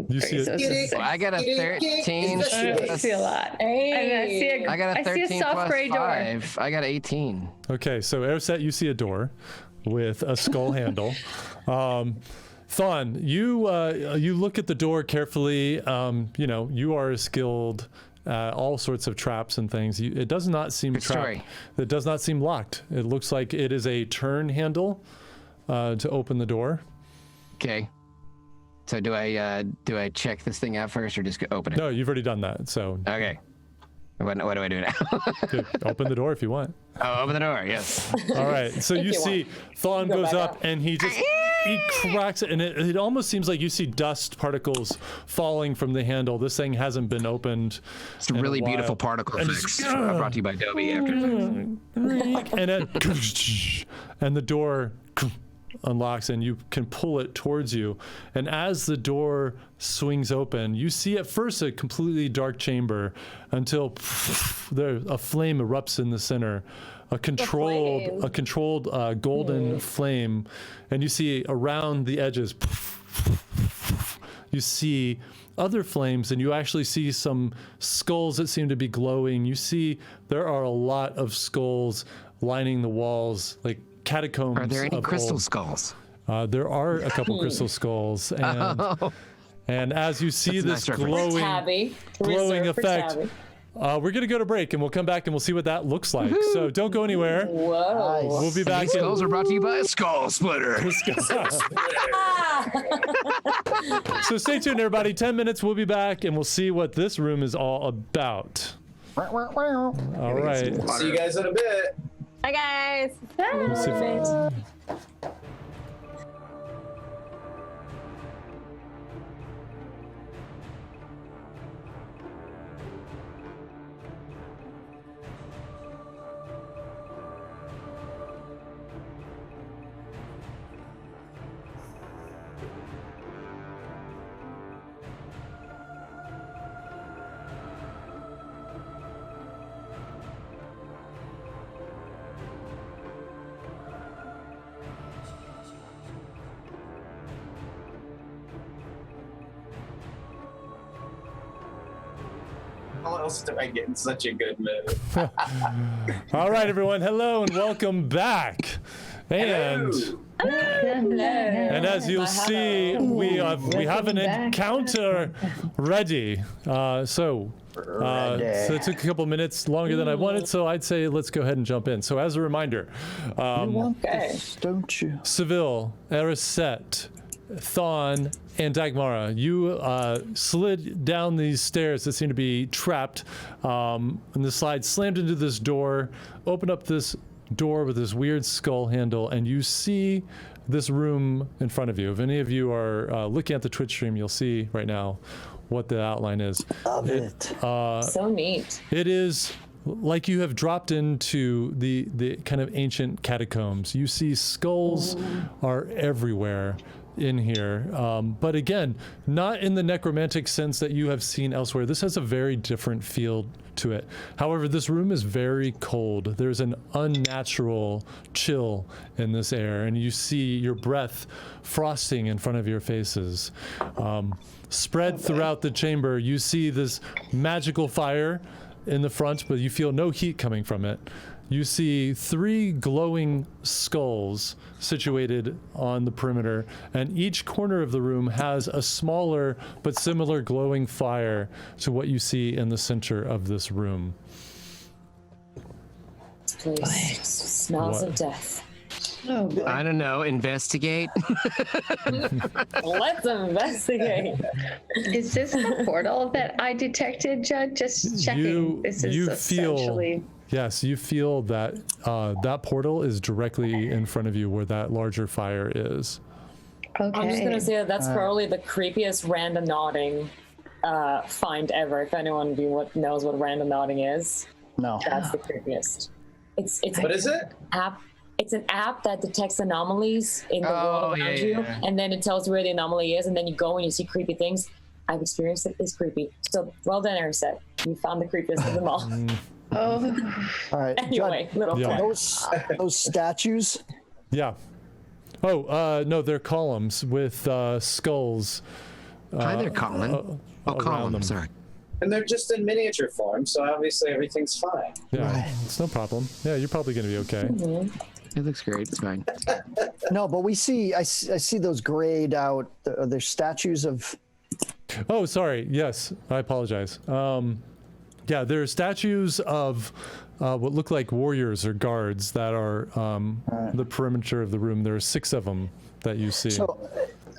Speaker 1: You see
Speaker 4: three, so
Speaker 1: it-
Speaker 4: it's a 6.
Speaker 3: Well, I got a 13.
Speaker 4: I see a lot.
Speaker 2: Hey.
Speaker 3: I got a
Speaker 4: I see
Speaker 3: 13
Speaker 4: a soft
Speaker 3: plus
Speaker 4: gray door.
Speaker 3: 5. I got 18.
Speaker 1: Okay, so Airset, you see a door with a skull handle. Thon, you look at the door carefully. You are skilled all sorts of traps and things. It does not seem
Speaker 3: Good
Speaker 1: trapped.
Speaker 3: story.
Speaker 1: It does not seem locked. It looks like it is a turn handle to open the door.
Speaker 3: Okay. So do I check this thing out first, or just open it?
Speaker 1: No, you've already done that. So
Speaker 3: Okay. What do I do now?
Speaker 1: open the door if you want.
Speaker 3: Oh, open the door. Yes.
Speaker 1: All right. So you
Speaker 2: you
Speaker 1: see Thon
Speaker 2: Go
Speaker 1: goes
Speaker 2: back
Speaker 1: up and he cracks it, and it almost seems like you see dust particles falling from the handle. This thing hasn't been opened.
Speaker 3: It's a
Speaker 1: in
Speaker 3: really
Speaker 1: while.
Speaker 3: beautiful particle
Speaker 1: And
Speaker 3: effects brought to you by Adobe after.
Speaker 1: and the door unlocks and you can pull it towards you. And as the door swings open, you see at first a completely dark chamber until a flame erupts in the center. A controlled golden flame, and you see around the edges, you see other flames, and you actually see some skulls that seem to be glowing. You see there are a lot of skulls lining the walls, like catacombs.
Speaker 3: Are there any
Speaker 1: of
Speaker 3: crystal
Speaker 1: old.
Speaker 3: skulls?
Speaker 1: There are a couple crystal skulls, and as you see
Speaker 3: That's
Speaker 1: this
Speaker 3: a nice reference.
Speaker 2: Tabby.
Speaker 1: glowing
Speaker 2: Reserved for
Speaker 1: effect.
Speaker 2: Tabby.
Speaker 1: We're going to go to break, and we'll come back and we'll see what that looks like. So don't go anywhere.
Speaker 2: Whoa.
Speaker 1: We'll be back
Speaker 3: These
Speaker 1: in
Speaker 3: skulls are brought to you by Skull Splitter.
Speaker 1: So stay tuned, everybody. 10 minutes, we'll be back, and we'll see what this room is all about. All right.
Speaker 5: See you guys in a bit.
Speaker 8: Hi guys.
Speaker 1: Let's see if-
Speaker 5: How else do I get in such a good mood?
Speaker 1: All right, everyone. Hello and welcome back. And as you'll see, we have an encounter ready. So it took a couple minutes longer than I wanted. So I'd say let's go ahead and jump in. So as a reminder,
Speaker 6: You want
Speaker 2: Okay.
Speaker 6: this, don't you?
Speaker 1: Seville, Erisset, Thon, and Dagmara, you slid down these stairs that seem to be trapped, and the slide slammed into this door, opened up this door with this weird skull handle, and you see this room in front of you. If any of you are looking at the Twitch stream, you'll see right now what the outline is.
Speaker 6: Love it.
Speaker 2: So neat.
Speaker 1: It is like you have dropped into the kind of ancient catacombs. You see skulls are everywhere. in here. But again, not in the necromantic sense that you have seen elsewhere. This has a very different feel to it. However, this room is very cold. There's an unnatural chill in this air, and you see your breath frosting in front of your faces. Spread throughout the chamber, you see this magical fire in the front, but you feel no heat coming from it. You see 3 glowing skulls situated on the perimeter, and each corner of the room has a smaller but similar glowing fire to what you see in the center of this room.
Speaker 2: Place smells
Speaker 1: What?
Speaker 2: of death.
Speaker 4: Oh boy.
Speaker 3: I don't know. Investigate.
Speaker 2: Let's investigate.
Speaker 4: Is this the portal that I detected, Judd? Just checking. This is essentially.
Speaker 1: Yes, you feel that that portal is directly in front of you where that larger fire is.
Speaker 4: Okay.
Speaker 2: I'm just gonna say that that's probably the creepiest random nodding find ever. If anyone of you knows what random nodding is,
Speaker 6: No.
Speaker 2: that's the creepiest. It's
Speaker 5: What is it?
Speaker 2: app. It's an app that detects anomalies in the world around you, and then it tells you where the anomaly is, and then you go and you see creepy things. I've experienced it. It's creepy. So well done, Ariset. You found the creepiest of them all.
Speaker 4: Oh.
Speaker 6: All right.
Speaker 2: Anyway,
Speaker 6: Judd,
Speaker 2: little
Speaker 1: Yeah.
Speaker 2: flag.
Speaker 6: those statues.
Speaker 1: Yeah. Oh, no, they're columns with skulls.
Speaker 3: Hi there, Colin.
Speaker 1: around
Speaker 3: Colin.
Speaker 1: them.
Speaker 3: Sorry.
Speaker 5: And they're just in miniature form, so obviously everything's fine.
Speaker 1: Yeah,
Speaker 6: Right.
Speaker 1: it's no problem. Yeah, you're probably going to be okay.
Speaker 3: It looks great. It's fine.
Speaker 6: No, but I see those grayed out. They're statues of.
Speaker 1: Oh, sorry. Yes, I apologize. Yeah, there are statues of what look like warriors or guards that are the perimeter of the room. There are 6 of them that you see.
Speaker 6: So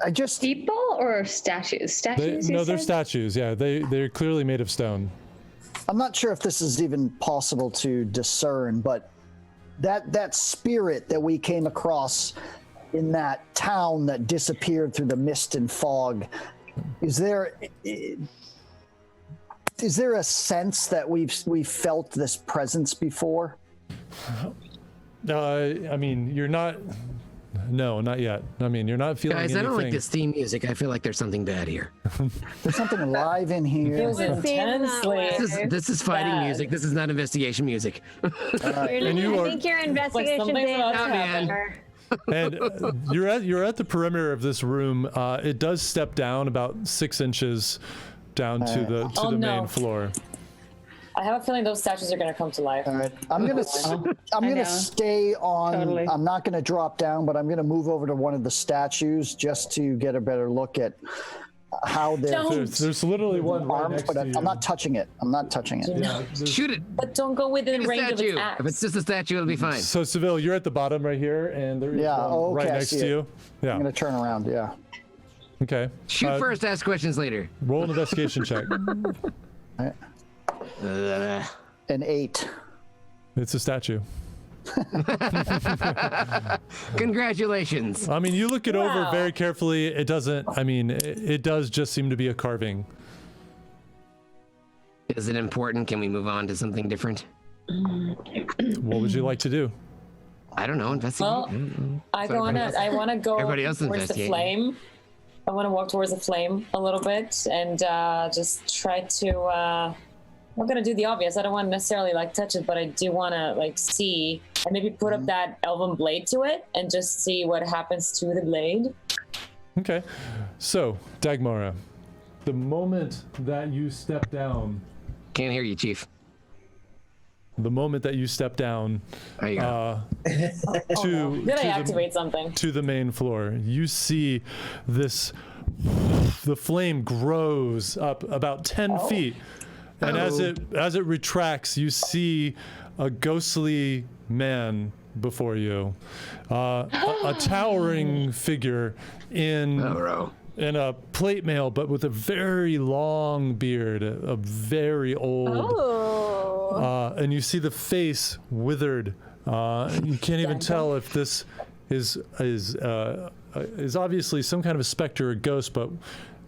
Speaker 6: I just.
Speaker 4: People or statues? Statues, you
Speaker 1: No, they're
Speaker 4: said?
Speaker 1: statues. Yeah, they're clearly made of stone.
Speaker 6: I'm not sure if this is even possible to discern, but that spirit that we came across in that town that disappeared through the mist and fog, is there a sense that we've felt this presence before?
Speaker 1: I mean, you're not. No, not yet. I mean, you're not feeling
Speaker 3: Guys,
Speaker 1: anything.
Speaker 3: I don't like this theme music. I feel like there's something bad here.
Speaker 6: There's something alive in here.
Speaker 2: Feels intensely.
Speaker 3: This is fighting
Speaker 2: Bad.
Speaker 3: music. This is not investigation music.
Speaker 1: And you
Speaker 8: I
Speaker 1: are-
Speaker 8: think your investigation
Speaker 2: something's
Speaker 8: did
Speaker 2: about to
Speaker 3: happen.
Speaker 8: her.
Speaker 1: And you're at the perimeter of this room. It does step down about 6 inches down to the
Speaker 2: Oh,
Speaker 1: main
Speaker 2: no.
Speaker 1: floor.
Speaker 2: I have a feeling those statues are going to come to life.
Speaker 6: All right, I'm gonna
Speaker 4: know.
Speaker 6: stay on.
Speaker 4: Totally.
Speaker 6: I'm not gonna drop down, but I'm gonna move over to one of the statues just to get a better look at how they're
Speaker 2: Don't.
Speaker 1: There's literally one right
Speaker 6: armed.
Speaker 1: next
Speaker 6: But
Speaker 1: to
Speaker 6: I'm
Speaker 1: you.
Speaker 6: not touching it. I'm not touching it.
Speaker 1: Yeah, there's-
Speaker 3: Shoot it.
Speaker 2: But don't go within
Speaker 3: Shoot a
Speaker 2: range of its
Speaker 3: statue.
Speaker 2: axe.
Speaker 3: If it's just a statue, it'll be fine.
Speaker 1: So Seville, you're at the bottom right here, and there is
Speaker 6: Yeah,
Speaker 1: one
Speaker 6: oh,
Speaker 1: right
Speaker 6: okay, I
Speaker 1: next
Speaker 6: see
Speaker 1: to
Speaker 6: it.
Speaker 1: you. Yeah.
Speaker 6: I'm gonna turn around. Yeah.
Speaker 1: Okay.
Speaker 3: Shoot first, ask questions later.
Speaker 1: Roll an investigation check.
Speaker 6: An 8.
Speaker 1: It's a statue.
Speaker 3: Congratulations.
Speaker 1: I mean, you look it over
Speaker 2: Wow.
Speaker 1: very carefully. It doesn't. I mean, it does just seem to be a carving.
Speaker 3: Is it important? Can we move on to something different?
Speaker 1: What would you like to do?
Speaker 3: I don't know. Investigate.
Speaker 2: Well, I want to go
Speaker 3: Everybody else
Speaker 2: towards the
Speaker 3: investigate.
Speaker 2: flame. I want to walk towards the flame a little bit and just try to. I'm gonna do the obvious. I don't want to necessarily like touch it, but I do want to like see and maybe put up that elven blade to it and just see what happens to the blade.
Speaker 1: Okay. So, Dagmara, the moment that you step down,
Speaker 3: Can't hear you, Chief.
Speaker 1: the moment that you step down
Speaker 3: There you go.
Speaker 1: to
Speaker 2: Did I
Speaker 1: to
Speaker 2: activate something?
Speaker 1: to the main floor, you see this. The flame grows up about 10 feet, and as it retracts, you see a ghostly man before you, a towering figure in
Speaker 3: Bro.
Speaker 1: in a plate mail, but with a very long beard, a very old.
Speaker 8: Oh.
Speaker 1: And you see the face withered. You can't even tell if this is obviously some kind of a specter or ghost, but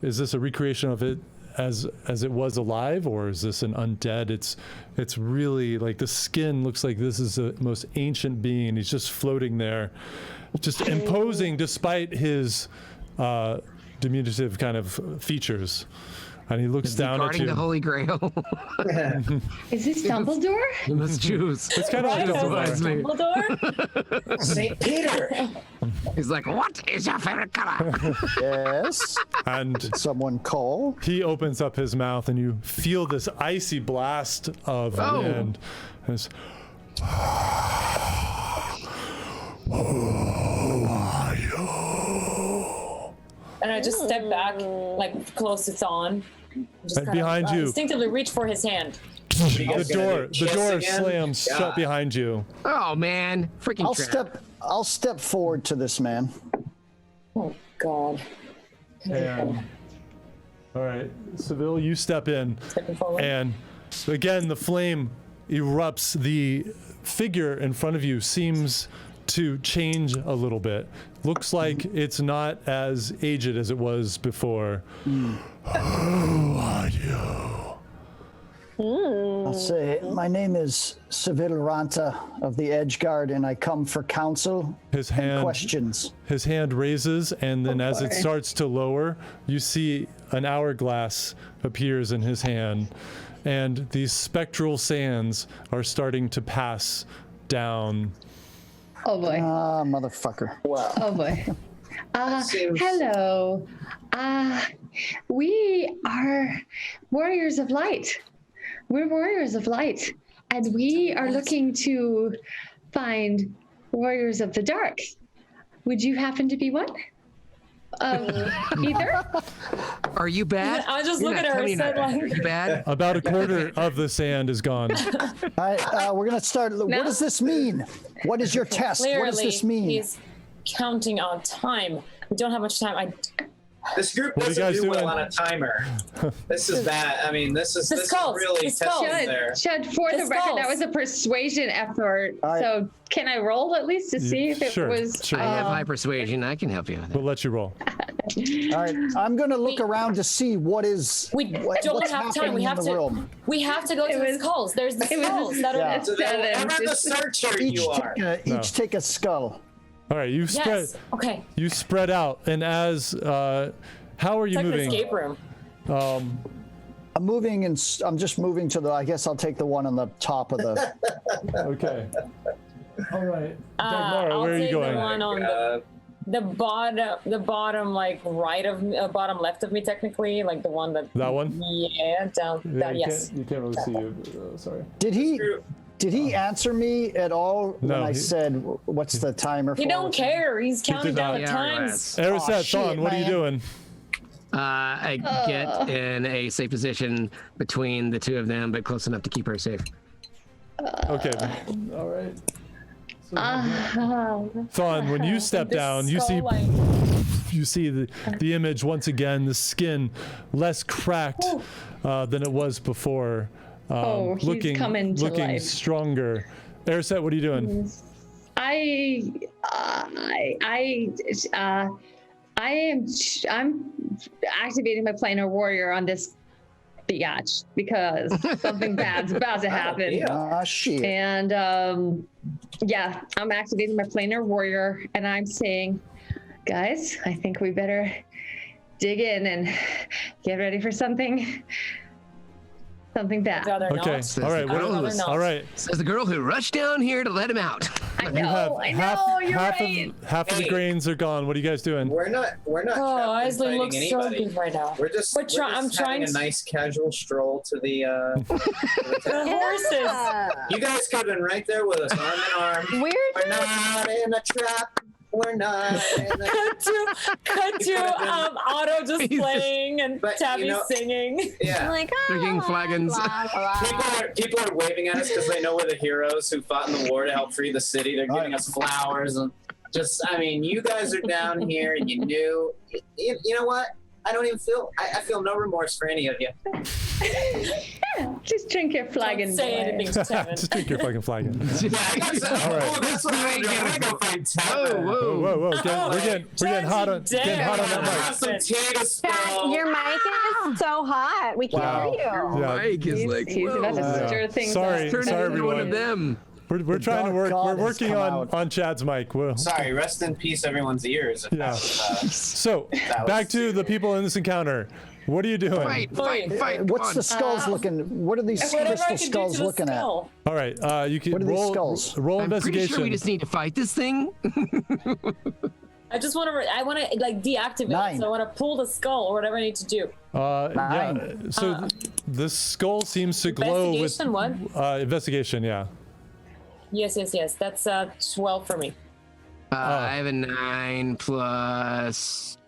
Speaker 1: is this a recreation of it as it was alive, or is this an undead? It's really like the skin looks like this is the most ancient being. He's just floating there, just imposing despite his diminutive kind of features. And he looks down at
Speaker 3: Guarding
Speaker 1: you.
Speaker 3: the Holy Grail.
Speaker 4: Is this Dumbledore?
Speaker 3: You must choose.
Speaker 1: It's kind of like Dumbledore.
Speaker 2: Dumbledore?
Speaker 5: St. Peter.
Speaker 3: He's like, what is your favorite color?
Speaker 6: Yes.
Speaker 1: And
Speaker 6: Someone call.
Speaker 1: he opens up his mouth, and you feel this icy blast of wind. And it's,
Speaker 2: And I just step back, like close it's on. Just
Speaker 1: And
Speaker 2: kind
Speaker 1: behind you.
Speaker 2: Instinctively reach for his hand.
Speaker 1: the door
Speaker 5: again?
Speaker 1: slams
Speaker 5: God.
Speaker 1: shut behind you.
Speaker 3: Oh man, freaking trap.
Speaker 6: I'll step forward to this man.
Speaker 2: Oh God.
Speaker 1: And all right, Seville, you step in,
Speaker 2: Stepping forward.
Speaker 1: and again the flame erupts. The figure in front of you seems to change a little bit. Looks like it's not as aged as it was before. Who are you?
Speaker 6: I'll say, my name is Seville Ranta of the Edgeguard, and I come for counsel
Speaker 1: His
Speaker 6: and
Speaker 1: hand
Speaker 6: questions.
Speaker 1: His hand raises, and then as it starts to lower, you see an hourglass appears in his hand, and these spectral sands are starting to pass down.
Speaker 4: Oh boy.
Speaker 6: Ah, motherfucker.
Speaker 4: Oh boy.
Speaker 5: Seems-
Speaker 4: Hello. We are warriors of light. We're warriors of light, and we are looking to find warriors of the dark. Would you happen to be one? Either?
Speaker 3: Are you bad?
Speaker 2: I just
Speaker 3: You're
Speaker 2: look
Speaker 3: not
Speaker 2: at her
Speaker 3: telling
Speaker 2: and
Speaker 3: me
Speaker 2: said,
Speaker 3: not bad.
Speaker 2: like-
Speaker 3: Are you bad?
Speaker 1: About a quarter of the sand is gone.
Speaker 6: All right, we're going to start. What does this mean? What is your test?
Speaker 2: Clearly,
Speaker 6: What does this mean?
Speaker 2: he's counting on time. We don't have much time.
Speaker 5: This group
Speaker 1: What are you
Speaker 5: doesn't
Speaker 1: guys
Speaker 5: do well
Speaker 1: doing?
Speaker 5: on a timer. This is bad. I mean, this is
Speaker 2: skulls.
Speaker 5: really
Speaker 2: The skulls.
Speaker 5: testing there.
Speaker 4: Chud, for the record, that
Speaker 2: skulls.
Speaker 4: was a persuasion effort.
Speaker 6: All right.
Speaker 4: So can I roll at least to see if it
Speaker 1: Sure,
Speaker 4: was?
Speaker 1: sure.
Speaker 3: I have high persuasion. I can help you with it.
Speaker 1: We'll let you roll.
Speaker 6: All right, I'm going to look around to see what is
Speaker 2: We
Speaker 6: what's
Speaker 2: don't have time.
Speaker 6: happening
Speaker 2: We have
Speaker 6: in the
Speaker 2: to.
Speaker 6: room.
Speaker 2: We have to go to the skulls. There's the
Speaker 4: It was
Speaker 2: skulls that
Speaker 6: Yeah.
Speaker 2: are.
Speaker 5: So then,
Speaker 4: Seven.
Speaker 5: whatever the
Speaker 4: Just-
Speaker 5: searcher
Speaker 6: Each
Speaker 5: you are.
Speaker 6: each take a skull.
Speaker 1: All right, you spread.
Speaker 2: Yes. Okay.
Speaker 1: You spread out, and as how are you
Speaker 2: It's like an
Speaker 1: moving?
Speaker 2: escape room.
Speaker 6: I'm moving, and I'm just moving to the. I guess I'll take the one on the top of the.
Speaker 1: Okay. All right. Dagmara,
Speaker 2: I'll
Speaker 1: where are you
Speaker 2: take
Speaker 1: going?
Speaker 2: the one on the bottom, like right of me, bottom left of me, technically, like the one that.
Speaker 1: That one?
Speaker 2: Yeah, down.
Speaker 1: Yeah,
Speaker 2: That, yes.
Speaker 1: You can't really see you. Sorry.
Speaker 6: Did he answer me at all
Speaker 1: No,
Speaker 6: when I
Speaker 1: he-
Speaker 6: said, "What's the timer?"
Speaker 2: He
Speaker 6: for?"
Speaker 2: don't care. He's counting down
Speaker 1: not.
Speaker 2: the
Speaker 3: Yeah,
Speaker 2: times.
Speaker 1: Erisat,
Speaker 6: shit,
Speaker 1: Thon, what are you
Speaker 6: man.
Speaker 1: doing?
Speaker 3: I get in a safe position between the two of them, but close enough to keep her safe.
Speaker 1: Okay. All right.
Speaker 4: Uh,
Speaker 1: Thon, when you step
Speaker 2: This
Speaker 1: down, you
Speaker 2: skull,
Speaker 1: see
Speaker 2: like,
Speaker 1: you see the image once again. The skin less cracked than it was before.
Speaker 4: Oh, he's
Speaker 1: looking
Speaker 4: coming to
Speaker 1: looking
Speaker 4: life.
Speaker 1: stronger. Erisat, what are you doing?
Speaker 4: I'm activating my planar warrior on this biatch because something bad's about to happen.
Speaker 5: Yeah.
Speaker 6: Ah, shit.
Speaker 4: And yeah, I'm activating my planar warrior, and I'm saying, guys, I think we better dig in and get ready for something bad.
Speaker 2: rather
Speaker 1: Okay.
Speaker 2: not.
Speaker 3: Says
Speaker 1: All right.
Speaker 3: the girl
Speaker 2: I'd rather
Speaker 3: who-
Speaker 2: not.
Speaker 1: All right.
Speaker 3: Says the girl who rushed down here to let him out.
Speaker 4: I
Speaker 1: You have
Speaker 4: know, I know, you're
Speaker 1: half
Speaker 4: right.
Speaker 1: of the
Speaker 5: Hey.
Speaker 1: grains are gone. What are you guys doing?
Speaker 5: We're not.
Speaker 2: Oh,
Speaker 5: trapped in
Speaker 2: Isley
Speaker 5: fighting
Speaker 2: looks so
Speaker 5: anybody.
Speaker 2: good right now.
Speaker 5: We're just.
Speaker 2: I'm
Speaker 5: having
Speaker 2: trying
Speaker 5: a
Speaker 2: to-
Speaker 5: nice casual stroll to the.
Speaker 2: The horses.
Speaker 8: Yeah.
Speaker 5: You guys could have been right there with us, arm in arm.
Speaker 8: We're
Speaker 5: We're not in a trap. We're not in a
Speaker 2: cut to Otto just
Speaker 3: Jesus.
Speaker 2: playing and
Speaker 5: But,
Speaker 2: Tabby
Speaker 5: you know-
Speaker 2: singing.
Speaker 5: Yeah.
Speaker 8: like,
Speaker 3: Drinking flagons.
Speaker 8: blah, blah.
Speaker 5: People are waving at us because they know we're the heroes who fought in the war to help free the city. They're giving us flowers and just. I mean, you guys are down here and you knew. You know what? I don't even feel. I feel no remorse for any of you.
Speaker 4: Just drink your
Speaker 2: Don't
Speaker 4: flagon.
Speaker 2: say
Speaker 4: boy.
Speaker 2: anything to Tevin.
Speaker 1: Just drink your fucking flagon.
Speaker 5: Yeah, I guess
Speaker 1: All right.
Speaker 5: Oh, that's what I'm doing. I gotta find
Speaker 3: Whoa,
Speaker 5: Tevin.
Speaker 1: Whoa,
Speaker 3: whoa.
Speaker 1: whoa! We're getting hot on getting hot on that mic.
Speaker 5: Have some tea to
Speaker 8: Dad,
Speaker 5: spill.
Speaker 8: your mic is so hot. We can't
Speaker 6: Wow.
Speaker 8: hear you.
Speaker 1: Yeah.
Speaker 3: Mike is like,
Speaker 4: He's about to
Speaker 3: whoa.
Speaker 4: stir things
Speaker 1: Sorry.
Speaker 4: up.
Speaker 3: Turn
Speaker 1: Sorry,
Speaker 3: it into one of
Speaker 1: everyone.
Speaker 3: them.
Speaker 1: We're trying to
Speaker 6: dark
Speaker 1: work.
Speaker 6: god
Speaker 1: We're
Speaker 6: has
Speaker 1: working
Speaker 6: come
Speaker 1: on
Speaker 6: out.
Speaker 1: on Chad's mic.
Speaker 5: Sorry, rest in peace, everyone's ears. If
Speaker 1: Yeah.
Speaker 5: that was,
Speaker 1: So
Speaker 5: That
Speaker 1: back
Speaker 5: was-
Speaker 1: to the people in this encounter. What are you doing?
Speaker 3: Fight!
Speaker 6: What's
Speaker 3: come
Speaker 6: the
Speaker 3: on.
Speaker 6: skulls looking? What are these
Speaker 2: Whatever I
Speaker 6: crystal
Speaker 2: can do
Speaker 6: skulls
Speaker 2: to the
Speaker 6: looking at?
Speaker 2: skull.
Speaker 1: All right, you can
Speaker 6: What are these
Speaker 1: roll
Speaker 6: skulls?
Speaker 1: roll
Speaker 3: I'm pretty
Speaker 1: investigation.
Speaker 3: sure we just need to fight this thing.
Speaker 2: I just want to. I want to like deactivate.
Speaker 6: Nine.
Speaker 2: It, so I want to pull the skull or whatever I need to do.
Speaker 1: Yeah.
Speaker 6: Nine.
Speaker 1: So the skull seems to glow with
Speaker 2: Investigation, what?
Speaker 1: investigation. Yeah.
Speaker 2: Yes. That's 12 for me.
Speaker 3: I have a 9 plus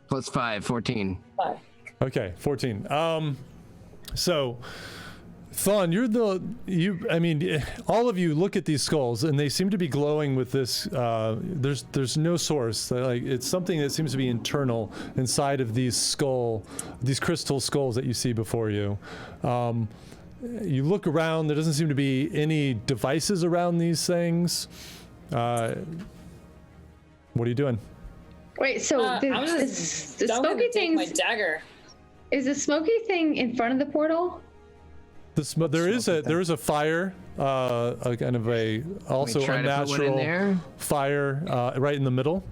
Speaker 3: 5, 14.
Speaker 2: 5.
Speaker 1: Okay, 14. So, Thon, I mean, all of you look at these skulls and they seem to be glowing with this. There's no source. Like it's something that seems to be internal inside of these crystal skulls that you see before you. You look around. There doesn't seem to be any devices around these things. What are you doing?
Speaker 4: Wait, so
Speaker 2: I'm just
Speaker 4: the
Speaker 2: I'm gonna
Speaker 4: smoky
Speaker 2: take my
Speaker 4: thing
Speaker 2: dagger.
Speaker 4: is the smoky thing in front of the portal?
Speaker 1: There is a fire, a kind of a also
Speaker 3: We try to put one in
Speaker 1: unnatural
Speaker 3: there.
Speaker 1: fire right in the middle.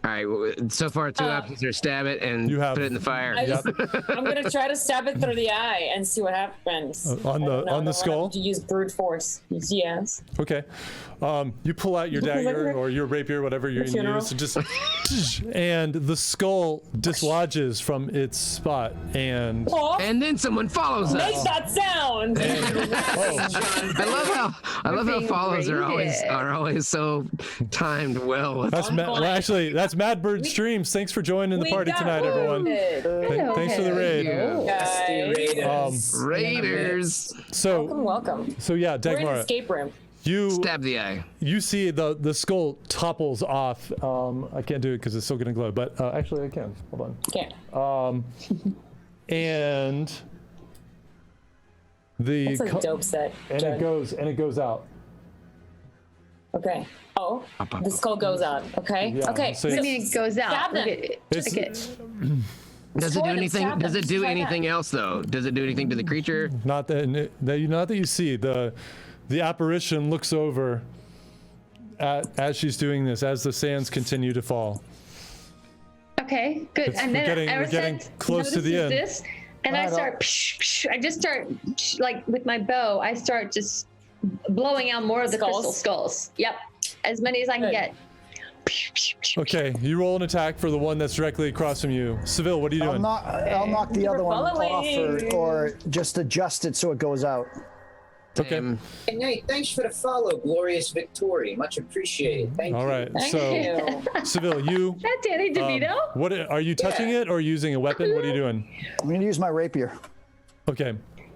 Speaker 3: All right. Well, so far, 2 options are stab it and
Speaker 1: You have-
Speaker 3: put it in the fire.
Speaker 2: I'm gonna try to stab it through the eye and see what happens.
Speaker 1: On the-
Speaker 2: I don't know,
Speaker 1: on the
Speaker 2: I
Speaker 1: skull?
Speaker 2: want to use brute force. Yes.
Speaker 1: Okay. You pull out your dagger or your rapier, whatever you're going to
Speaker 2: funeral.
Speaker 1: use, and just and the skull dislodges from its spot, and
Speaker 2: Oh,
Speaker 3: And then someone follows
Speaker 2: make
Speaker 3: us.
Speaker 2: that sound!
Speaker 3: I love how
Speaker 4: being
Speaker 3: follows are
Speaker 4: raided.
Speaker 3: always so timed well. With
Speaker 1: that's well, actually that's Madbird Streams. Thanks for joining the
Speaker 2: We
Speaker 1: party
Speaker 2: got
Speaker 1: tonight, everyone.
Speaker 2: wounded.
Speaker 1: Thanks for the raid.
Speaker 2: Guys.
Speaker 3: Raiders.
Speaker 1: So
Speaker 2: Welcome.
Speaker 1: yeah,
Speaker 2: We're in the
Speaker 1: Dagmar,
Speaker 2: escape room.
Speaker 1: you
Speaker 3: Stab the eye.
Speaker 1: you see the skull topples off. I can't do it because it's still going to glow, but actually I can. Hold on.
Speaker 2: Okay.
Speaker 1: And the
Speaker 2: It's a dope set.
Speaker 1: and
Speaker 2: Judd.
Speaker 1: it goes out.
Speaker 2: Okay. Oh, the skull goes out. Okay.
Speaker 1: Yeah,
Speaker 2: okay.
Speaker 1: so
Speaker 4: I
Speaker 1: it's-
Speaker 4: mean, it goes out.
Speaker 2: Stab them.
Speaker 4: Look at it.
Speaker 1: It's-
Speaker 4: Look at it.
Speaker 3: Does it do
Speaker 2: Destroy them,
Speaker 3: anything?
Speaker 2: stab
Speaker 3: Does
Speaker 2: them,
Speaker 3: it do
Speaker 2: just like
Speaker 3: anything else though? Does it do anything to the creature?
Speaker 1: Not that you see the apparition looks over as she's doing this as the sands continue to fall.
Speaker 4: Okay, good.
Speaker 1: It's-
Speaker 4: And
Speaker 1: we're
Speaker 4: then
Speaker 1: getting-
Speaker 4: I
Speaker 1: we're getting
Speaker 4: said,
Speaker 1: close to the
Speaker 4: notices
Speaker 1: end.
Speaker 4: This, and I
Speaker 6: Right
Speaker 4: start.
Speaker 6: on.
Speaker 4: I just start like with my bow. I start just blowing out more of the crystal skulls. Yep, as many as I can
Speaker 2: Good.
Speaker 4: get.
Speaker 1: Okay, you roll an attack for the one that's directly across from you. Seville, what are you doing?
Speaker 6: I'll knock the other one off
Speaker 2: following.
Speaker 6: or just adjust it so it goes out.
Speaker 1: Okay.
Speaker 5: Hey, Nate, thanks for the follow, Glorious Victory. Much appreciated. Thank you.
Speaker 1: All right.
Speaker 2: Thank
Speaker 1: So,
Speaker 2: you.
Speaker 1: Seville, you
Speaker 4: That Danny DeVito.
Speaker 1: what are you touching it or using a weapon? What are you doing?
Speaker 6: I'm going to use my rapier.
Speaker 1: Okay.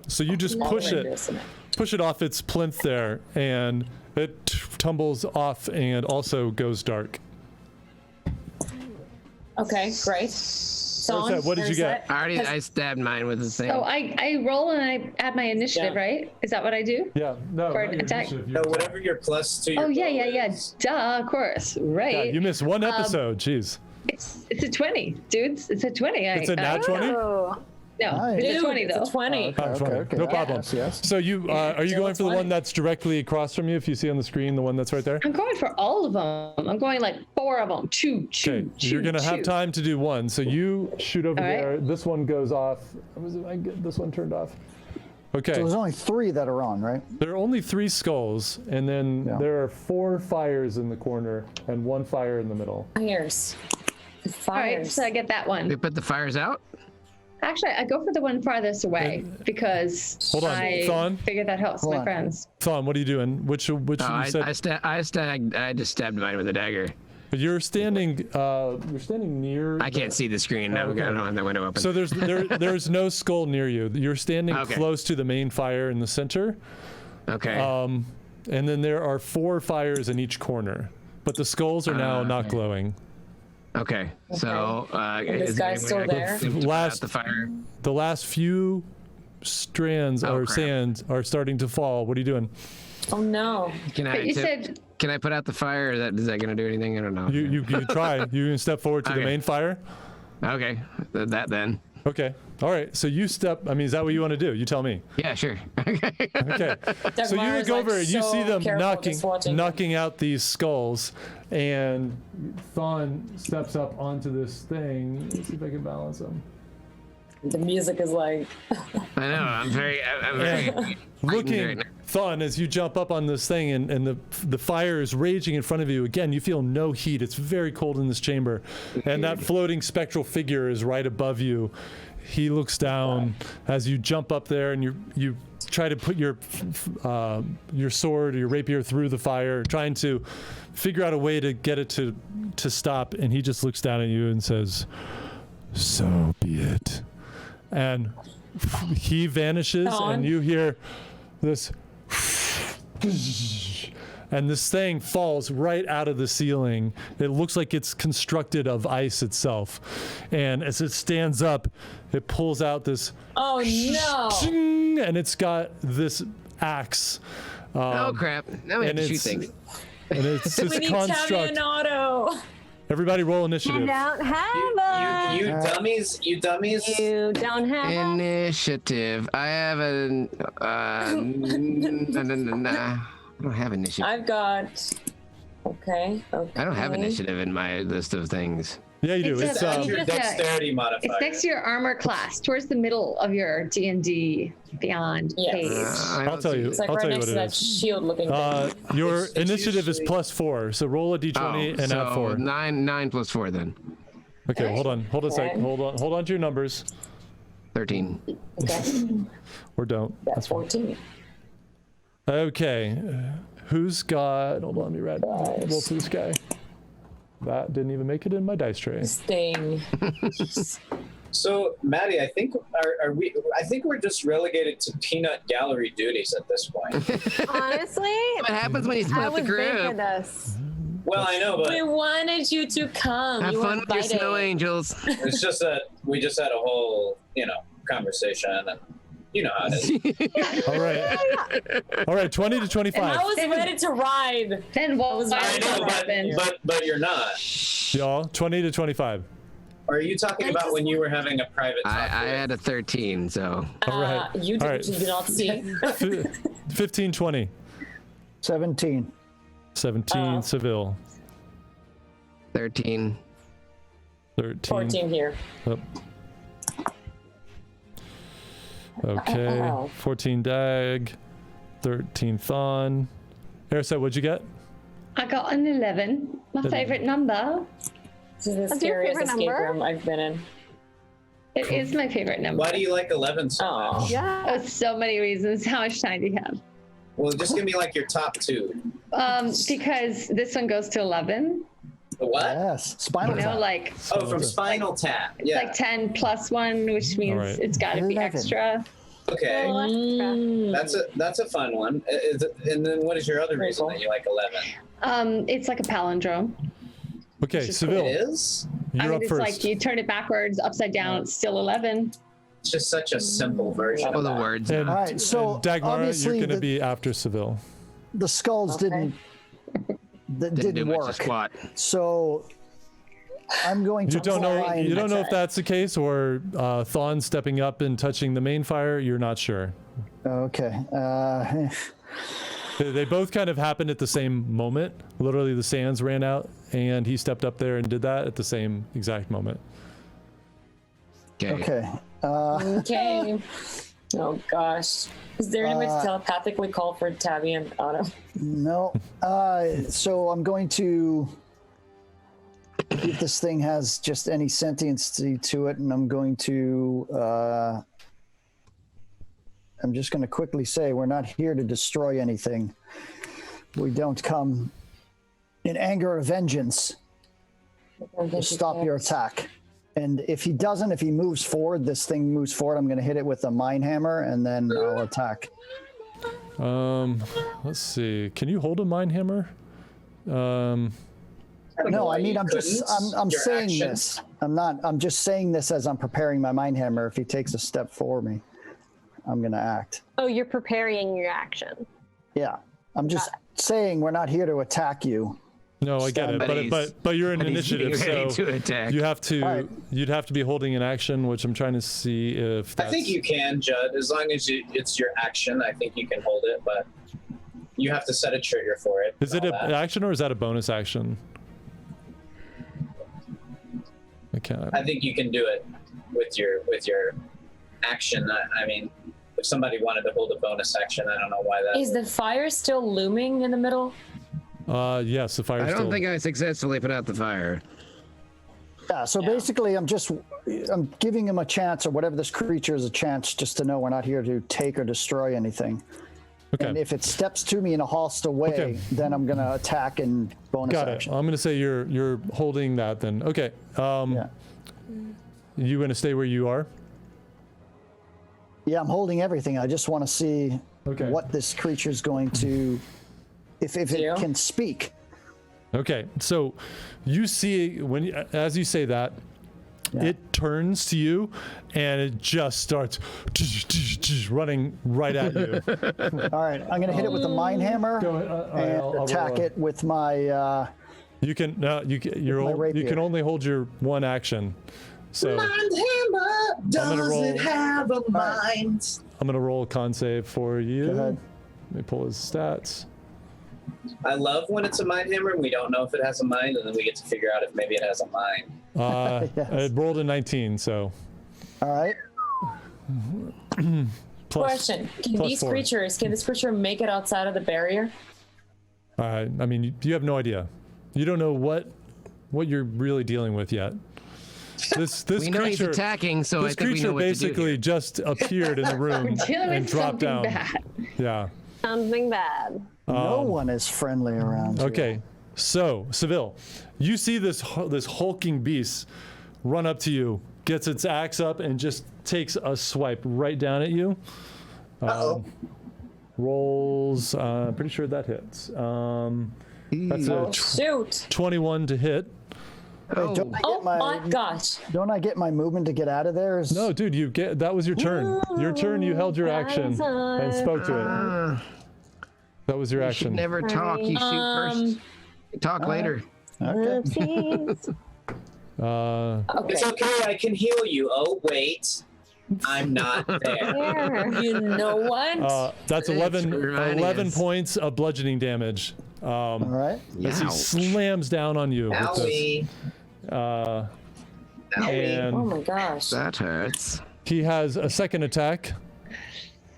Speaker 1: So you just push it off its plinth there, and it tumbles off and also goes dark.
Speaker 2: Okay, great.
Speaker 1: What did you get?
Speaker 3: I stabbed mine with the same.
Speaker 4: Oh, I roll and I add my initiative,
Speaker 2: Yeah.
Speaker 4: right? Is that what I do?
Speaker 1: Yeah. No.
Speaker 4: For
Speaker 1: not
Speaker 4: an
Speaker 1: your
Speaker 4: attack?
Speaker 1: initiative,
Speaker 5: No,
Speaker 1: your
Speaker 5: whatever your plus to your
Speaker 4: Oh yeah,
Speaker 5: bow
Speaker 4: yeah, yeah.
Speaker 5: is.
Speaker 4: Duh, of course, right.
Speaker 1: Yeah, you missed one episode. Jeez.
Speaker 4: It's a 20, dudes. It's a 20.
Speaker 1: It's a nat 20?
Speaker 8: Oh,
Speaker 4: No,
Speaker 6: Nice.
Speaker 4: it's a 20
Speaker 2: It's
Speaker 4: though.
Speaker 2: a 20.
Speaker 1: Oh, 20.
Speaker 6: okay.
Speaker 1: No
Speaker 6: Yeah.
Speaker 1: problem.
Speaker 6: Yes.
Speaker 1: So you are you
Speaker 2: Yeah,
Speaker 1: going for the
Speaker 2: 20.
Speaker 1: one that's directly across from you? If you see on the screen, the one that's right there.
Speaker 4: I'm going for all of them. I'm going like 4 of them. Chew, chew,
Speaker 1: Okay,
Speaker 4: chew.
Speaker 1: you're gonna have
Speaker 4: chew.
Speaker 1: time to do one. So you shoot over
Speaker 4: All right.
Speaker 1: there. This one goes off. I get this one turned off. Okay.
Speaker 6: So there's only 3 that are on, right?
Speaker 1: There are only 3 skulls, and then
Speaker 6: Yeah.
Speaker 1: there are 4 fires in the corner and 1 fire in the middle.
Speaker 2: Fires. The
Speaker 4: All right,
Speaker 2: fires.
Speaker 4: so I get that one.
Speaker 3: They put the fires out.
Speaker 4: Actually, I go for the one farthest away because
Speaker 1: Hold on,
Speaker 4: I
Speaker 1: Thon?
Speaker 4: figured that helps
Speaker 6: Hold
Speaker 4: my
Speaker 6: on.
Speaker 4: friends.
Speaker 1: Thon, what are you doing? Which
Speaker 3: Oh,
Speaker 1: you said
Speaker 3: I just stabbed mine with a dagger.
Speaker 1: you're standing near.
Speaker 3: I can't see the screen. I don't have that window open.
Speaker 1: So there's no skull near you. You're standing
Speaker 3: Okay.
Speaker 1: close to the main fire in the center.
Speaker 3: okay.
Speaker 1: And then there are 4 fires in each corner, but the skulls are now not glowing.
Speaker 3: Okay. So
Speaker 2: this
Speaker 3: is there
Speaker 2: guy's
Speaker 3: any way
Speaker 2: still
Speaker 3: I
Speaker 2: there?
Speaker 3: can put out
Speaker 1: Last-
Speaker 3: the fire.
Speaker 1: The last few strands or
Speaker 3: crap.
Speaker 1: sands are starting to fall. What are you doing?
Speaker 2: Oh no.
Speaker 3: Can
Speaker 4: But
Speaker 3: I?
Speaker 4: you said
Speaker 3: Can I put out the fire? Is that gonna do anything? I don't know.
Speaker 1: You try. You can step forward to the
Speaker 3: Okay.
Speaker 1: main fire.
Speaker 3: Okay. That then.
Speaker 1: Okay. All right. So you step. I mean, is that what you want to do? You tell me.
Speaker 3: Yeah, sure.
Speaker 1: Okay. So you
Speaker 2: Dagmar
Speaker 1: look
Speaker 2: is,
Speaker 1: over
Speaker 2: like,
Speaker 1: and you
Speaker 2: so
Speaker 1: see them
Speaker 2: careful just watching.
Speaker 1: knocking out these skulls, and Thon steps up onto this thing. Let's see if I can balance him.
Speaker 2: The music is like,
Speaker 3: I know. I'm very frightened
Speaker 1: Looking,
Speaker 3: right now.
Speaker 1: Thon, as you jump up on this thing and the fire is raging in front of you. Again, you feel no heat. It's very cold in this chamber, and that floating spectral figure is right above you. He looks down as you jump up there, and you try to put your sword or your rapier through the fire, trying to figure out a way to get it to stop. And he just looks down at you and says, "So be it." And he vanishes, and you hear this, and this thing falls right out of the ceiling. It looks like it's constructed of ice itself. And as it stands up, it pulls out this,
Speaker 2: oh no!
Speaker 1: and it's got this axe.
Speaker 3: Oh crap! Now we have
Speaker 1: and
Speaker 3: to shoot
Speaker 1: it's
Speaker 3: things.
Speaker 1: and it's
Speaker 2: We
Speaker 1: this
Speaker 2: need Tabby
Speaker 1: construct.
Speaker 2: and Otto.
Speaker 1: Everybody roll
Speaker 8: You
Speaker 1: initiative.
Speaker 8: don't have
Speaker 5: You dummies! You dummies!
Speaker 8: You don't have a.
Speaker 3: Initiative. I have an. I don't have initiative.
Speaker 2: I've got. Okay.
Speaker 3: I don't have initiative in my list of things.
Speaker 1: Yeah, you do.
Speaker 4: It's
Speaker 1: It's
Speaker 4: a-
Speaker 5: That's your
Speaker 4: just a-
Speaker 5: dexterity modifier.
Speaker 4: It's next to your armor class, towards the middle of your D&D Beyond
Speaker 2: Yes.
Speaker 4: page.
Speaker 3: I
Speaker 1: I'll
Speaker 3: don't
Speaker 1: tell
Speaker 3: see
Speaker 1: you.
Speaker 3: it.
Speaker 2: It's like
Speaker 1: I'll
Speaker 2: right
Speaker 1: tell you
Speaker 2: next
Speaker 1: what
Speaker 2: to
Speaker 1: it
Speaker 2: that
Speaker 1: is.
Speaker 2: shield-looking thing.
Speaker 1: Your
Speaker 5: It's
Speaker 1: initiative is
Speaker 5: usually-
Speaker 1: +4, so roll a d20 and add 4.
Speaker 3: 9 plus 4 then.
Speaker 1: Okay, hold on a sec.
Speaker 2: Okay.
Speaker 1: Hold on to your numbers,
Speaker 3: 13.
Speaker 2: Okay.
Speaker 1: or don't.
Speaker 2: That's 14.
Speaker 1: Okay, who's got? Hold on, let me roll through this guy. That didn't even make it in my dice tray.
Speaker 2: Sting.
Speaker 5: So, Maddie, I think are we? I think we're just relegated to peanut gallery duties at this point.
Speaker 8: Honestly,
Speaker 3: What happens when you split
Speaker 8: I
Speaker 3: up the
Speaker 8: was thinking
Speaker 3: group?
Speaker 8: this.
Speaker 5: Well, I know, but
Speaker 2: We wanted you to come.
Speaker 3: Have
Speaker 2: you were
Speaker 3: fun with your
Speaker 2: invited.
Speaker 3: snow angels.
Speaker 5: it's just that we just had a whole, conversation, and you know how it is.
Speaker 1: All right, 20 to
Speaker 2: And
Speaker 1: 25.
Speaker 2: I was ready to ride.
Speaker 4: Then what was
Speaker 2: I
Speaker 5: I know, but you're not.
Speaker 1: Y'all, 20 to 25.
Speaker 5: Are you talking about when you were having a private talk?
Speaker 3: I
Speaker 5: with-
Speaker 3: had a 13, so.
Speaker 1: All right.
Speaker 2: You did,
Speaker 1: All right.
Speaker 2: you did not see.
Speaker 1: 15, 20.
Speaker 6: 17.
Speaker 1: 17, Seville.
Speaker 3: 13.
Speaker 1: 13.
Speaker 2: 14 here.
Speaker 1: Up. Okay.
Speaker 2: Ow.
Speaker 1: 14 Dag. 13 Thon. Erisa, what'd you get?
Speaker 4: I got an 11, my favorite number.
Speaker 2: This is the
Speaker 8: What's your
Speaker 2: scariest
Speaker 8: favorite
Speaker 2: escape
Speaker 8: number?
Speaker 2: room I've been in.
Speaker 4: It is my favorite number.
Speaker 5: Why do you like 11 so
Speaker 2: Oh.
Speaker 5: much?
Speaker 8: Yeah.
Speaker 4: Oh, so many reasons. How much time do you have?
Speaker 5: Well, just give me like your top two.
Speaker 4: Because this one goes to 11.
Speaker 5: The what?
Speaker 6: Yes. Spinal
Speaker 4: You know,
Speaker 6: Tap.
Speaker 4: like
Speaker 5: Oh, from Spinal Tap.
Speaker 4: it's
Speaker 5: Yeah.
Speaker 4: like 10 plus 1, which means
Speaker 1: right.
Speaker 4: it's got to be
Speaker 6: 11.
Speaker 4: extra.
Speaker 5: Okay.
Speaker 2: Mm.
Speaker 5: That's a fun one. And then what is your other reason that you like 11?
Speaker 4: It's like a palindrome.
Speaker 1: Okay,
Speaker 5: It
Speaker 1: Seville,
Speaker 5: is.
Speaker 1: you're
Speaker 4: I mean,
Speaker 1: up
Speaker 4: it's
Speaker 1: first.
Speaker 4: like you turn it backwards, upside down, it's still 11.
Speaker 5: It's just such a simple version
Speaker 3: Oh,
Speaker 5: of
Speaker 3: the
Speaker 5: that.
Speaker 3: words.
Speaker 1: And,
Speaker 6: All right, so
Speaker 1: and Dagmara, you're
Speaker 6: obviously
Speaker 1: going to
Speaker 6: the-
Speaker 1: be after Seville.
Speaker 6: The skulls
Speaker 2: Okay.
Speaker 6: didn't
Speaker 3: Didn't do much to
Speaker 6: work.
Speaker 3: squat.
Speaker 6: So I'm going to
Speaker 1: You don't know.
Speaker 6: try
Speaker 1: You
Speaker 6: and-
Speaker 1: don't know if that's the case, or Thon stepping up and touching the main fire. You're not sure.
Speaker 6: Okay.
Speaker 1: They both kind of happened at the same moment. Literally, the sands ran out, and he stepped up there and did that at the same exact moment.
Speaker 6: Okay.
Speaker 2: Okay. Oh gosh. Is there any way to
Speaker 6: Uh,
Speaker 2: telepathically call for Tabby and Otto?
Speaker 6: No. So I'm going to see if this thing has just any sentiency to it, and I'm going to. I'm just going to quickly say we're not here to destroy anything. We don't come in anger or vengeance to stop your attack. And if he doesn't, if he moves forward, this thing moves forward, I'm going to hit it with a mine hammer, and then I'll attack.
Speaker 1: Let's see. Can you hold a mine hammer?
Speaker 6: No, I mean, I'm
Speaker 5: Your
Speaker 6: saying
Speaker 5: action.
Speaker 6: this. I'm just saying this as I'm preparing my mine hammer. If he takes a step for me, I'm going to act.
Speaker 8: Oh, you're preparing your action.
Speaker 6: Yeah. I'm just saying we're not here to attack you.
Speaker 1: No, I get it,
Speaker 3: Somebody's-
Speaker 1: but you're in
Speaker 3: and he's
Speaker 1: initiative,
Speaker 3: getting ready
Speaker 1: so
Speaker 3: to attack.
Speaker 1: you have to.
Speaker 6: All right.
Speaker 1: You'd have to be holding an action, which I'm trying to see if
Speaker 5: I
Speaker 1: that's.
Speaker 5: think you can, Judd, as long as it's your action. I think you can hold it, but you have to set a trigger for it.
Speaker 1: Is it
Speaker 5: and
Speaker 1: an
Speaker 5: all that.
Speaker 1: action or is that a bonus action? I can't.
Speaker 5: I think you can do it with your action. I mean, if somebody wanted to hold a bonus action, I don't know why that.
Speaker 2: Is the fire still looming in the middle?
Speaker 1: Yes, the fire.
Speaker 3: I don't
Speaker 1: still...
Speaker 3: think I successfully put out the fire.
Speaker 6: Yeah, so basically I'm giving him a chance, or whatever this creature is, a chance just to know we're not here to take or destroy anything.
Speaker 1: Okay.
Speaker 6: And if it steps to me in a hostile way,
Speaker 1: Okay.
Speaker 6: then I'm going to attack and bonus
Speaker 1: Got it.
Speaker 6: action.
Speaker 1: I'm gonna say you're holding that then. Okay.
Speaker 6: Yeah.
Speaker 1: You gonna stay where you are?
Speaker 6: Yeah, I'm holding everything. I just want to see
Speaker 1: Okay.
Speaker 6: what this creature is going to, if it
Speaker 2: Do?
Speaker 6: can speak.
Speaker 1: Okay. So you see as you say that, it turns to you and it just starts running right at you.
Speaker 6: All right, I'm going to hit it with the mine hammer
Speaker 1: Go ahead.
Speaker 6: and
Speaker 1: I'll
Speaker 6: attack
Speaker 1: roll
Speaker 6: it with my.
Speaker 1: You can you
Speaker 6: rapier.
Speaker 1: can only hold your one action. So
Speaker 5: Mind hammer,
Speaker 1: gonna roll-
Speaker 5: does it have a mind?
Speaker 1: I'm gonna roll a con save for you.
Speaker 6: Go ahead.
Speaker 1: Let me pull his stats.
Speaker 5: I love when it's a mind hammer and we don't know if it has a mind, and then we get to figure out if maybe it has a mind.
Speaker 6: Yes.
Speaker 1: It rolled a 19, so
Speaker 6: All right.
Speaker 1: plus.
Speaker 2: Question: Can
Speaker 1: plus
Speaker 2: these
Speaker 1: 4.
Speaker 2: creatures? Can this creature make it outside of the barrier?
Speaker 1: I mean, you have no idea. You don't know what you're really dealing with yet. This
Speaker 3: We know he's
Speaker 1: creature
Speaker 3: attacking, so I
Speaker 1: this
Speaker 3: think we
Speaker 1: creature
Speaker 3: know what to do
Speaker 1: basically
Speaker 3: here.
Speaker 1: just appeared in the room
Speaker 4: Dealing
Speaker 1: and
Speaker 4: with
Speaker 1: dropped
Speaker 4: something
Speaker 1: down.
Speaker 4: bad.
Speaker 1: Yeah.
Speaker 8: Something bad.
Speaker 6: No one is friendly around here.
Speaker 1: Okay, so Seville, you see this hulking beast run up to you, gets its axe up, and just takes a swipe right down at you.
Speaker 5: Uh-oh.
Speaker 1: Rolls, pretty sure that hits. That's a
Speaker 2: Shoot!
Speaker 1: 21 to hit.
Speaker 6: Wait, don't I get
Speaker 2: Oh my gosh!
Speaker 6: Don't I get my movement to get out of there?
Speaker 1: No, dude, that was your turn. Your turn. You held your action and spoke to it. That was your
Speaker 3: You should
Speaker 1: action.
Speaker 3: never talk. You shoot first. Talk later.
Speaker 8: Oopsies.
Speaker 2: Okay.
Speaker 5: It's okay, I can heal you. Oh, wait. I'm not there.
Speaker 8: There.
Speaker 2: You know what?
Speaker 1: That's
Speaker 3: It's
Speaker 1: 11
Speaker 3: reminding us.
Speaker 1: points of bludgeoning damage.
Speaker 6: All right.
Speaker 1: As he
Speaker 3: Ouch.
Speaker 1: slams down on you with this.
Speaker 5: Owie.
Speaker 1: Uh,
Speaker 5: Owie.
Speaker 1: and
Speaker 2: Oh my gosh!
Speaker 3: That hurts.
Speaker 1: he has a second attack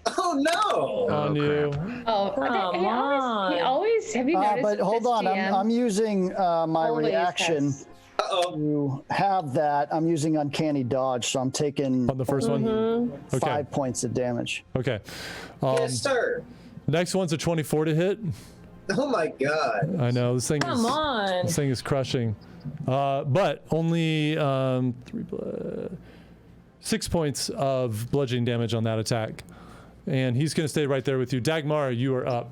Speaker 5: Oh, no.
Speaker 1: on you.
Speaker 4: Oh,
Speaker 2: Come
Speaker 4: he
Speaker 2: on.
Speaker 4: always have you noticed?
Speaker 6: But hold
Speaker 4: this
Speaker 6: on,
Speaker 4: GM
Speaker 6: I'm using my
Speaker 4: always
Speaker 6: reaction
Speaker 4: has-
Speaker 5: Uh-oh.
Speaker 6: to have that. I'm using uncanny dodge, so I'm taking
Speaker 1: On the first one? Okay.
Speaker 6: 5 points of damage.
Speaker 1: Okay.
Speaker 5: Yes, sir.
Speaker 1: Next one's a 24 to hit.
Speaker 5: Oh, my God.
Speaker 1: I know this thing
Speaker 2: Come
Speaker 1: is
Speaker 2: on!
Speaker 1: this thing is crushing, but only 6 points of bludgeoning damage on that attack, and he's going to stay right there with you. Dagmar, you are up.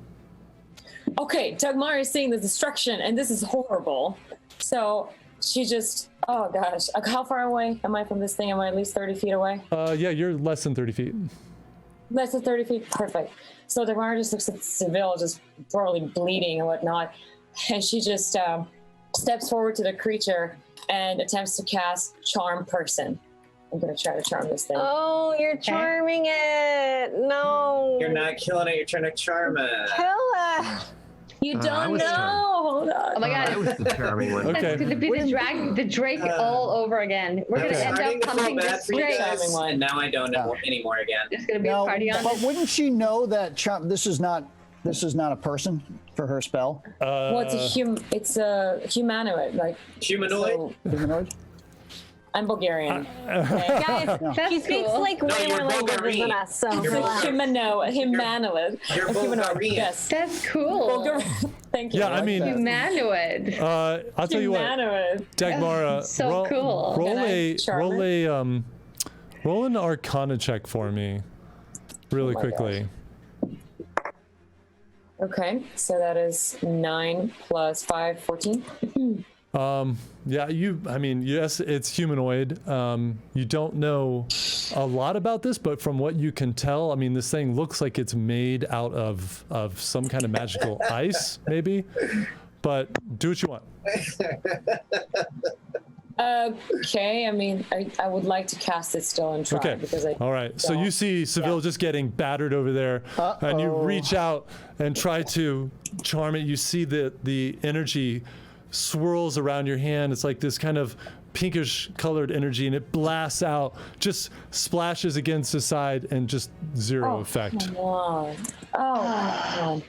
Speaker 2: Okay, Dagmar is seeing the destruction, and this is horrible. So she just, oh gosh, how far away am I from this thing? Am I at least 30 feet away?
Speaker 1: Yeah, you're less than 30 feet.
Speaker 2: Less than 30 feet, perfect. So Dagmar just looks at Seville, just thoroughly bleeding and whatnot, and she just steps forward to the creature and attempts to cast Charm Person. I'm gonna try to charm this thing.
Speaker 8: Oh, you're charming it. No.
Speaker 5: You're not killing it. You're trying to charm it.
Speaker 8: Kill it.
Speaker 2: You
Speaker 3: I
Speaker 2: don't
Speaker 3: was
Speaker 2: know.
Speaker 3: charmed.
Speaker 2: Hold on.
Speaker 4: Oh my
Speaker 3: I
Speaker 4: god.
Speaker 3: was the charming one.
Speaker 1: Okay.
Speaker 4: That's going to be the Drake all over again. We're going
Speaker 1: Okay.
Speaker 4: to end
Speaker 5: Starting
Speaker 4: up
Speaker 5: to feel
Speaker 4: pumping
Speaker 5: bad
Speaker 4: this
Speaker 5: for you
Speaker 4: Drake.
Speaker 5: guys,
Speaker 2: Charming one.
Speaker 5: and now I don't anymore again.
Speaker 4: There's going to be
Speaker 6: No,
Speaker 4: a party on
Speaker 6: but
Speaker 4: it.
Speaker 6: wouldn't she know that this is not a person for her spell?
Speaker 2: Well, it's a humanoid. Like
Speaker 5: Humanoid?
Speaker 2: so-
Speaker 6: Humanoid?
Speaker 2: I'm Bulgarian. Okay.
Speaker 8: Guys,
Speaker 4: That's
Speaker 8: he speaks
Speaker 4: cool.
Speaker 8: like
Speaker 5: No,
Speaker 8: way
Speaker 5: you're
Speaker 8: more languages
Speaker 5: Bulgarian.
Speaker 8: than us, so
Speaker 5: You're
Speaker 8: relax.
Speaker 2: Humanoid.
Speaker 5: You're
Speaker 2: A humanoid.
Speaker 5: Bulgarian.
Speaker 2: Yes.
Speaker 4: That's cool.
Speaker 2: Bulgarian. Thank you.
Speaker 1: Yeah, I mean,
Speaker 6: that.
Speaker 4: Humanoid.
Speaker 1: I'll tell you what,
Speaker 2: Humanoid.
Speaker 1: Dagmar,
Speaker 4: So
Speaker 1: roll,
Speaker 4: cool.
Speaker 1: roll
Speaker 2: Can I
Speaker 1: a
Speaker 2: charm
Speaker 1: roll an Arcana check for me, really quickly.
Speaker 2: Okay, so that is 9 plus 5, 14.
Speaker 1: Yeah, yes, it's humanoid. You don't know a lot about this, but from what you can tell, I mean, this thing looks like it's made out of some kind of magical ice, maybe. but do what you want.
Speaker 2: Okay, I mean, I would like to cast it still and try
Speaker 1: Okay.
Speaker 2: because I.
Speaker 1: All right. So you see Seville just getting battered over there, and you reach out and try to charm it. You see the energy swirls around your hand. It's like this kind of pinkish colored energy, and it blasts out, just splashes against the side, and just zero effect.
Speaker 2: Come on. Oh, come on.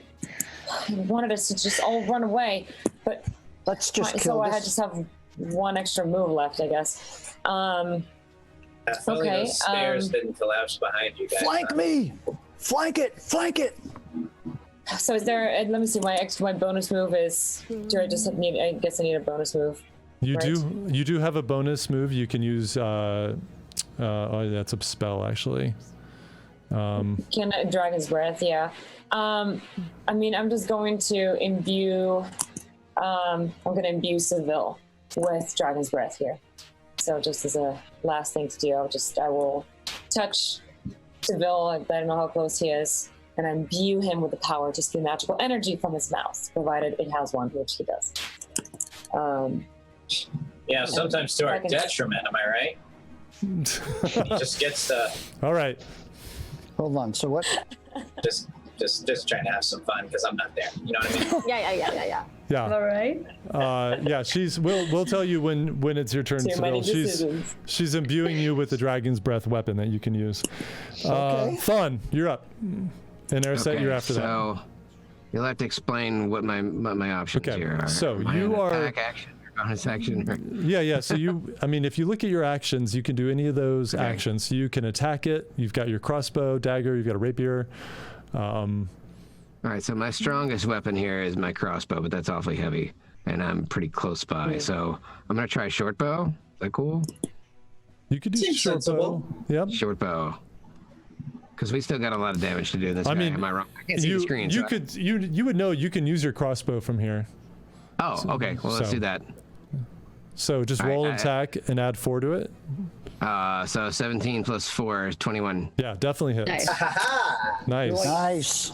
Speaker 2: I wanted us to just all run away, but
Speaker 6: Let's just
Speaker 2: so
Speaker 6: kill
Speaker 2: I
Speaker 6: this.
Speaker 2: just have one extra move left, I guess.
Speaker 5: If only
Speaker 2: Okay,
Speaker 5: those stairs didn't collapse behind you guys.
Speaker 6: Flank me! Flank it! Flank it!
Speaker 2: So is there? Let me see. My bonus move is. Do I just need? I guess I need a bonus move.
Speaker 1: You
Speaker 2: Right.
Speaker 1: do have a bonus move. You can use. Oh, that's a spell actually.
Speaker 2: Dragon's Breath, yeah. I mean, I'm just going to imbue. I'm going to imbue Seville with Dragon's Breath here. So just as a last thing to do, I will touch Seville. I don't know how close he is, and imbue him with the power to spew magical energy from his mouth, provided it has one, which he does.
Speaker 5: Yeah, sometimes to our
Speaker 2: Second.
Speaker 5: detriment, am I right? He just gets to
Speaker 1: All right.
Speaker 6: Hold on. So what?
Speaker 5: just trying to have some fun because I'm not there. You know what I mean?
Speaker 8: Yeah.
Speaker 1: Yeah.
Speaker 4: All right.
Speaker 1: Yeah. We'll tell you when it's your turn,
Speaker 2: Too many
Speaker 1: Seville.
Speaker 2: decisions.
Speaker 1: She's imbuing you with the Dragon's Breath weapon that you can use.
Speaker 6: Okay.
Speaker 1: Thun, you're up. And Ariset, you're after that.
Speaker 3: So you'll have to explain what my options
Speaker 1: Okay,
Speaker 3: here are.
Speaker 1: so
Speaker 3: Am I
Speaker 1: you
Speaker 3: an
Speaker 1: are-
Speaker 3: attack action or bonus action. Or...
Speaker 1: Yeah. So I mean, if you look at your actions, you can do any of those actions. You can attack it. You've got your crossbow, dagger. You've got a rapier.
Speaker 3: All right, so my strongest weapon here is my crossbow, but that's awfully heavy, and I'm pretty close by. So I'm gonna try short bow. Is that cool?
Speaker 1: You could do
Speaker 5: Seems
Speaker 1: short bow.
Speaker 5: sensible.
Speaker 1: Yep.
Speaker 3: Short bow. Because we still got a lot of damage to do in this
Speaker 1: I
Speaker 3: guy.
Speaker 1: mean,
Speaker 3: Am I wrong? I can't see the screen.
Speaker 1: you
Speaker 3: so
Speaker 1: could you would know you can use your crossbow from here.
Speaker 3: Oh, okay. Well, let's
Speaker 1: so-
Speaker 3: do that.
Speaker 1: So just
Speaker 3: All right,
Speaker 1: roll an attack and add 4 to it.
Speaker 3: So 17 plus 4 is 21.
Speaker 1: Yeah, definitely hits.
Speaker 4: Nice.
Speaker 1: Nice.
Speaker 6: Nice.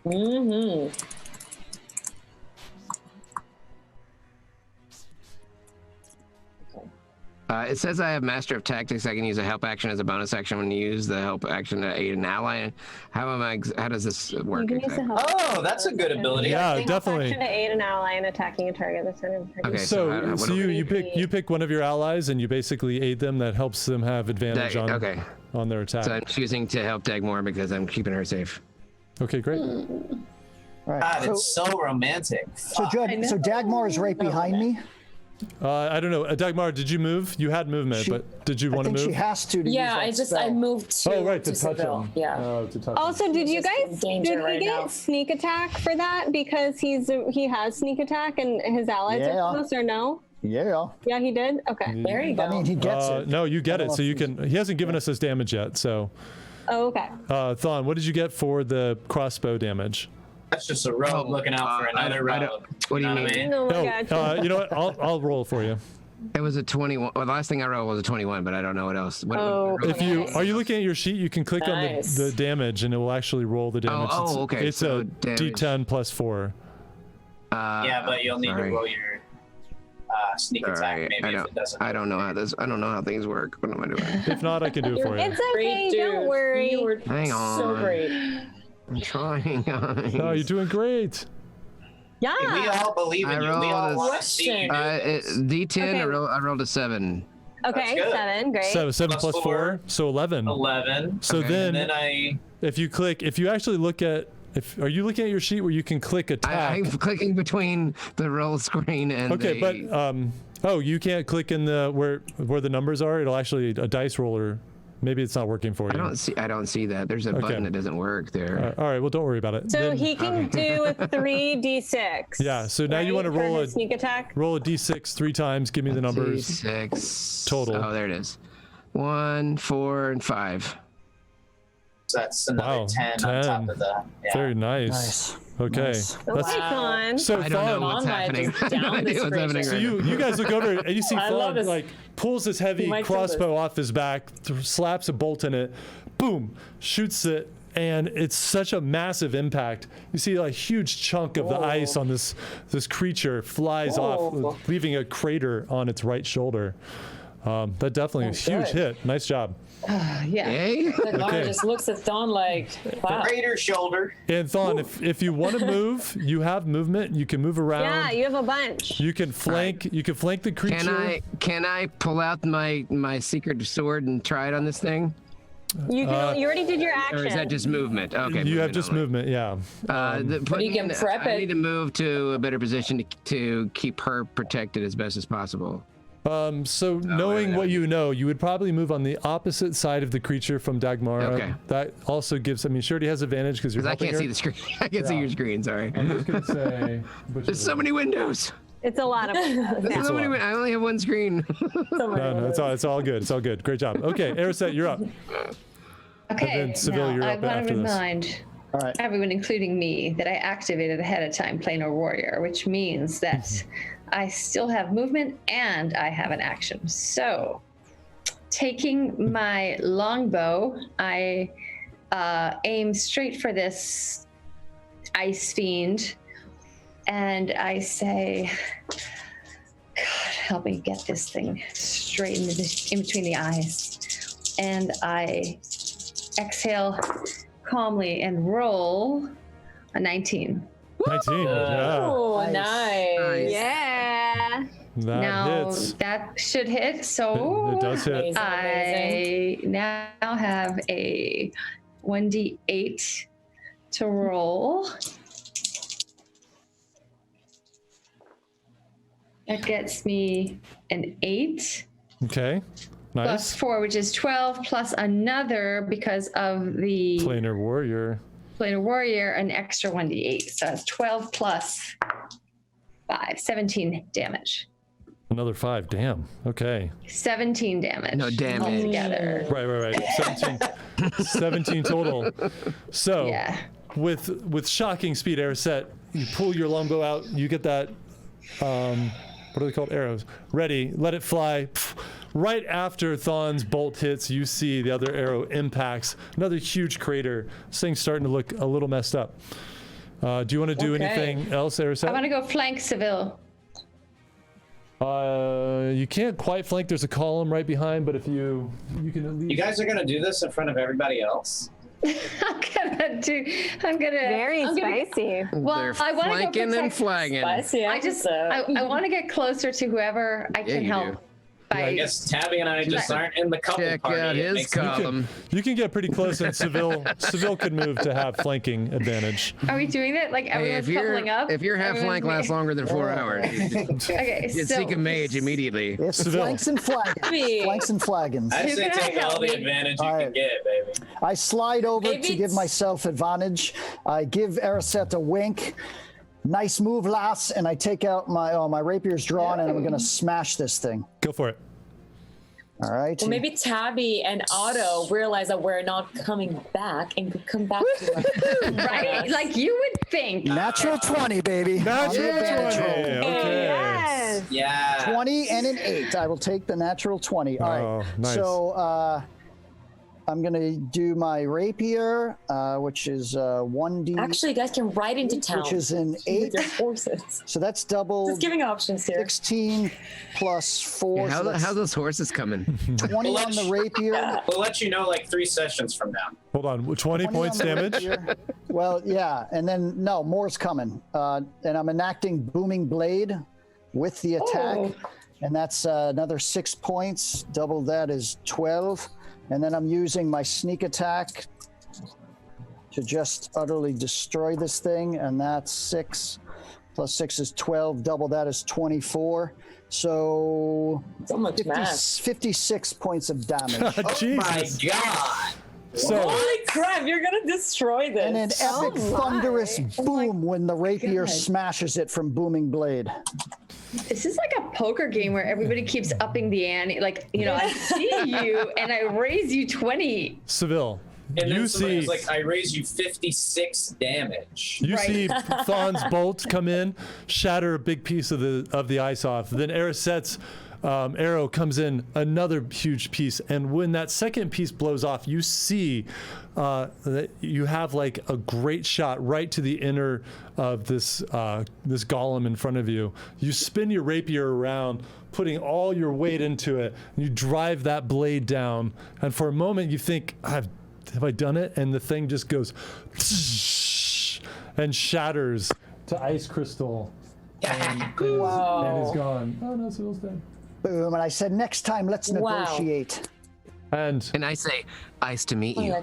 Speaker 2: Mm-hmm.
Speaker 3: It says I have Master of Tactics. I can use a help action as a bonus action when you use the help action to aid an ally. How does this work?
Speaker 8: You can use
Speaker 3: exactly?
Speaker 8: the help
Speaker 5: Oh, that's a good ability.
Speaker 1: Yeah,
Speaker 8: Help
Speaker 1: definitely.
Speaker 8: action to aid an ally in attacking a target that's not in
Speaker 3: Okay,
Speaker 1: So,
Speaker 3: what
Speaker 1: so
Speaker 3: do
Speaker 1: you pick one of your allies and you basically aid them. That helps them have advantage on
Speaker 3: okay.
Speaker 1: on their attack.
Speaker 3: So I'm choosing to help Dagmar because I'm keeping her safe.
Speaker 1: Okay, great.
Speaker 6: All right.
Speaker 5: God,
Speaker 6: So,
Speaker 5: it's so romantic.
Speaker 6: so Dagmar is right behind me.
Speaker 1: I don't know, Dagmar, did you move? You had movement,
Speaker 6: She-
Speaker 1: but did you
Speaker 6: I
Speaker 1: want to
Speaker 6: think
Speaker 1: move?
Speaker 6: she has to.
Speaker 2: Yeah,
Speaker 6: use that
Speaker 2: I
Speaker 6: spell.
Speaker 2: moved to.
Speaker 1: Oh, right, to touch
Speaker 2: Seville.
Speaker 1: him.
Speaker 2: Yeah.
Speaker 1: To touch him.
Speaker 8: Also, did you
Speaker 2: He's just in
Speaker 8: guys
Speaker 2: danger
Speaker 8: did he
Speaker 2: right
Speaker 8: get
Speaker 2: now.
Speaker 8: sneak attack for that because he has sneak attack and his allies
Speaker 6: Yeah.
Speaker 8: are close or no?
Speaker 6: Yeah.
Speaker 8: Yeah, he did. Okay.
Speaker 2: There you go.
Speaker 6: I mean, he gets it.
Speaker 1: No, you get
Speaker 6: I
Speaker 1: it.
Speaker 6: don't
Speaker 1: So
Speaker 6: know
Speaker 1: you
Speaker 6: if he's-
Speaker 1: can. He hasn't given us his damage yet. So,
Speaker 8: Oh, okay.
Speaker 1: Thon, what did you get for the crossbow damage?
Speaker 5: That's just a road looking out for another
Speaker 3: I
Speaker 5: road.
Speaker 3: don't- what do you
Speaker 5: know what I
Speaker 3: mean?
Speaker 8: Oh my
Speaker 1: No,
Speaker 8: god.
Speaker 1: you know what? I'll roll for you.
Speaker 3: It was a 21. Well, the last thing I rolled was a 21, but I don't know what else.
Speaker 8: Oh,
Speaker 1: If you are you looking at your sheet, you can click
Speaker 2: Nice.
Speaker 1: on the damage, and it will actually roll the damage.
Speaker 3: oh, okay,
Speaker 1: It's
Speaker 3: so
Speaker 1: a
Speaker 3: damage.
Speaker 1: D10 plus 4.
Speaker 5: Yeah, but you'll need to
Speaker 3: sorry.
Speaker 5: roll your sneak
Speaker 3: All
Speaker 5: attack
Speaker 3: right,
Speaker 5: maybe if it doesn't.
Speaker 3: I don't know how this. I don't know how things work. What am I doing?
Speaker 1: If not, I can do it for you.
Speaker 8: It's okay.
Speaker 2: Great, dude.
Speaker 8: Don't worry.
Speaker 2: You were
Speaker 3: Hang
Speaker 2: so
Speaker 3: on.
Speaker 2: great.
Speaker 3: I'm trying, guys.
Speaker 1: Oh, you're doing great.
Speaker 8: Yeah.
Speaker 5: We all believe in
Speaker 3: I
Speaker 5: you. We all
Speaker 3: rolled a-
Speaker 5: want to see you.
Speaker 3: D10.
Speaker 8: Okay.
Speaker 3: I rolled a 7.
Speaker 8: Okay.
Speaker 5: That's good.
Speaker 8: 7. Great.
Speaker 1: So 7
Speaker 5: Plus
Speaker 1: plus 4,
Speaker 5: four.
Speaker 1: so 11.
Speaker 5: 11.
Speaker 1: So
Speaker 3: Okay.
Speaker 1: then,
Speaker 5: And then I.
Speaker 1: if you actually look at, are you looking at your sheet where you can click attack?
Speaker 3: I'm clicking between the roll screen and
Speaker 1: Okay,
Speaker 3: the,
Speaker 1: but you can't click in the where the numbers are. It'll actually a dice roller. Maybe it's not working for you.
Speaker 3: I don't see that. There's a button that doesn't work there.
Speaker 1: All right, well, don't worry about it.
Speaker 8: So
Speaker 1: Then-
Speaker 8: he can do a 3d6.
Speaker 1: Yeah, so now you
Speaker 8: right,
Speaker 1: wanna
Speaker 8: for
Speaker 1: roll
Speaker 8: his
Speaker 1: a-
Speaker 8: sneak attack.
Speaker 1: roll a d6 3 times. Give me the numbers.
Speaker 3: 6
Speaker 1: Total.
Speaker 3: Oh, there it is. 1, 4, and 5.
Speaker 5: So that's another
Speaker 1: Wow,
Speaker 5: 10 on
Speaker 1: 10.
Speaker 5: top of the. Yeah.
Speaker 1: Very nice.
Speaker 6: Nice.
Speaker 1: Okay.
Speaker 6: Nice.
Speaker 1: That's
Speaker 8: Okay, Fawn.
Speaker 1: so
Speaker 3: I don't know
Speaker 1: fun.
Speaker 3: what's
Speaker 2: Fawn might
Speaker 3: happening.
Speaker 2: just
Speaker 3: I have no
Speaker 2: down
Speaker 3: idea
Speaker 2: this
Speaker 3: what's happening
Speaker 2: creature.
Speaker 1: So
Speaker 3: right
Speaker 1: you guys look over and you see
Speaker 2: I love
Speaker 1: Fawn
Speaker 2: this.
Speaker 1: like pulls this heavy
Speaker 2: might kill
Speaker 1: crossbow off his back, slaps a bolt in it, boom, shoots it, and it's such a massive impact. You see a huge chunk of the ice on this creature flies off, leaving a crater on its right shoulder. That definitely a huge hit. Nice job.
Speaker 4: Yeah.
Speaker 3: Hey?
Speaker 2: Mara just looks at Thon like, wow.
Speaker 5: Crater shoulder.
Speaker 1: And Thon, if you want to move, you have movement. You can move around.
Speaker 8: Yeah, you have a bunch.
Speaker 1: You can flank. You can flank the creature.
Speaker 3: Can I pull out my secret sword and try it on this thing?
Speaker 8: You can. You already did your action.
Speaker 3: Or is that just movement? Okay.
Speaker 1: You have
Speaker 3: movement
Speaker 1: just
Speaker 3: only.
Speaker 1: movement. Yeah.
Speaker 3: But
Speaker 2: you can prep
Speaker 3: I
Speaker 2: it.
Speaker 3: need to move to a better position to keep her protected as best as possible.
Speaker 1: So knowing what you know, you would probably move on the opposite side of the creature from Dagmara.
Speaker 3: Okay.
Speaker 1: That also gives. I mean, she already has advantage because you're
Speaker 3: Because I
Speaker 1: helping
Speaker 3: can't
Speaker 1: her.
Speaker 3: see the screen. I can't see your screen. Sorry.
Speaker 1: I'm just gonna say.
Speaker 3: There's so many windows.
Speaker 8: It's a lot of windows.
Speaker 3: There's so many. I only have one screen.
Speaker 1: No, it's all good. It's all good. Great job. Okay, Ariset, you're up.
Speaker 4: Okay,
Speaker 1: then Seville,
Speaker 4: now
Speaker 1: you're
Speaker 4: I
Speaker 1: up
Speaker 4: want
Speaker 1: after
Speaker 4: to
Speaker 1: this.
Speaker 4: remind
Speaker 6: All right.
Speaker 4: everyone, including me, that I activated ahead of time Planar Warrior, which means that I still have movement and I have an action. So, taking my longbow, I aim straight for this ice fiend, and I say, God, help me get this thing straight in between the eyes. And I exhale calmly and roll a 19.
Speaker 1: 19. Yeah.
Speaker 2: Oh,
Speaker 6: Nice.
Speaker 2: nice.
Speaker 8: Yeah.
Speaker 1: That
Speaker 4: Now
Speaker 1: hits.
Speaker 4: that should hit. So
Speaker 1: It does hit.
Speaker 2: Amazing, amazing.
Speaker 4: I now have a 1d8 to roll. That gets me an 8
Speaker 1: Okay.
Speaker 4: plus
Speaker 1: Nice.
Speaker 4: 4, which is 12, plus another because of the
Speaker 1: Planar warrior.
Speaker 4: Planar Warrior, an extra 1d8. So it's 12 plus 5, 17 damage.
Speaker 1: Another 5. Damn. Okay.
Speaker 4: 17 damage.
Speaker 3: No damage.
Speaker 4: Altogether.
Speaker 1: Right. 17 total. So
Speaker 4: Yeah.
Speaker 1: with shocking speed, Ariset, you pull your longbow out. You get that. What are they called? Arrows. Ready. Let it fly. Right after Thon's bolt hits, you see the other arrow impacts another huge crater. This thing's starting to look a little messed up. Do you want to do
Speaker 2: Okay.
Speaker 1: anything else,
Speaker 4: I
Speaker 1: Ariset?
Speaker 4: want to go flank Seville.
Speaker 1: You can't quite flank. There's a column right behind, but if you can at least.
Speaker 5: You guys are gonna do this in front of everybody else?
Speaker 4: I'm gonna.
Speaker 8: Very
Speaker 4: I'm gonna-
Speaker 8: spicy.
Speaker 4: Well,
Speaker 3: They're
Speaker 4: I want to go
Speaker 3: flanking and
Speaker 4: protect.
Speaker 3: flagging.
Speaker 2: Spicy
Speaker 4: I just.
Speaker 2: episode.
Speaker 4: I want to get closer to whoever I can
Speaker 3: you
Speaker 4: help.
Speaker 3: do.
Speaker 4: By,
Speaker 5: I guess Tabby and I just aren't in the couple
Speaker 3: Check
Speaker 5: party.
Speaker 3: out
Speaker 5: It
Speaker 3: his
Speaker 5: makes sense.
Speaker 3: column.
Speaker 1: You can get pretty close, and Seville could move to have flanking advantage.
Speaker 4: Are we doing it? Like
Speaker 3: Hey,
Speaker 4: everyone's coupling up?
Speaker 3: if your half flank lasts longer than 4 hours,
Speaker 4: Okay,
Speaker 3: you
Speaker 4: so
Speaker 3: seek a mage immediately.
Speaker 6: It's
Speaker 1: Seville.
Speaker 6: flanks and flagons.
Speaker 2: Maybe.
Speaker 6: Flanks and flagons.
Speaker 5: I'd
Speaker 4: Who
Speaker 5: say
Speaker 4: can
Speaker 5: take
Speaker 4: help
Speaker 5: all the
Speaker 4: me?
Speaker 5: advantage you
Speaker 6: All
Speaker 5: can
Speaker 6: right.
Speaker 5: get, baby.
Speaker 6: I slide over
Speaker 2: Maybe
Speaker 6: to give
Speaker 2: it's-
Speaker 6: myself advantage. I give Ariset a wink. Nice move, lass. And I take out my rapier's drawn, and I'm going to smash this thing.
Speaker 1: Go for it.
Speaker 6: All right.
Speaker 2: Well, maybe Tabby and Otto realize that we're not coming back and could come back to us.
Speaker 4: right? Like you would think.
Speaker 6: Natural 20, baby.
Speaker 1: Natural
Speaker 6: On the advantage
Speaker 1: 20.
Speaker 6: roll.
Speaker 1: Okay.
Speaker 8: Yes.
Speaker 5: Yeah.
Speaker 6: 20 and an 8. I will take the natural 20. All right.
Speaker 1: Oh, nice.
Speaker 6: So I'm going to do my rapier, which is 1d,
Speaker 2: Actually, you guys can ride into town
Speaker 6: which is an
Speaker 2: with
Speaker 6: 8.
Speaker 2: your horses.
Speaker 6: So that's double
Speaker 2: Just giving options here.
Speaker 6: 16 plus 4. so that's
Speaker 3: How's those horses coming?
Speaker 6: 20 on the rapier.
Speaker 5: We'll let you know like 3 sessions from now.
Speaker 1: Hold on. 20 points
Speaker 6: on the
Speaker 1: damage.
Speaker 6: rapier. Well, yeah. And then, no, more's coming. And I'm enacting Booming Blade with the attack.
Speaker 2: Oh.
Speaker 6: And that's another 6 points. Double that is 12. And then I'm using my sneak attack to just utterly destroy this thing. And that's 6 plus 6 is 12. Double that is 24. So
Speaker 2: So much
Speaker 6: 50,
Speaker 2: math.
Speaker 6: 56 points of damage.
Speaker 1: Jesus.
Speaker 5: My God.
Speaker 1: So
Speaker 2: Holy crap, you're gonna destroy this.
Speaker 6: And an epic thunderous boom when the rapier smashes it from Booming Blade.
Speaker 4: This is like a poker game where everybody keeps upping the ante. Like, you know, I see you and I raise you 20.
Speaker 1: Seville,
Speaker 5: And
Speaker 1: you
Speaker 5: then somebody
Speaker 1: see
Speaker 5: was like, I raise you 56 damage.
Speaker 1: you
Speaker 4: Right.
Speaker 1: see Thon's bolt come in, shatter a big piece of the ice off. Then Ariset's arrow comes in, another huge piece. And when that second piece blows off, you see that you have like a great shot right to the inner of this golem in front of you. You spin your rapier around, putting all your weight into it. And you drive that blade down. And for a moment, you think, have I done it? And the thing just goes and shatters to ice crystal. And is gone. Oh no, Sybil's dead.
Speaker 6: Boom. And I said, next time, let's negotiate.
Speaker 1: And
Speaker 3: I say, ice to meet you.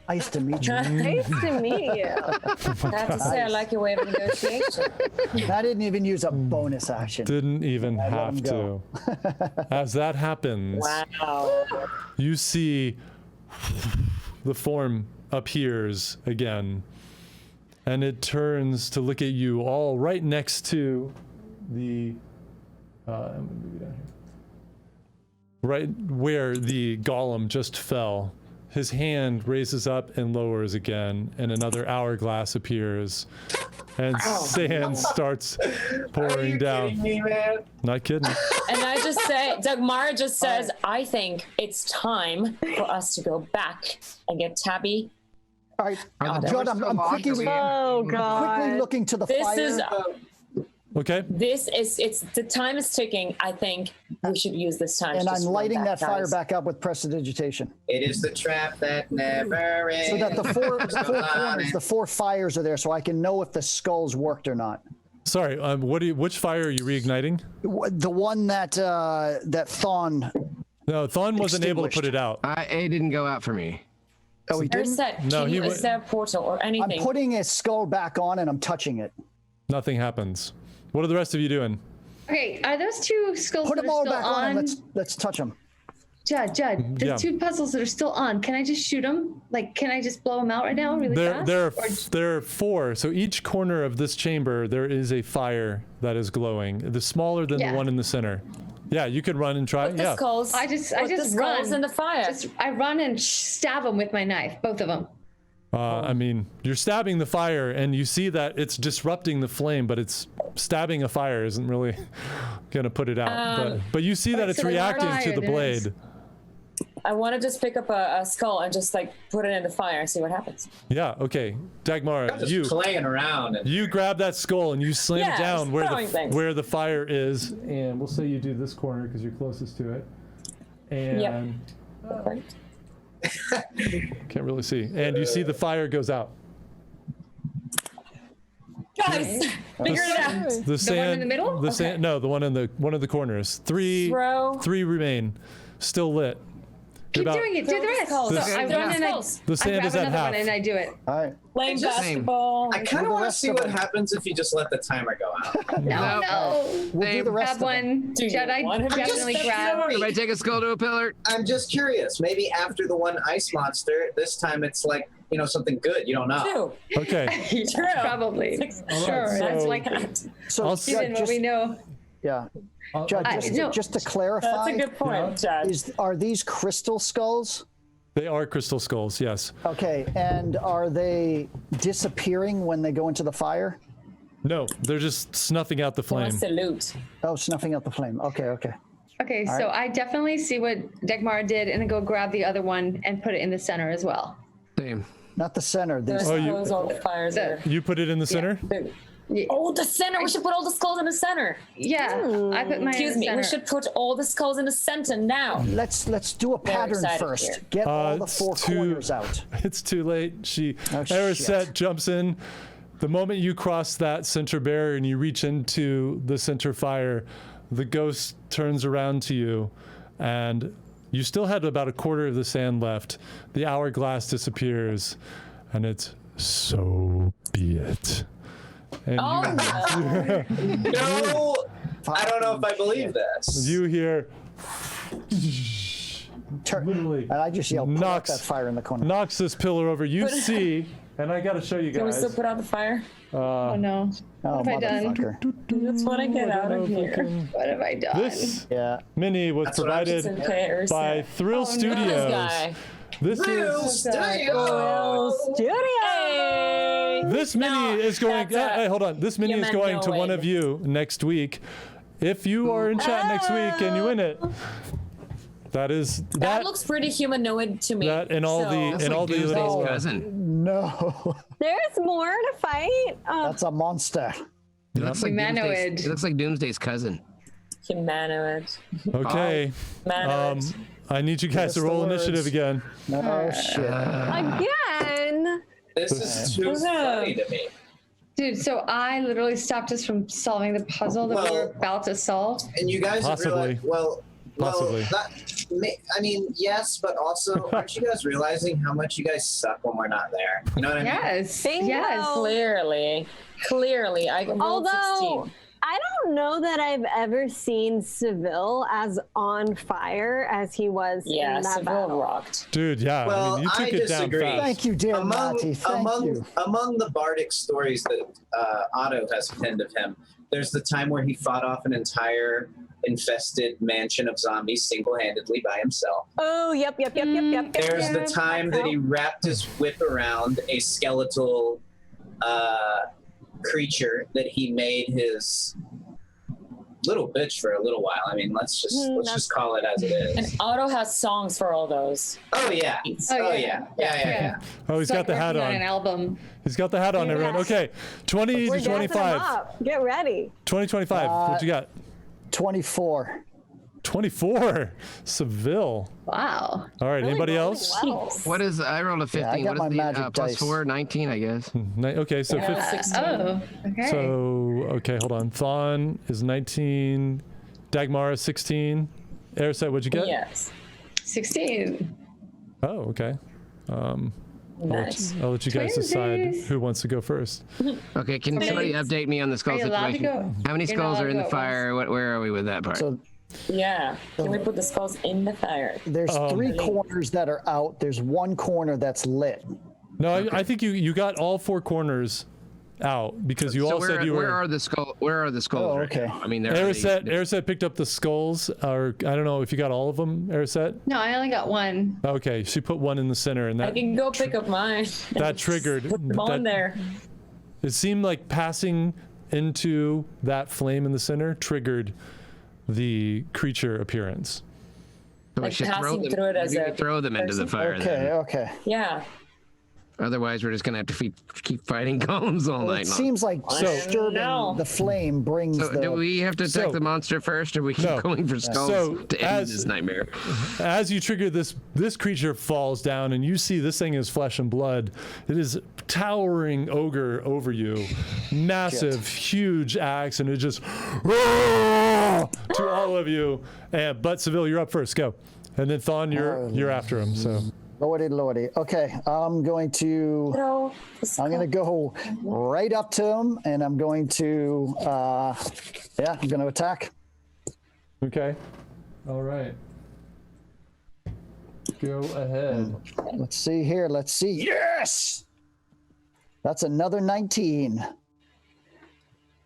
Speaker 6: Nice to meet you.
Speaker 8: Nice to meet you.
Speaker 2: I have to say, I like your way of negotiation.
Speaker 6: I didn't even use a bonus action.
Speaker 1: didn't even
Speaker 6: let
Speaker 1: have
Speaker 6: him
Speaker 1: to.
Speaker 6: go.
Speaker 1: As that happens,
Speaker 2: Wow.
Speaker 1: you see the form appears again, and it turns to look at you all right next to the I'm gonna move you down here. Right where the golem just fell. His hand raises up and lowers again, and another hourglass appears, and sand starts pouring down.
Speaker 5: Kidding me, man?
Speaker 1: Not kidding.
Speaker 2: And I just say, Dagmara just says, I think it's time for us to go back and get Tabby.
Speaker 6: All right,
Speaker 3: the
Speaker 6: Judd,
Speaker 3: doors still
Speaker 6: I'm
Speaker 3: locked?
Speaker 6: quickly,
Speaker 8: Oh God.
Speaker 6: quickly looking to the
Speaker 2: This
Speaker 6: fire.
Speaker 2: is
Speaker 1: Okay.
Speaker 2: it's the time is ticking. I think we should use this time.
Speaker 6: and
Speaker 2: to
Speaker 6: I'm
Speaker 2: just run
Speaker 6: lighting
Speaker 2: back,
Speaker 6: that fire
Speaker 2: guys.
Speaker 6: back up with prestidigitation.
Speaker 5: It is the trap that never ends.
Speaker 6: So that the four corners, the four fires are there, so I can know if the skulls worked or not.
Speaker 1: Sorry. Which fire are you reigniting?
Speaker 6: The one that that Thon.
Speaker 1: No, Thon wasn't able to put
Speaker 6: Extinguished.
Speaker 1: it out.
Speaker 3: It didn't go out for me.
Speaker 6: Oh, he
Speaker 2: There's
Speaker 6: didn't.
Speaker 2: that
Speaker 1: No,
Speaker 2: key,
Speaker 1: he
Speaker 2: is there a portal or
Speaker 6: I'm
Speaker 2: anything?
Speaker 6: putting his skull back on and I'm touching it.
Speaker 1: Nothing happens. What are the rest of you doing?
Speaker 4: Okay, are those two skulls
Speaker 6: Put
Speaker 4: that
Speaker 6: them
Speaker 4: are
Speaker 6: all
Speaker 4: still
Speaker 6: back on and
Speaker 4: on?
Speaker 6: let's touch them.
Speaker 4: Judd, those
Speaker 1: Yeah.
Speaker 4: two puzzles that are still on. Can I just shoot them? Like, can I just blow them out right now, really fast?
Speaker 1: There are four. So each corner of this chamber, there is a fire that is glowing. The smaller than
Speaker 4: Yeah.
Speaker 1: the one in the center. Yeah, you could run and try.
Speaker 2: Put the
Speaker 1: Yeah.
Speaker 2: skulls.
Speaker 4: I just
Speaker 2: put the
Speaker 4: run.
Speaker 2: skulls in the fire.
Speaker 4: I run and stab them with my knife, both of them.
Speaker 1: I mean, you're stabbing the fire, and you see that it's disrupting the flame, but it's stabbing a fire isn't really gonna put it out. But you see that it's
Speaker 4: so
Speaker 1: reacting to
Speaker 4: fire
Speaker 1: the
Speaker 4: it is.
Speaker 1: blade.
Speaker 2: I want to just pick up a skull and just like put it in the fire and see what happens.
Speaker 1: Yeah. Okay,
Speaker 5: I'm
Speaker 1: Dagmar,
Speaker 5: just
Speaker 1: you
Speaker 5: playing around. And
Speaker 1: you grab that skull and you slam
Speaker 2: Yeah,
Speaker 1: it down
Speaker 2: just
Speaker 1: where
Speaker 2: throwing things.
Speaker 1: where the fire is, and we'll say you do this corner because you're closest to it. And
Speaker 2: Right.
Speaker 1: can't really see. And you see the fire goes out.
Speaker 2: Guys, figure it out.
Speaker 1: The sand,
Speaker 4: one in the middle?
Speaker 1: The
Speaker 4: Okay.
Speaker 1: sand, no, the one in the one of the corners. Three remain, still lit. You're
Speaker 4: Keep
Speaker 1: about-
Speaker 4: doing it. Do the rest.
Speaker 2: skulls.
Speaker 4: So
Speaker 1: This-
Speaker 4: I
Speaker 2: Throw
Speaker 4: run
Speaker 2: the
Speaker 4: and I
Speaker 2: skulls.
Speaker 1: The sand
Speaker 4: grab
Speaker 1: is at
Speaker 4: another
Speaker 1: half.
Speaker 4: one and I do it.
Speaker 6: All right.
Speaker 2: Playing
Speaker 5: Just-
Speaker 2: basketball.
Speaker 5: I kind
Speaker 6: the
Speaker 5: of want to
Speaker 6: rest
Speaker 5: see
Speaker 6: of
Speaker 5: what
Speaker 6: them.
Speaker 5: happens if you just let the timer go out.
Speaker 4: No, no.
Speaker 6: We'll do the rest
Speaker 4: Grab
Speaker 6: of them.
Speaker 4: one.
Speaker 2: Do you
Speaker 4: Judd, I
Speaker 2: want him to
Speaker 4: definitely
Speaker 2: just-
Speaker 4: grab.
Speaker 3: If I take a skull to a pillar,
Speaker 5: I'm just curious. Maybe after the one ice monster, this time it's like, something good. You don't know.
Speaker 2: Two.
Speaker 1: Okay.
Speaker 2: True.
Speaker 4: Probably. Sure.
Speaker 1: so-
Speaker 4: That's
Speaker 2: Why
Speaker 4: like
Speaker 2: not?
Speaker 6: So
Speaker 1: I'll
Speaker 6: Judd,
Speaker 4: even what we know.
Speaker 6: yeah, Judd,
Speaker 4: I- no.
Speaker 6: just to clarify,
Speaker 2: That's a good point, Chad.
Speaker 6: are these crystal skulls?
Speaker 1: They are crystal skulls, yes.
Speaker 6: Okay, and are they disappearing when they go into the fire?
Speaker 1: No, they're just snuffing out the flame.
Speaker 2: Salute.
Speaker 6: Oh, snuffing out the flame. Okay.
Speaker 4: Okay, so I definitely see what Dagmar did and then go grab the other one and put it in the center as well.
Speaker 3: same.
Speaker 6: Not the center. These,
Speaker 1: Oh, you-
Speaker 2: Close all the fires there.
Speaker 1: You put it in the center?
Speaker 2: Oh, the center. We should put all the skulls in the center.
Speaker 4: Yeah, I put mine
Speaker 2: Excuse
Speaker 4: in the
Speaker 2: me.
Speaker 4: center.
Speaker 2: We should put all the skulls in the center now.
Speaker 6: let's do a pattern
Speaker 2: excited
Speaker 6: first.
Speaker 2: here.
Speaker 6: Get all the
Speaker 1: It's
Speaker 6: four
Speaker 1: too-
Speaker 6: corners out.
Speaker 1: It's too late.
Speaker 6: Oh,
Speaker 1: Erisette
Speaker 6: shit.
Speaker 1: jumps in. The moment you cross that center barrier and you reach into the center fire, the ghost turns around to you, and you still had about a quarter of the sand left. The hourglass disappears, and it's so be it. And
Speaker 2: Oh, no.
Speaker 5: No, I don't know if I believe this.
Speaker 1: you hear
Speaker 6: Turn,
Speaker 1: literally
Speaker 6: and I just yell, put out
Speaker 1: knocks
Speaker 6: that fire in the corner.
Speaker 1: knocks this pillar over. You see, and I got to show you
Speaker 2: Can we
Speaker 1: guys.
Speaker 2: still put out the fire?
Speaker 4: Oh no.
Speaker 6: Oh,
Speaker 4: What have I done?
Speaker 6: motherfucker.
Speaker 2: That's what I get out of here.
Speaker 4: What have I done?
Speaker 1: This
Speaker 6: Yeah.
Speaker 1: mini was
Speaker 5: That's what I was
Speaker 1: provided
Speaker 2: It's okay, Erisette.
Speaker 1: by Thrill
Speaker 4: no.
Speaker 1: Studios.
Speaker 2: This guy.
Speaker 1: This
Speaker 5: Real
Speaker 1: is
Speaker 5: studio.
Speaker 2: Hey!
Speaker 1: this mini
Speaker 2: No,
Speaker 1: is going.
Speaker 2: that's a-
Speaker 1: Hey, hold on. This mini
Speaker 2: you
Speaker 1: is
Speaker 2: meant
Speaker 1: going
Speaker 2: no
Speaker 1: to one
Speaker 2: way.
Speaker 1: of you next week. if you are in chat next week and you win it, that
Speaker 2: That looks pretty humanoid to me.
Speaker 1: that and all
Speaker 2: so-
Speaker 1: the
Speaker 3: That's
Speaker 1: and
Speaker 3: like
Speaker 1: all the
Speaker 3: Doomsday's
Speaker 1: little
Speaker 3: cousin.
Speaker 6: No,
Speaker 8: There's more to fight.
Speaker 6: that's a monster.
Speaker 3: It looks like
Speaker 4: Humanoid.
Speaker 3: Doomsday's, it looks like Doomsday's cousin.
Speaker 2: humanoid.
Speaker 1: okay.
Speaker 2: Humanoid.
Speaker 1: I need you guys to
Speaker 6: Give us the
Speaker 1: roll
Speaker 6: words.
Speaker 1: initiative again.
Speaker 6: Oh shit.
Speaker 8: Again.
Speaker 5: This is too funny to me.
Speaker 4: Dude, so I literally stopped us from solving the puzzle that we were
Speaker 5: Well-
Speaker 4: about to solve.
Speaker 5: And you guys have
Speaker 1: Possibly.
Speaker 5: realized, well,
Speaker 1: Possibly.
Speaker 5: I mean, yes, but also, aren't you guys realizing how much you guys suck when we're not there? You know what I mean?
Speaker 4: Yes.
Speaker 8: Bingo.
Speaker 4: Yes.
Speaker 2: Clearly, I rolled
Speaker 8: Although
Speaker 2: 16.
Speaker 8: I don't know that I've ever seen Seville as on fire as he was
Speaker 2: Yeah,
Speaker 8: in that
Speaker 2: Seville
Speaker 8: battle.
Speaker 2: rocked.
Speaker 1: Dude, yeah.
Speaker 5: Well,
Speaker 1: I mean, you took
Speaker 5: I
Speaker 1: it down
Speaker 5: disagree.
Speaker 1: fast.
Speaker 6: Thank you, dear Matty. Thank you.
Speaker 5: Among the bardic stories that Otto has penned of him, there's the time where he fought off an entire infested mansion of zombies single-handedly by himself.
Speaker 8: Oh, yep.
Speaker 5: There's the time that he wrapped his whip around a skeletal creature that he made his little bitch for a little while. I mean, let's just call it as it
Speaker 2: And
Speaker 5: is.
Speaker 2: Otto has songs for all those.
Speaker 5: Oh yeah.
Speaker 4: Oh,
Speaker 5: Oh
Speaker 4: yeah.
Speaker 5: yeah.
Speaker 1: Oh, he's got the hat
Speaker 4: An
Speaker 1: on.
Speaker 4: album.
Speaker 1: He's got the hat on, everyone. Okay, 20
Speaker 8: We're
Speaker 1: to
Speaker 8: dancing him
Speaker 1: 25.
Speaker 8: up. Get ready.
Speaker 1: 2025. What you got?
Speaker 6: 24.
Speaker 1: 24. Seville.
Speaker 4: Wow.
Speaker 1: All right. Anybody else?
Speaker 8: Well.
Speaker 3: What is? I rolled a 15.
Speaker 6: I got
Speaker 3: what is
Speaker 6: my
Speaker 3: the
Speaker 6: magic
Speaker 3: plus
Speaker 6: dice.
Speaker 3: 4? 19, I guess.
Speaker 1: Okay, so 15.
Speaker 2: 16.
Speaker 4: Oh, okay.
Speaker 1: So, okay, hold on. Thon is 19. Dagmar is 16. Airset, what'd you get?
Speaker 2: Yes.
Speaker 4: 16.
Speaker 1: Oh, okay.
Speaker 2: Nice.
Speaker 1: I'll let you guys decide
Speaker 4: Twinsies.
Speaker 1: who wants to go first.
Speaker 3: Okay, can somebody update me on the skull
Speaker 4: Are you allowed to
Speaker 3: situation?
Speaker 4: go?
Speaker 3: How many
Speaker 4: You're not
Speaker 3: skulls
Speaker 4: allowed
Speaker 3: are
Speaker 4: to
Speaker 3: in the
Speaker 4: go at
Speaker 3: fire? Where are we with that part?
Speaker 6: So
Speaker 2: Yeah. Can we put the skulls in the fire?
Speaker 6: there's 3 corners that are out. There's 1 corner that's lit.
Speaker 1: No, I think you got all 4 corners out because you
Speaker 3: so
Speaker 1: all said you
Speaker 3: where
Speaker 1: were.
Speaker 3: are the skulls? Where are the skulls?
Speaker 6: Oh,
Speaker 3: right
Speaker 6: okay.
Speaker 3: now? I mean, they're
Speaker 1: Airset picked up the skulls, or I don't know if you got all of them, Airset.
Speaker 4: No, I only got one.
Speaker 1: Okay, she put one in the center, and
Speaker 2: I
Speaker 1: that
Speaker 2: can go pick up mine.
Speaker 1: that triggered.
Speaker 2: Put them on
Speaker 1: that-
Speaker 2: there.
Speaker 1: It seemed like passing into that flame in the center triggered the creature appearance.
Speaker 3: So we
Speaker 2: Like
Speaker 3: should throw
Speaker 2: passing
Speaker 3: them,
Speaker 2: through it as
Speaker 3: we
Speaker 2: a
Speaker 3: could throw them into the
Speaker 2: person?
Speaker 3: fire.
Speaker 6: Okay,
Speaker 3: Then.
Speaker 6: okay.
Speaker 2: Yeah.
Speaker 3: Otherwise, we're just gonna have to keep fighting golems all
Speaker 6: Well,
Speaker 3: night
Speaker 6: it
Speaker 3: long.
Speaker 6: seems like
Speaker 2: So-
Speaker 6: disturbing
Speaker 2: No.
Speaker 6: the flame brings
Speaker 3: So
Speaker 6: the.
Speaker 3: do we have to attack
Speaker 1: So-
Speaker 3: the monster first, or we keep
Speaker 1: No.
Speaker 3: going for skulls
Speaker 1: So,
Speaker 3: to end
Speaker 1: as-
Speaker 3: this nightmare?
Speaker 1: As you trigger this creature falls down, and you see this thing is flesh and blood. It is towering ogre over you, massive, huge axe, and it just to all of you. And but Seville, you're up first. Go, and then Thon, you're after him. So
Speaker 6: Lordy, lordy. Okay, I'm going to.
Speaker 2: Throw the
Speaker 6: I'm going to go right up to him, and I'm going to. Yeah, I'm going to attack.
Speaker 1: okay, all right. Go ahead.
Speaker 6: Let's see here. Let's see. Yes! That's another 19.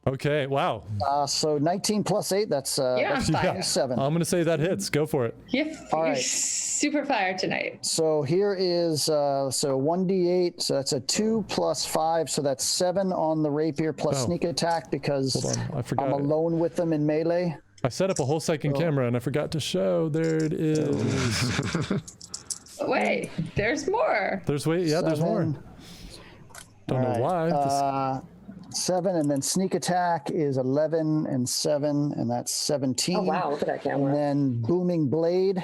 Speaker 1: Okay, wow.
Speaker 6: So 19 plus 8, that's, that's
Speaker 4: fire.
Speaker 6: 27.
Speaker 1: I'm gonna say that hits. Go for it.
Speaker 4: You're
Speaker 6: right.
Speaker 4: super fire tonight.
Speaker 6: So here is, so 1d8, so that's a 2 plus 5, so that's 7 on the rapier plus
Speaker 1: Oh.
Speaker 6: sneak attack because
Speaker 1: Hold on, I forgot
Speaker 6: I'm
Speaker 1: it.
Speaker 6: alone with them in melee.
Speaker 1: I set up a whole second camera and I forgot to show. There it is.
Speaker 4: Wait, there's more.
Speaker 1: There's there's more.
Speaker 6: 7.
Speaker 1: Don't know why.
Speaker 6: 7, and then sneak attack is 11 and 7, and that's 17.
Speaker 2: Oh wow, look at that
Speaker 6: And
Speaker 2: camera.
Speaker 6: then booming blade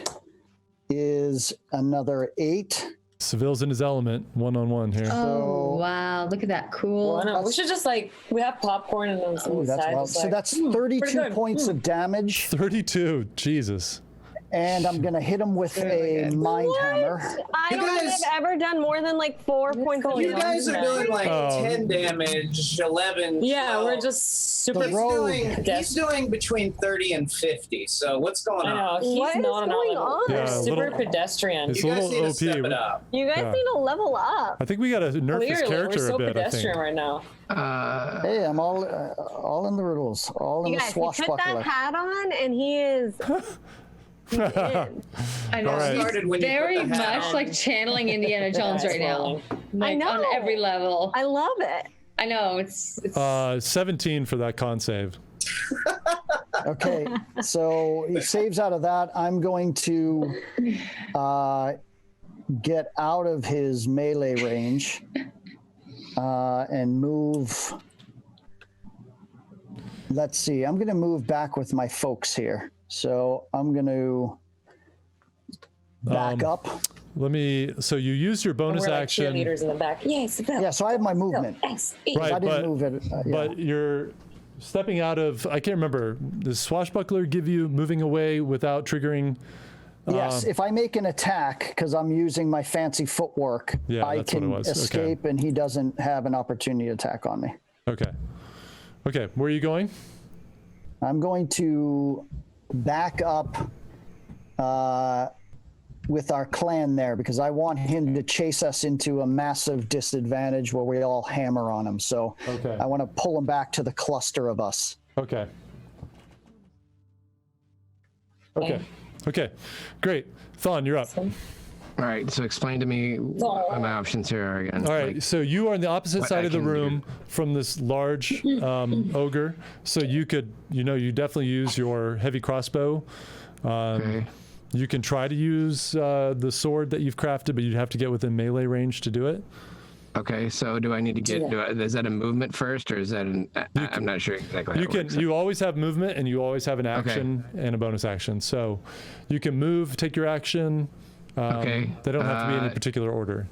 Speaker 6: is another 8.
Speaker 1: Seville's in his element, 1-on-1 here.
Speaker 4: Oh, wow. Look at that. Cool.
Speaker 2: Well, no, we should just we have popcorn and those
Speaker 6: Ooh, that's
Speaker 2: side.
Speaker 6: wild.
Speaker 2: just
Speaker 6: So
Speaker 2: like,
Speaker 6: that's
Speaker 2: pretty
Speaker 6: 32
Speaker 2: good.
Speaker 6: points of damage,
Speaker 1: 32. Jesus.
Speaker 6: and I'm gonna hit him with a mind hammer.
Speaker 8: I
Speaker 5: You
Speaker 8: don't think
Speaker 5: guys-
Speaker 8: I've ever done more than like 4 points of
Speaker 2: You
Speaker 5: You
Speaker 8: damage.
Speaker 5: guys are doing like
Speaker 1: Oh.
Speaker 5: 10 damage, 11.
Speaker 2: Yeah,
Speaker 5: 12.
Speaker 2: we're just super.
Speaker 5: He's doing between 30 and 50. So what's going
Speaker 2: I
Speaker 5: on?
Speaker 2: know he's
Speaker 8: What is
Speaker 2: not on our
Speaker 8: going
Speaker 2: level.
Speaker 8: on?
Speaker 2: We're
Speaker 1: Yeah, a
Speaker 2: super
Speaker 1: little-
Speaker 2: pedestrian.
Speaker 1: It's
Speaker 5: You
Speaker 1: a
Speaker 5: guys
Speaker 1: little
Speaker 5: need to
Speaker 1: OP.
Speaker 5: step it up.
Speaker 8: You guys
Speaker 1: Yeah.
Speaker 8: need to level up.
Speaker 1: I think we gotta nerf his
Speaker 2: Clearly,
Speaker 1: character
Speaker 2: we're so
Speaker 1: a bit. I
Speaker 2: pedestrian
Speaker 1: think.
Speaker 2: right now.
Speaker 6: Hey, I'm all in the riddles, all in
Speaker 8: You
Speaker 6: the
Speaker 8: guys, he put
Speaker 6: swashbuckler.
Speaker 8: that hat on and he is. he's in.
Speaker 4: I know.
Speaker 1: All right.
Speaker 4: He's
Speaker 5: Started when you put
Speaker 4: very
Speaker 5: the hat
Speaker 4: much
Speaker 5: on.
Speaker 4: like channeling Indiana Jones
Speaker 2: Yeah,
Speaker 4: right
Speaker 2: it's
Speaker 4: now.
Speaker 2: rolling.
Speaker 4: Like on
Speaker 8: know.
Speaker 4: every level.
Speaker 8: I love it.
Speaker 4: I know. It's
Speaker 1: 17 for that con save.
Speaker 6: Okay, so he saves out of that. I'm going to get out of his melee range and move. Let's see. I'm going to move back with my folks here. So I'm going to back up.
Speaker 1: So you use your bonus
Speaker 2: We're like
Speaker 1: action.
Speaker 2: cheerleaders in the back. Yes,
Speaker 6: Yeah, so I have my movement.
Speaker 2: Yes.
Speaker 1: Right,
Speaker 6: I didn't
Speaker 1: but,
Speaker 6: move it. Yeah.
Speaker 1: but you're stepping out of, I can't remember, does Swashbuckler give you moving away without triggering?
Speaker 6: Yes, if I make an attack, because I'm using my fancy footwork,
Speaker 1: Yeah,
Speaker 6: I
Speaker 1: that's what it
Speaker 6: can
Speaker 1: was. Okay.
Speaker 6: escape and he doesn't have an opportunity to attack on me.
Speaker 1: Okay. Okay, where are you going?
Speaker 6: I'm going to back up with our clan there because I want him to chase us into a massive disadvantage where we all hammer on him. So
Speaker 1: Okay.
Speaker 6: I want to pull him back to the cluster of us.
Speaker 1: Okay. Okay. Okay. Great. Thon, you're up.
Speaker 3: All right, so explain to me what my options here are again.
Speaker 1: All right, so you are on the opposite
Speaker 3: what
Speaker 1: side
Speaker 3: I
Speaker 1: of the
Speaker 3: can do.
Speaker 1: room from this large ogre. So you could, you definitely use your heavy crossbow.
Speaker 3: Okay.
Speaker 1: You can try to use the sword that you've crafted, but you'd have to get within melee range to do it.
Speaker 3: Okay, so do I need to get? Is that a movement first, or is that an? I'm not sure exactly. How
Speaker 1: You
Speaker 3: it
Speaker 1: can.
Speaker 3: works.
Speaker 1: You always have movement, and you always have an action and a bonus action. So you can move, take your action.
Speaker 3: Okay.
Speaker 1: They don't have to be in any particular order.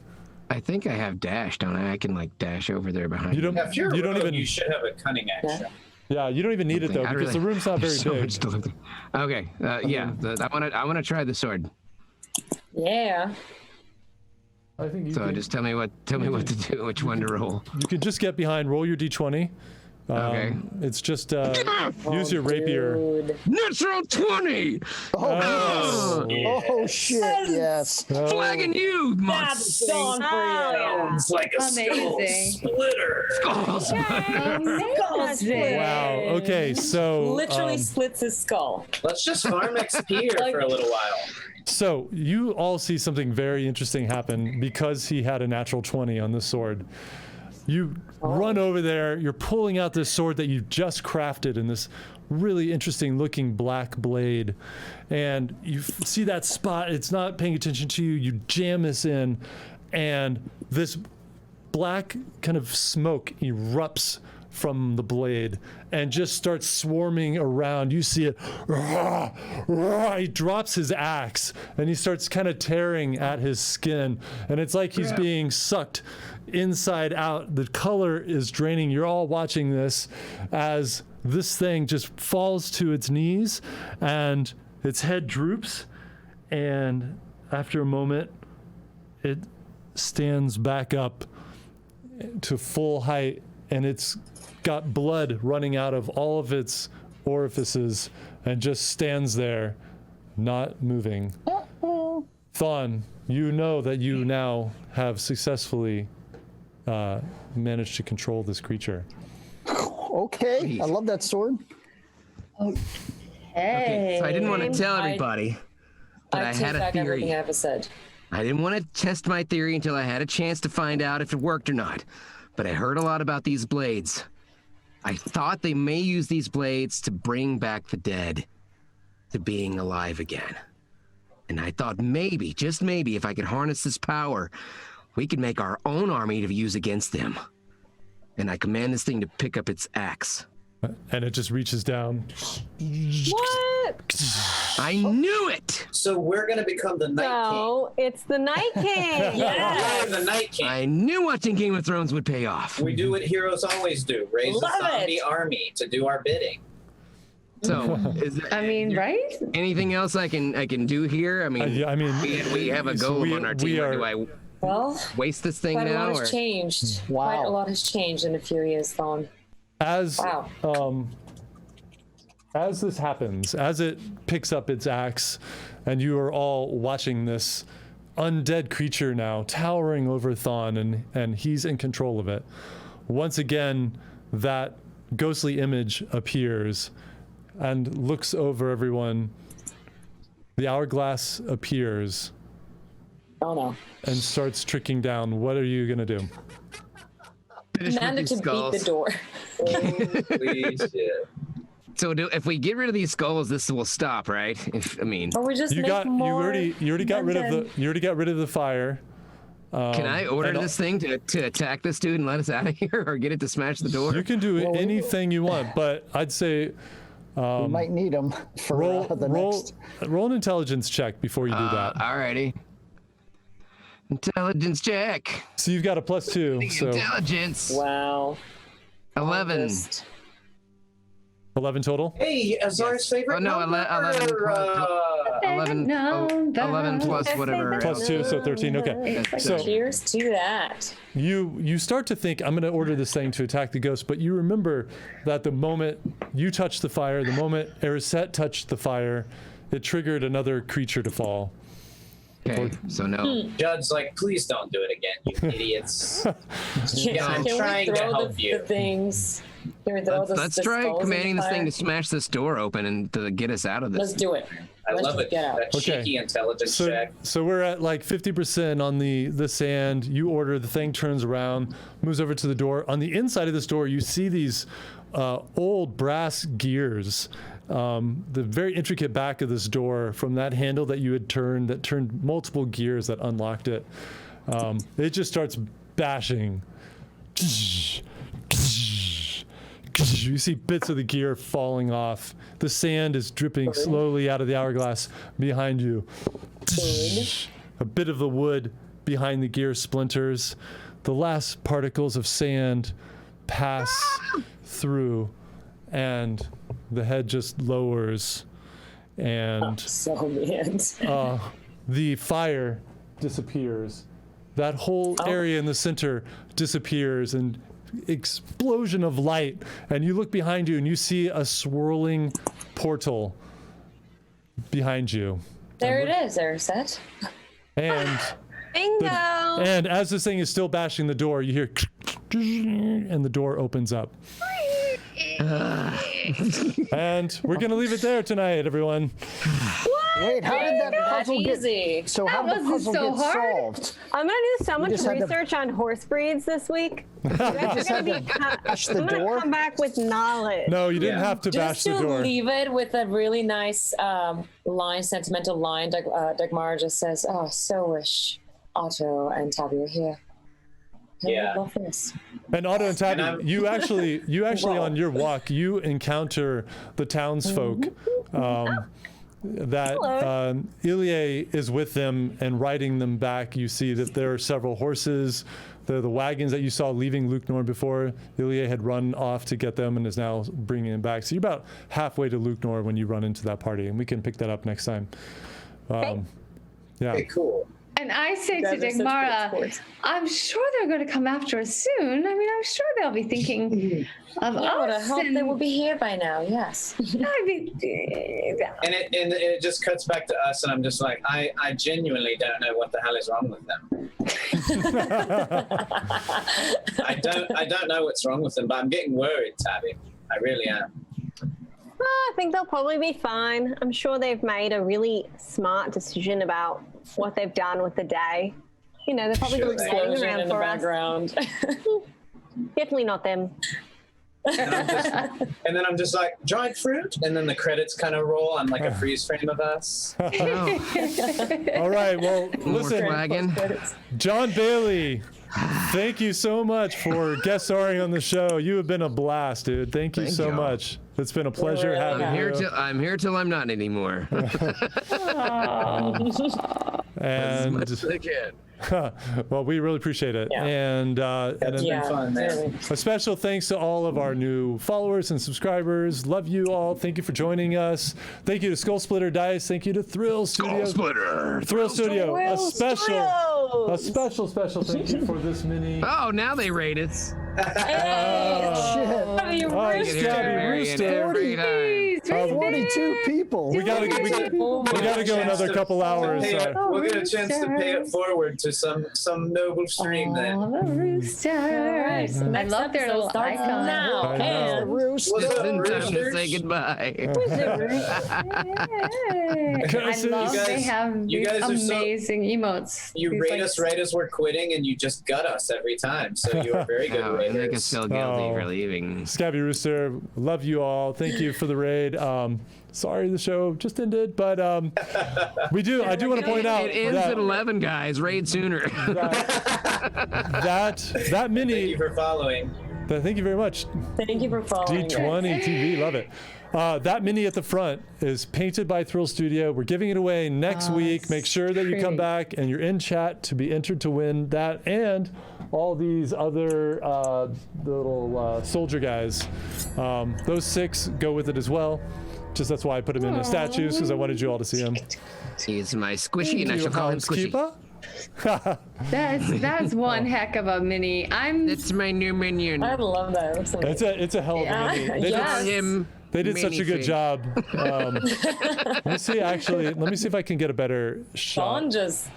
Speaker 3: I think I have dash, don't I? I can like dash over there behind.
Speaker 1: You don't.
Speaker 5: If you're
Speaker 1: You
Speaker 5: a
Speaker 1: don't
Speaker 5: rogue,
Speaker 1: even.
Speaker 5: you should have a cunning action.
Speaker 1: Yeah, you don't even need it though,
Speaker 3: I
Speaker 1: because the
Speaker 3: really-
Speaker 1: room's not very
Speaker 3: there's so
Speaker 1: big.
Speaker 3: much to look at. Okay. Yeah. I want to try the sword.
Speaker 2: Yeah.
Speaker 1: I think you
Speaker 3: So
Speaker 1: can,
Speaker 3: just tell me what to do, which one to roll.
Speaker 1: you can just get behind. Roll your d20.
Speaker 3: Okay.
Speaker 1: It's just use your rapier.
Speaker 2: Dude.
Speaker 3: Natural 20.
Speaker 6: Oh, shit, yes.
Speaker 3: Flagging you,
Speaker 2: That's gone for you.
Speaker 5: It's like a skull
Speaker 4: Amazing.
Speaker 5: splitter.
Speaker 3: monsters.
Speaker 4: Amazing.
Speaker 1: Wow. Okay. So
Speaker 2: Literally splits his skull.
Speaker 5: Let's just farm XP here for a little while.
Speaker 1: So you all see something very interesting happen because he had a natural 20 on the sword. You run over there, you're pulling out this sword that you just crafted in this really interesting looking black blade. And you see that spot, it's not paying attention to you. You jam this in, and this black kind of smoke erupts from the blade and just starts swarming around. You see it. He drops his axe and he starts kind of tearing at his skin. And it's like he's being sucked inside out. The color is draining. You're all watching this as this thing just falls to its knees and its head droops. And after a moment, it stands back up to full height, and it's got blood running out of all of its orifices and just stands there, not moving. Thon, you know that you now have successfully managed to control this creature.
Speaker 6: Okay, I love that sword.
Speaker 3: Okay, so I didn't want to tell
Speaker 2: I-
Speaker 3: everybody, but I
Speaker 2: take
Speaker 3: had a
Speaker 2: back everything
Speaker 3: theory.
Speaker 2: I ever said.
Speaker 3: I didn't want to test my theory until I had a chance to find out if it worked or not. But I heard a lot about these blades. I thought they may use these blades to bring back the dead to being alive again. And I thought maybe, just maybe, if I could harness this power, we could make our own army to use against them. And I command this thing to pick up its axe.
Speaker 1: And it just reaches down.
Speaker 8: What?
Speaker 3: I knew it!
Speaker 5: So we're gonna become the Night
Speaker 8: No, it's the Night King.
Speaker 5: King.
Speaker 2: Yes.
Speaker 5: We're the Night King.
Speaker 3: I knew watching Game of Thrones would pay off.
Speaker 5: We do what heroes always do: raise
Speaker 2: Love
Speaker 5: a zombie
Speaker 2: it.
Speaker 5: army to do our bidding.
Speaker 3: So, is there,
Speaker 4: I mean, right?
Speaker 3: anything else I can do here? I mean,
Speaker 1: Yeah, I mean,
Speaker 3: we have a
Speaker 1: so
Speaker 3: golem on our team. Or do I
Speaker 2: Well,
Speaker 3: waste this thing
Speaker 2: quite a
Speaker 3: now?
Speaker 2: lot
Speaker 3: Or?
Speaker 2: has changed.
Speaker 6: Wow.
Speaker 2: Quite a lot has changed in a few years, Thon.
Speaker 1: as
Speaker 2: Wow.
Speaker 1: as this happens, as it picks up its axe, and you are all watching this undead creature now towering over Thon, and he's in control of it. Once again, that ghostly image appears and looks over everyone. The hourglass appears
Speaker 2: Oh no.
Speaker 1: and starts tricking down. What are you gonna do?
Speaker 3: Finish with
Speaker 2: Amanda
Speaker 3: these
Speaker 2: to beat
Speaker 3: skulls.
Speaker 2: the door.
Speaker 5: Holy shit.
Speaker 3: if we get rid of these skulls, this will stop, right?
Speaker 2: Or we just
Speaker 1: You
Speaker 2: make
Speaker 1: got
Speaker 2: more.
Speaker 1: you already got rid of the fire.
Speaker 3: Can I order
Speaker 1: and-
Speaker 3: this thing to attack this dude and let us out of here, or get it to smash the door?
Speaker 1: You can do anything you want, but I'd say
Speaker 6: we might need them for
Speaker 1: roll
Speaker 6: the next.
Speaker 1: roll an intelligence check before you do that.
Speaker 3: Alrighty. Intelligence check.
Speaker 1: So you've got a +2, so
Speaker 3: Intelligence.
Speaker 2: Wow.
Speaker 3: 11.
Speaker 2: Just-
Speaker 1: 11 total.
Speaker 5: Hey, Azar's favorite
Speaker 3: Oh no,
Speaker 5: number.
Speaker 3: 11 plus whatever.
Speaker 1: Plus 2, so 13. Okay. So
Speaker 2: Cheers to that.
Speaker 1: you start to think, I'm going to order this thing to attack the ghost, but you remember that the moment you touched the fire, the moment Erisette touched the fire, it triggered another creature to fall.
Speaker 3: Okay, so no.
Speaker 5: Judd's like, please don't do it again, you idiots. Yeah, I'm
Speaker 2: Can
Speaker 5: trying
Speaker 2: we
Speaker 5: to
Speaker 2: throw
Speaker 5: help you.
Speaker 2: the things? Can we throw
Speaker 3: Let's
Speaker 2: the
Speaker 3: try
Speaker 2: skulls in
Speaker 3: commanding
Speaker 2: the
Speaker 3: this thing
Speaker 2: fire?
Speaker 3: to smash this door open and to get us out of
Speaker 2: Let's
Speaker 3: this.
Speaker 2: do it.
Speaker 5: I
Speaker 2: Let's
Speaker 5: love
Speaker 2: just
Speaker 5: it.
Speaker 2: get out.
Speaker 5: That
Speaker 1: Okay.
Speaker 5: cheeky intelligence
Speaker 1: So,
Speaker 5: check.
Speaker 1: so we're at like 50% on the sand. You order, the thing turns around, moves over to the door. On the inside of this door, you see these old brass gears. The very intricate back of this door, from that handle that you had turned, that turned multiple gears that unlocked it. It just starts bashing. You see bits of the gear falling off. The sand is dripping slowly out of the hourglass behind you. A bit of the wood behind the gear splinters. The last particles of sand pass through, and the head just lowers, and
Speaker 2: So man.
Speaker 1: the fire disappears. That whole area in the center disappears, and explosion of light, and you look behind you and you see a swirling portal behind you.
Speaker 2: There it is, Erisette.
Speaker 1: And
Speaker 8: Bingo!
Speaker 1: and as this thing is still bashing the door, you hear and the door opens up. And we're gonna leave it there tonight, everyone.
Speaker 6: Wait, how did that puzzle get?
Speaker 2: Easy.
Speaker 6: So how
Speaker 4: That
Speaker 6: did the
Speaker 4: wasn't
Speaker 6: puzzle
Speaker 4: so
Speaker 6: get
Speaker 4: hard.
Speaker 6: solved?
Speaker 8: I'm gonna do so much
Speaker 6: just had to-
Speaker 8: research on horse breeds this week. You guys are
Speaker 6: just
Speaker 8: gonna
Speaker 6: had
Speaker 8: be.
Speaker 6: to push the
Speaker 8: I'm gonna
Speaker 6: door?
Speaker 8: come back with knowledge.
Speaker 1: No, you didn't have to bash
Speaker 2: Just
Speaker 1: the
Speaker 2: to
Speaker 1: door.
Speaker 2: leave it with a really nice line, sentimental line, Dagmar just says, "Oh, so wish Otto and Tabby were here. I would
Speaker 5: Yeah.
Speaker 2: love this."
Speaker 1: And Otto and
Speaker 5: And
Speaker 1: Tabby,
Speaker 5: I'm-
Speaker 1: you actually on your walk, you encounter the townsfolk. That Ilie is with them and riding them back. You see that there are several horses. The wagons that you saw leaving Luknor before. Ilie had run off to get them and is now bringing them back. So you're about halfway to Luknor when you run into that party, and we can pick that up next time. Yeah.
Speaker 5: Okay, cool.
Speaker 4: And I say to
Speaker 2: guys are such good
Speaker 4: Dagmara,
Speaker 2: sports.
Speaker 4: I'm sure they're going to come after us soon. I mean, I'm sure they'll be thinking of
Speaker 2: I would have
Speaker 4: us.
Speaker 2: hoped
Speaker 4: and
Speaker 2: they would be here by now. Yes.
Speaker 4: I mean,
Speaker 5: And it just cuts back to us, and I'm just like, I genuinely don't know what the hell is wrong with them. I don't know what's wrong with them, but I'm getting worried, Tabby. I really am.
Speaker 8: I think they'll probably be fine. I'm sure they've made a really smart decision about what they've done with the day. You know, they're probably
Speaker 5: Sure
Speaker 8: going to
Speaker 5: they
Speaker 8: be
Speaker 5: are.
Speaker 8: waiting
Speaker 2: Explosion
Speaker 8: around
Speaker 2: in the
Speaker 8: for us.
Speaker 2: background.
Speaker 8: Definitely not them.
Speaker 5: And then I'm just like, dried fruit, and then the credits kind of roll on like a freeze frame of us.
Speaker 1: All right. Well,
Speaker 3: More
Speaker 1: listen,
Speaker 3: flagging.
Speaker 1: John Bailey, thank you so much for guest starring on the show. You have been a blast, dude. Thank you
Speaker 3: Thank
Speaker 1: so
Speaker 3: you.
Speaker 1: much. It's been a pleasure having you.
Speaker 3: I'm here till I'm not anymore. As
Speaker 1: And
Speaker 3: much as I can.
Speaker 1: well, we really appreciate it.
Speaker 2: Yeah.
Speaker 1: And
Speaker 5: It's been fun, man.
Speaker 2: really.
Speaker 1: a special thanks to all of our new followers and subscribers. Love you all. Thank you for joining us. Thank you to Skull Splitter Dice. Thank you to Thrill Studio.
Speaker 3: Splitter.
Speaker 1: Thrill Studio. A special
Speaker 8: Studios.
Speaker 1: thank you for this mini.
Speaker 3: Oh, now they rate it.
Speaker 2: Hey,
Speaker 1: Oh,
Speaker 2: Tabby
Speaker 1: Scabby
Speaker 2: Rooster.
Speaker 1: Rooster.
Speaker 3: Every time.
Speaker 4: it's right
Speaker 6: 42
Speaker 4: there.
Speaker 6: people.
Speaker 1: We gotta
Speaker 2: Oh my
Speaker 1: we gotta go
Speaker 5: Chance
Speaker 1: another
Speaker 5: to-
Speaker 1: couple
Speaker 5: to
Speaker 1: hours.
Speaker 5: pay it-
Speaker 4: Oh,
Speaker 5: we'll get a chance to pay it
Speaker 4: roosters.
Speaker 5: forward to some noble stream then.
Speaker 4: All the roosters.
Speaker 2: Alright, so
Speaker 4: I
Speaker 2: next
Speaker 4: love their
Speaker 2: episode
Speaker 4: little
Speaker 2: starts
Speaker 4: icon.
Speaker 2: now.
Speaker 1: I know.
Speaker 2: And
Speaker 5: What's
Speaker 6: Rooster.
Speaker 5: up,
Speaker 3: Time to
Speaker 5: roosters?
Speaker 3: say goodbye.
Speaker 4: Yay.
Speaker 1: Can I
Speaker 4: I
Speaker 1: say-
Speaker 4: love
Speaker 5: You
Speaker 4: they
Speaker 5: guys-
Speaker 4: have
Speaker 5: you
Speaker 4: these
Speaker 5: guys are so-
Speaker 4: amazing emotes.
Speaker 5: You
Speaker 4: These,
Speaker 5: rate
Speaker 4: like,
Speaker 5: us right as we're quitting, and you just gut us every time. So you are very good
Speaker 3: Oh, you make us
Speaker 5: raters.
Speaker 3: feel guilty
Speaker 1: Oh.
Speaker 3: for leaving.
Speaker 1: Scabby Rooster, love you all. Thank you for the raid. Sorry the show just ended, but I do want to point out
Speaker 3: It ends
Speaker 1: that,
Speaker 3: at 11, guys. Raid sooner.
Speaker 1: that mini.
Speaker 5: Thank you for following.
Speaker 1: Thank you very much.
Speaker 2: thank you for following.
Speaker 1: D20 TV, love it. That mini at the front is painted by Thrill Studio. We're giving it away next week. Make sure that you come
Speaker 4: pretty.
Speaker 1: back and you're in chat to be entered to win that and all these other little soldier guys. Those 6 go with it as well. Just that's why I put them in the statues, because I wanted you all to see them.
Speaker 3: He's my squishy, and I shall call him Squishy.
Speaker 4: That's one heck of a mini. I'm
Speaker 3: It's my new minion.
Speaker 2: I love that. It looks amazing.
Speaker 1: It's a hell of a
Speaker 2: Yeah.
Speaker 1: mini. They
Speaker 2: Yes.
Speaker 1: did,
Speaker 3: Him.
Speaker 1: they did such a good
Speaker 3: minifig.
Speaker 1: job. Let me see. Actually, let me see if I can get a better
Speaker 2: Sean
Speaker 1: shot.
Speaker 2: just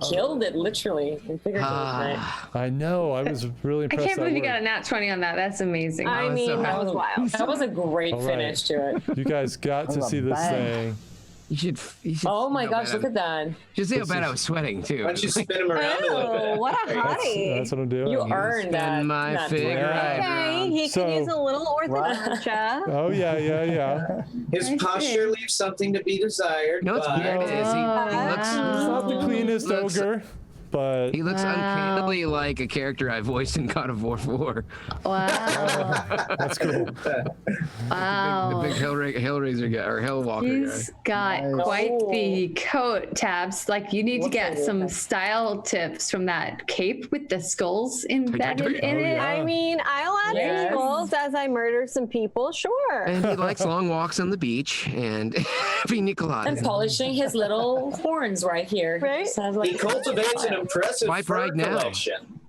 Speaker 2: killed it literally and figuratively tonight.
Speaker 1: I know. I was really
Speaker 4: I
Speaker 1: impressed.
Speaker 4: can't believe you
Speaker 1: that
Speaker 4: got a nat 20 on that. That's amazing.
Speaker 8: I
Speaker 3: was
Speaker 8: mean,
Speaker 3: so
Speaker 8: that
Speaker 3: happy.
Speaker 8: was wild.
Speaker 2: That was a great
Speaker 1: All right.
Speaker 2: finish to it.
Speaker 1: You guys got to
Speaker 6: That was a
Speaker 1: see this
Speaker 6: bang.
Speaker 1: thing.
Speaker 3: You should
Speaker 2: Oh my
Speaker 3: see how
Speaker 2: gosh,
Speaker 3: bad
Speaker 2: look at that.
Speaker 3: You should see how bad I was sweating, too.
Speaker 5: Why don't you spin him around a little
Speaker 8: Oh,
Speaker 5: bit?
Speaker 8: what a hottie.
Speaker 1: That's what I'm doing.
Speaker 2: You earned that.
Speaker 3: Spin my
Speaker 2: that
Speaker 3: figure
Speaker 2: figure.
Speaker 3: right
Speaker 8: Okay,
Speaker 3: around.
Speaker 8: he
Speaker 1: So-
Speaker 8: could use a little orthodontia.
Speaker 1: Oh yeah.
Speaker 5: His posture leaves something to be desired.
Speaker 3: No, it's
Speaker 5: but
Speaker 3: weird. Is he looks
Speaker 1: He's not the cleanest
Speaker 3: Looks-
Speaker 1: ogre, but
Speaker 3: he looks uncannily like a character I voiced in God of War 4.
Speaker 4: Wow.
Speaker 1: that's cool.
Speaker 3: The
Speaker 4: Wow.
Speaker 3: big Hellraiser guy or Hellwalker
Speaker 4: He's
Speaker 3: guy.
Speaker 4: got
Speaker 6: Nice.
Speaker 4: quite the coat, Tabs. Like, you need to get
Speaker 2: What's
Speaker 4: some
Speaker 2: that?
Speaker 4: style tips from that cape with the skulls embedded in
Speaker 1: Oh,
Speaker 4: it.
Speaker 1: yeah.
Speaker 8: I mean, I'll add
Speaker 2: Yes.
Speaker 8: some skulls as I murder some people, sure.
Speaker 3: And he likes long walks on the beach and pina coladas.
Speaker 2: And polishing his little horns right here.
Speaker 8: Right?
Speaker 2: Sounds like
Speaker 5: He cultivates an impressive
Speaker 3: Swipe
Speaker 5: fur
Speaker 3: right now.
Speaker 5: collection.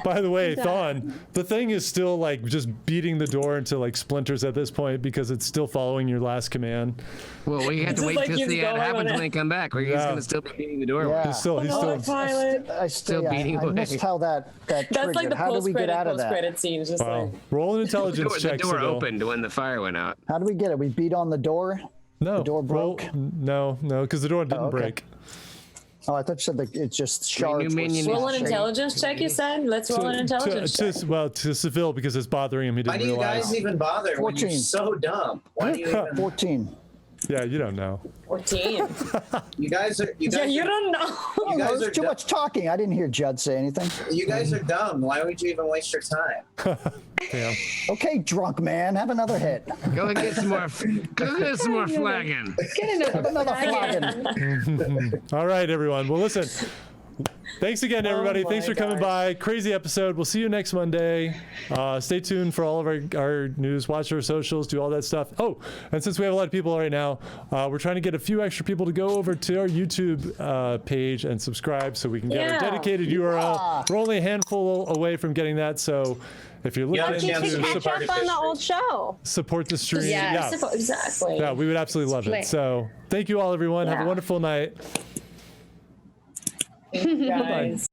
Speaker 1: By the way, Thon, the thing is still like just beating the door into like splinters at this point because it's still following your last command.
Speaker 3: Well, we have to
Speaker 2: Just
Speaker 3: wait
Speaker 2: like
Speaker 3: to
Speaker 2: he's
Speaker 3: see what
Speaker 2: going
Speaker 3: happens
Speaker 2: on
Speaker 3: when they come back. Or he's
Speaker 1: Yeah.
Speaker 3: going to still be beating the door.
Speaker 6: Yeah.
Speaker 1: He's still
Speaker 2: Pilot.
Speaker 6: I
Speaker 3: Still beating
Speaker 6: I
Speaker 3: away.
Speaker 6: missed how that
Speaker 2: That's
Speaker 6: triggered.
Speaker 2: like the
Speaker 6: How do we get out of that?
Speaker 2: post-credit scene. It's just
Speaker 1: wow.
Speaker 2: like
Speaker 1: Roll an
Speaker 3: The
Speaker 1: intelligence
Speaker 3: door, the
Speaker 1: check.
Speaker 3: door
Speaker 1: Seville.
Speaker 3: opened when the fire went out.
Speaker 6: How do we get it? We beat on the door?
Speaker 1: No,
Speaker 6: The door
Speaker 1: roll-
Speaker 6: broke?
Speaker 1: No, because the door didn't
Speaker 6: okay.
Speaker 1: break.
Speaker 6: Oh, I thought you said that it's just shards.
Speaker 3: minion
Speaker 6: were
Speaker 2: roll an
Speaker 3: Shame.
Speaker 2: intelligence check. You said let's roll an intelligence check.
Speaker 1: To Seville because it's bothering him. He
Speaker 5: Why
Speaker 1: didn't
Speaker 5: do you
Speaker 1: realize.
Speaker 5: guys even bother when you're
Speaker 6: 14.
Speaker 5: so dumb? Why do you even?
Speaker 6: 14.
Speaker 1: Yeah, you don't know.
Speaker 2: 14.
Speaker 5: You guys are. You guys
Speaker 2: Yeah, you
Speaker 5: are,
Speaker 2: don't know.
Speaker 5: You
Speaker 6: Oh,
Speaker 5: guys
Speaker 6: there's
Speaker 5: are
Speaker 6: too
Speaker 5: dumb.
Speaker 6: much talking. I didn't hear Judd say anything.
Speaker 5: You guys are dumb. Why would you even waste your time?
Speaker 1: Damn.
Speaker 6: Okay, drunk man, have another hit.
Speaker 3: Go and get some more. Go get some more flagon.
Speaker 6: Have another flagon.
Speaker 1: All right, everyone. Well, listen. Thanks again, everybody.
Speaker 2: my
Speaker 1: Thanks for coming by. Crazy episode. We'll see you next Monday. Stay tuned for all of our news. Watch our socials. Do all that stuff. Oh, and since we have a lot of people right now, we're trying to get a few extra people to go over to our YouTube page and subscribe so we can get
Speaker 2: Yeah.
Speaker 1: our dedicated URL. We're only a handful away from getting that. So if you're
Speaker 5: Yeah,
Speaker 1: looking
Speaker 8: You
Speaker 5: chance
Speaker 8: can
Speaker 5: to
Speaker 8: catch
Speaker 5: support
Speaker 8: up on the old show.
Speaker 1: support the stream,
Speaker 4: Yes.
Speaker 1: yeah.
Speaker 2: Exactly.
Speaker 1: Yeah, we would absolutely love it.
Speaker 4: Play.
Speaker 1: So thank you all, everyone. Have a
Speaker 2: Yeah.
Speaker 1: wonderful night.
Speaker 2: Guys.